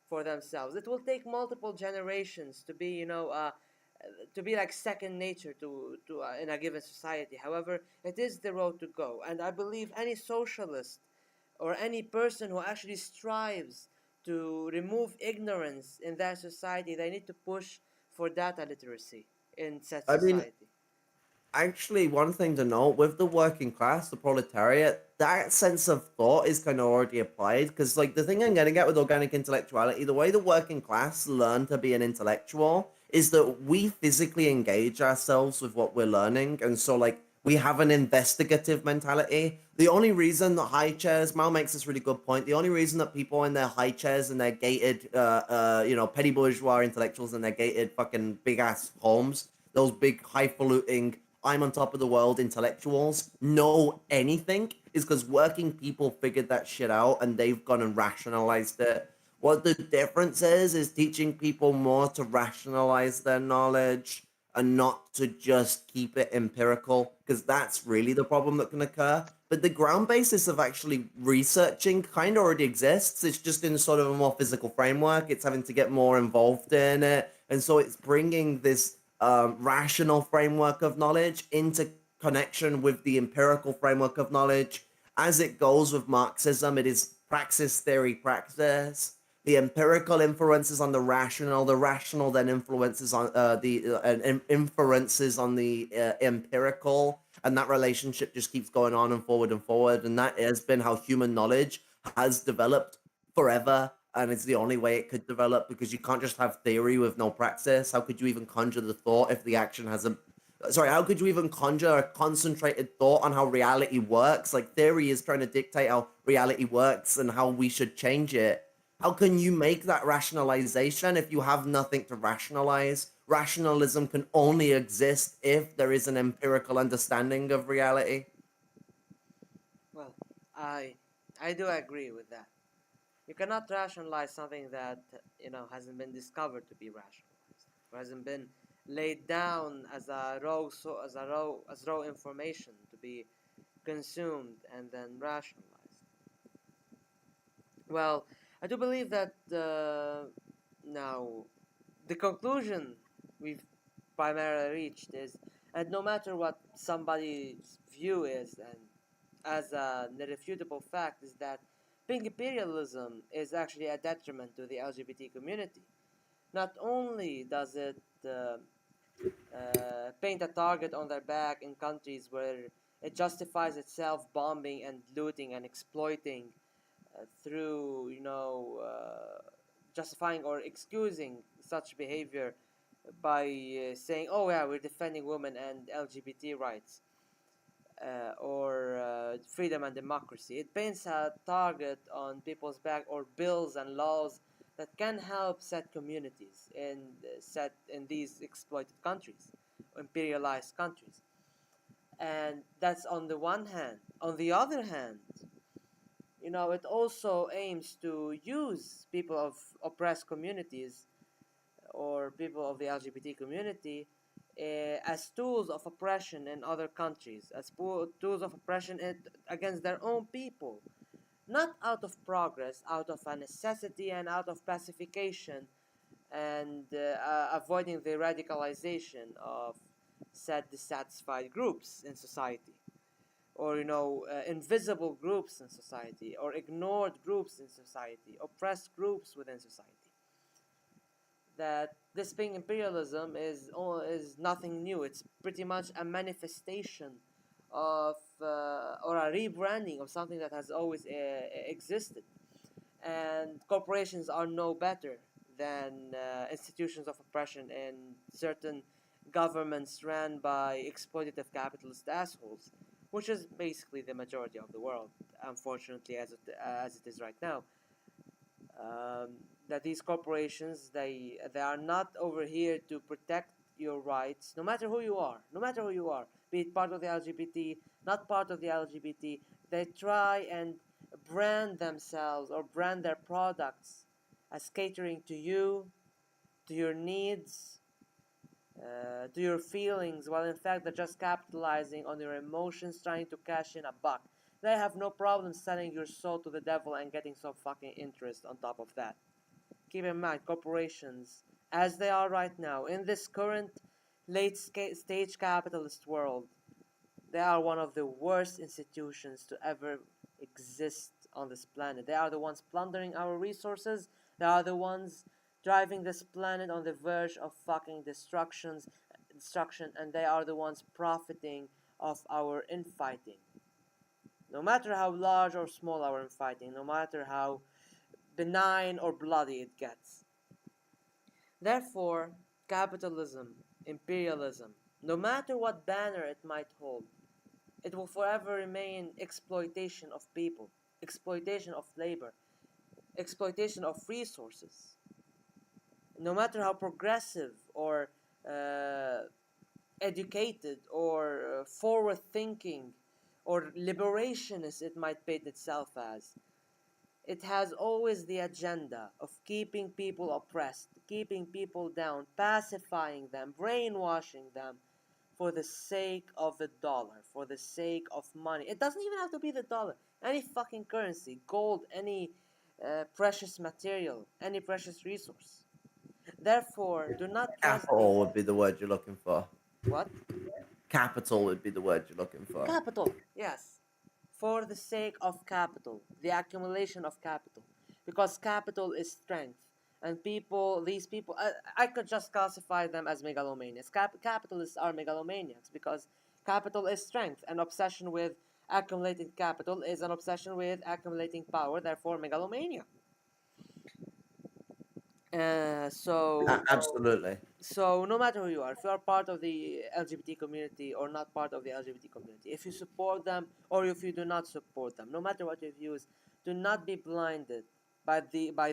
for themselves. It will take multiple generations to be like second nature to in a given society. However, it is the road to go, and I believe any socialist or any person who actually strives to remove ignorance in that society, they need to push for data literacy in said I mean, society. actually, one thing to note with the working class, the proletariat, that sense of thought is kind of already applied. Because, like, the thing I'm getting at with organic intellectuality, the way the working class learn to be an intellectual is that we physically engage ourselves with what we're learning. And so, like, we have an investigative mentality. The only reason that high chairs, Mal makes this really good point. The only reason that people in their high chairs and their gated, petty bourgeois intellectuals in their gated fucking big ass homes, those big highfalutin I'm on top of the world intellectuals know anything is because working people figured that shit out and they've gone and rationalized it. What the difference is teaching people more to rationalize their knowledge and not to just keep it empirical, because that's really the problem that can occur. But the ground basis of actually researching kind of already exists. It's just in sort of a more physical framework. It's having to get more involved in it. And so it's bringing this rational framework of knowledge into connection with the empirical framework of knowledge. As it goes with Marxism, it is praxis, theory, praxis. The empirical influences on the rational then influences on inferences on the empirical, and that relationship just keeps going on and forward. And that has been how human knowledge has developed forever, and it's the only way it could develop, because you can't just have theory with no praxis. How could you even conjure the thought if the action hasn't? Sorry, how could you even conjure a concentrated thought on how reality works? Like, theory is trying to dictate how reality works and how we should change it. How can you make that rationalization if you have nothing to rationalize? Rationalism can only exist if there is an empirical understanding of reality. Well, I do agree with that. You cannot rationalize something that hasn't been discovered to be rationalized, or hasn't been laid down as a raw information to be consumed and then rationalized. Well, I do believe that now the conclusion we've primarily reached is, and no matter what somebody's view is, and as an irrefutable fact, is that pink imperialism is actually a detriment to the LGBT community. Not only does it paint a target on their back in countries where it justifies itself bombing and looting and exploiting through justifying or excusing such behavior by saying, "Oh yeah, we're defending women and LGBT rights or freedom and democracy." It paints a target on people's back, or bills and laws that can help set communities set in these exploited countries, imperialized countries. And that's on the one hand. On the other hand, It also aims to use people of oppressed communities or people of the LGBT community as tools of oppression in other countries, as tools of oppression against their own people, not out of progress, out of a necessity and out of pacification and avoiding the radicalization of said dissatisfied groups in society, or invisible groups in society, or ignored groups in society, oppressed groups within society. That this being imperialism is nothing new. It's pretty much a manifestation of or a rebranding of something that has always existed. And corporations are no better than institutions of oppression in certain governments ran by exploitative capitalist assholes, which is basically the majority of the world, unfortunately, as it is right now. That these corporations, they are not over here to protect your rights, no matter who you are, be it part of the LGBT, not part of the LGBT. They try and brand themselves or brand their products as catering to you, to your needs, to your feelings, while in fact they're just capitalizing on your emotions, trying to cash in a buck. They have no problem selling your soul to the devil and getting some fucking interest on top of that. Keep in mind, corporations, as they are right now, in this current late stage capitalist world, they are one of the worst institutions to ever exist on this planet. They are the ones plundering our resources. They are the ones driving this planet on the verge of fucking destruction, and they are the ones profiting of our infighting. No matter how large or small our infighting, no matter how benign or bloody it gets. Therefore, capitalism, imperialism, no matter what banner it might hold, it will forever remain exploitation of people, exploitation of labor, exploitation of resources. No matter how progressive or uh, educated or forward thinking or liberationist it might paint itself as, it has always the agenda of keeping people oppressed, keeping people down, pacifying them, brainwashing them for the sake of the dollar, for the sake of money. It doesn't even have to be the dollar. Any fucking currency, gold, any precious material, any precious resource. Therefore, do not trust these. Capital would be the word you're looking for. What? Capital would be the word you're looking for. Capital, yes. For the sake of capital, the accumulation of capital. Because capital is strength. And these people, I could just classify them as megalomaniacs. Capitalists are megalomaniacs because capital is strength. And obsession with accumulating capital is an obsession with accumulating power, therefore megalomania. Uh, so Absolutely. So no matter who you are, if you are part of the LGBT community or not part of the LGBT community, if you support them or if you do not support them, no matter what your views, do not be blinded by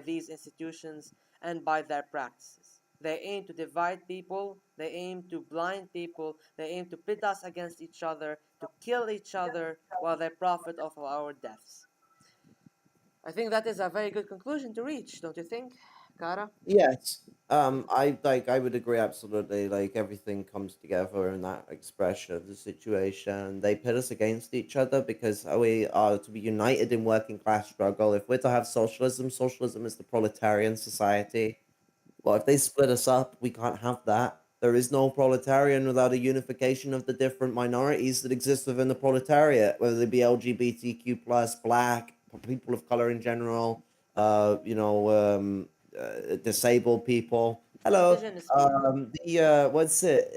these institutions and by their practices. They aim to divide people, they aim to blind people, they aim to pit us against each other, to kill each other while they profit off of our deaths. I think that is a very good conclusion to reach, don't you think, Kara? Yes. I would agree absolutely. Like everything comes together in that expression of the situation. They pit us against each other because we are to be united in working class struggle. If we're to have socialism, socialism is the proletarian society. Well, if they split us up, we can't have that. There is no proletarian without a unification of the different minorities that exist within the proletariat, whether they be LGBTQ plus, black, people of color in general, disabled people. Hello. Indigenous people. What's it?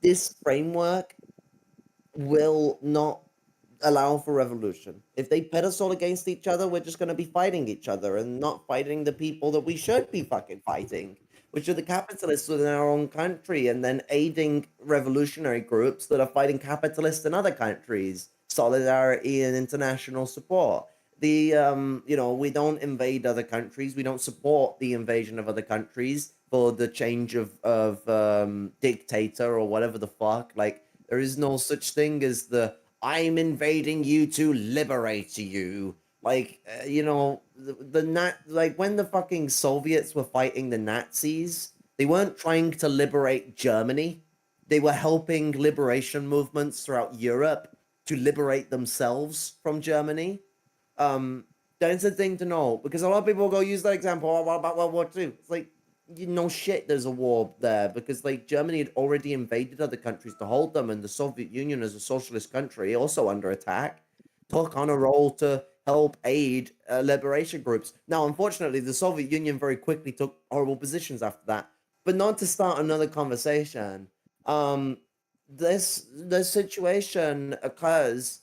This framework will not allow for revolution. If they pit us all against each other, we're just going to be fighting each other and not fighting the people that we should be fucking fighting, which are the capitalists within our own country, and then aiding revolutionary groups that are fighting capitalists in other countries. Solidarity and international support. We don't invade other countries. We don't support the invasion of other countries for the change of dictator or whatever the fuck. Like There is no such thing as the I'm invading you to liberate you. Like, like when the fucking Soviets were fighting the Nazis, they weren't trying to liberate Germany. They were helping liberation movements throughout Europe to liberate themselves from Germany. Um, that's a thing to know because a lot of people go use that example. Oh, what about World War II? It's like, you know, shit, there's a war there because like Germany had already invaded other countries to hold them, and the Soviet Union, as a socialist country, also under attack, took on a role to help aid liberation groups. Now, unfortunately, the Soviet Union very quickly took horrible positions after that. But not to start another conversation. Um, this situation occurs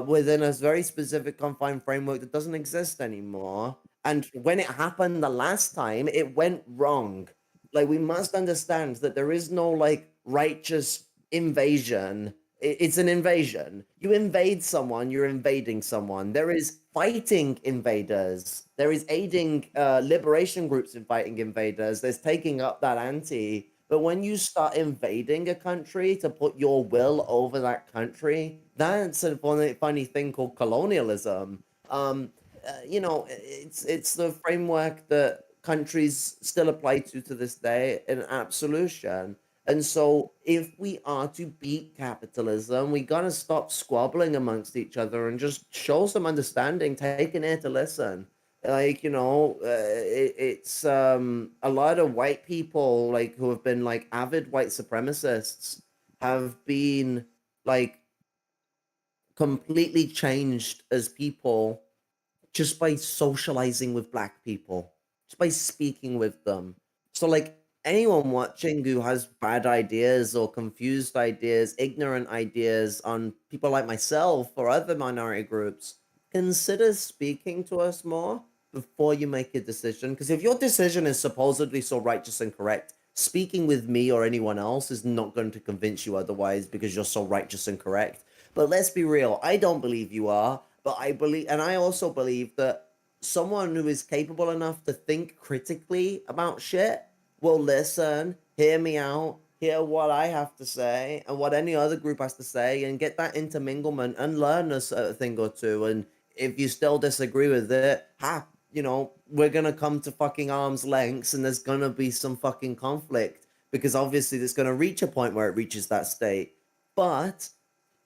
within a very specific confined framework that doesn't exist anymore. And when it happened the last time, it went wrong. Like, we must understand that there is no like righteous invasion. It's an invasion. You invade someone, you're invading someone. There is fighting invaders. There is aiding liberation groups in fighting invaders. There's taking up that ante. But when you start invading a country to put your will over that country, that's a funny thing called colonialism. It's the framework that countries still apply to this day in absolution. And so, if we are to beat capitalism, we gotta stop squabbling amongst each other and just show some understanding, take an ear to listen. Like, a lot of white people, like, who have been like avid white supremacists, have been like completely changed as people just by socializing with black people, just by speaking with them. So, like, anyone watching who has bad ideas or confused ideas, ignorant ideas on people like myself or other minority groups, consider speaking to us more before you make a decision. Because if your decision is supposedly so righteous and correct, speaking with me or anyone else is not going to convince you otherwise because you're so righteous and correct. But let's be real, I don't believe you are, but I believe, and I also believe that someone who is capable enough to think critically about shit will listen, hear me out, hear what I have to say and what any other group has to say, and get that interminglement and learn a thing or two. And if you still disagree with it, we're gonna come to fucking arm's lengths, and there's gonna be some fucking conflict because obviously it's gonna reach a point where it reaches that state. But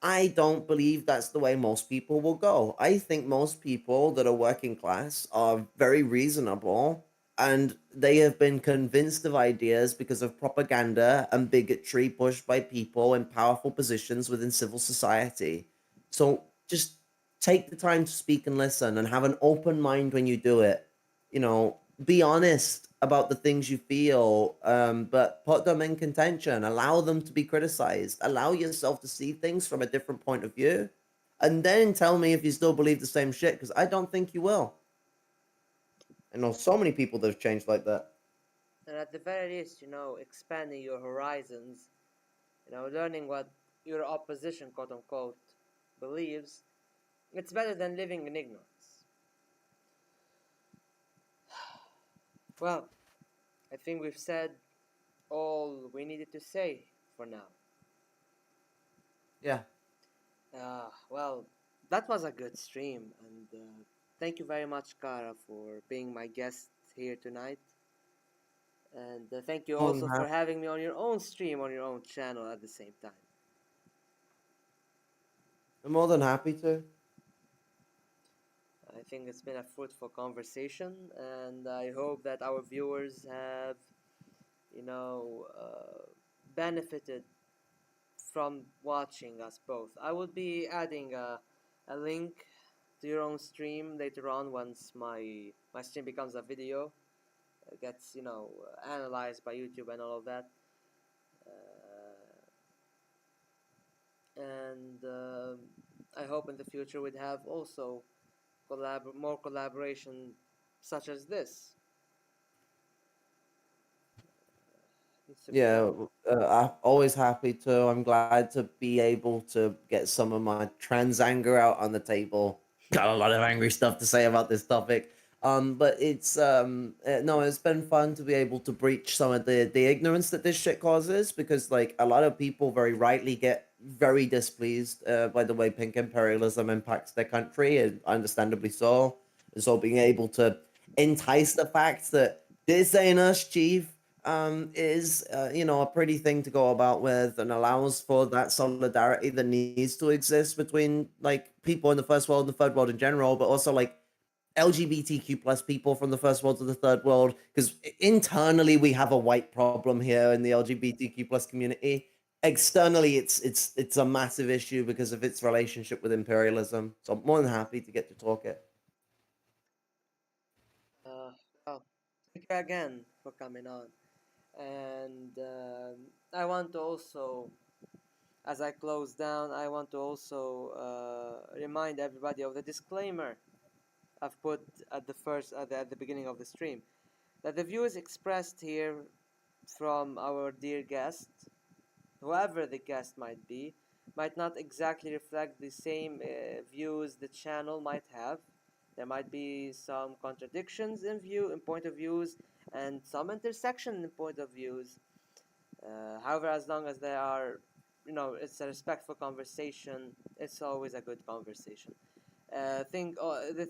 I don't believe that's the way most people will go. I think most people that are working class are very reasonable, and they have been convinced of ideas because of propaganda and bigotry pushed by people in powerful positions within civil society. So just take the time to speak and listen and have an open mind when you do it. Be honest about the things you feel, but put them in contention. Allow them to be criticized. Allow yourself to see things from a different point of view. And then tell me if you still believe the same shit, because I don't think you will. I know so many people that have changed like that. And at the very least, expanding your horizons, learning what your opposition, quote unquote, believes, it's better than living in ignorance. Well, I think we've said all we needed to say for now. Yeah. Well, that was a good stream, and thank you very much, Kara, for being my guest here tonight. And thank you More than also for having me on your own stream, on your own channel at the same time. I'm more than happy to. I think it's been a fruitful conversation, and I hope that our viewers have, you know, uh, benefited from watching us both. I will be adding a link to your own stream later on once my stream becomes a video, gets analyzed by YouTube and all of that. And I hope in the future we'd have also more collaboration such as this. Needs to be Yeah, done. I'm always happy to. I'm glad to be able to get some of my trans anger out on the table. Got a lot of angry stuff to say about this topic. But it's no, it's been fun to be able to breach some of the ignorance that this shit causes, because like a lot of people very rightly get very displeased by the way pink imperialism impacts their country, and understandably so. And so being able to entice the fact that this ain't us, chief, is a pretty thing to go about with, and allows for that solidarity that needs to exist between like people in the first world and the third world in general, but also like LGBTQ plus people from the first world to the third world, because internally we have a white problem here in the LGBTQ plus community. Externally, it's a massive issue because of its relationship with imperialism. So I'm more than happy to get to talk it. Uh, well, thank you again for coming on. And I want to also, as I close down, I want to also remind everybody of the disclaimer I've put at the beginning of the stream, that the views expressed here from our dear guest, whoever the guest might be, might not exactly reflect the same views the channel might have. There might be some contradictions in point of views, and some intersection in point of views. However, as long as they are, it's a respectful conversation, it's always a good conversation. The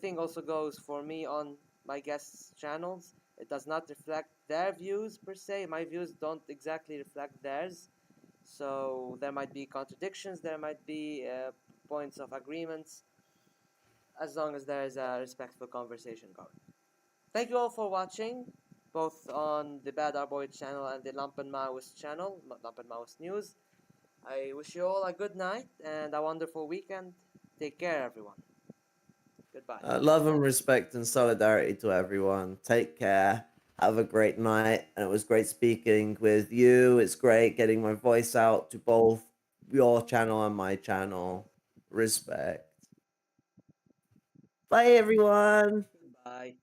thing also goes for me on my guests' channels. It does not reflect their views per se. My views don't exactly reflect theirs. So there might be contradictions, there might be points of agreements, as long as there is a respectful conversation going. Thank you all for watching, both on the Bad Arboid channel and the Lumpen-Maoist channel, Lumpen-Maoist News. I wish you all a good night and a wonderful weekend. Take care, everyone. Goodbye. Love and respect and solidarity to everyone. Take care. Have a great night. And it was great speaking with you. It's great getting my voice out to both your channel and my channel. Respect. Bye, everyone. Goodbye.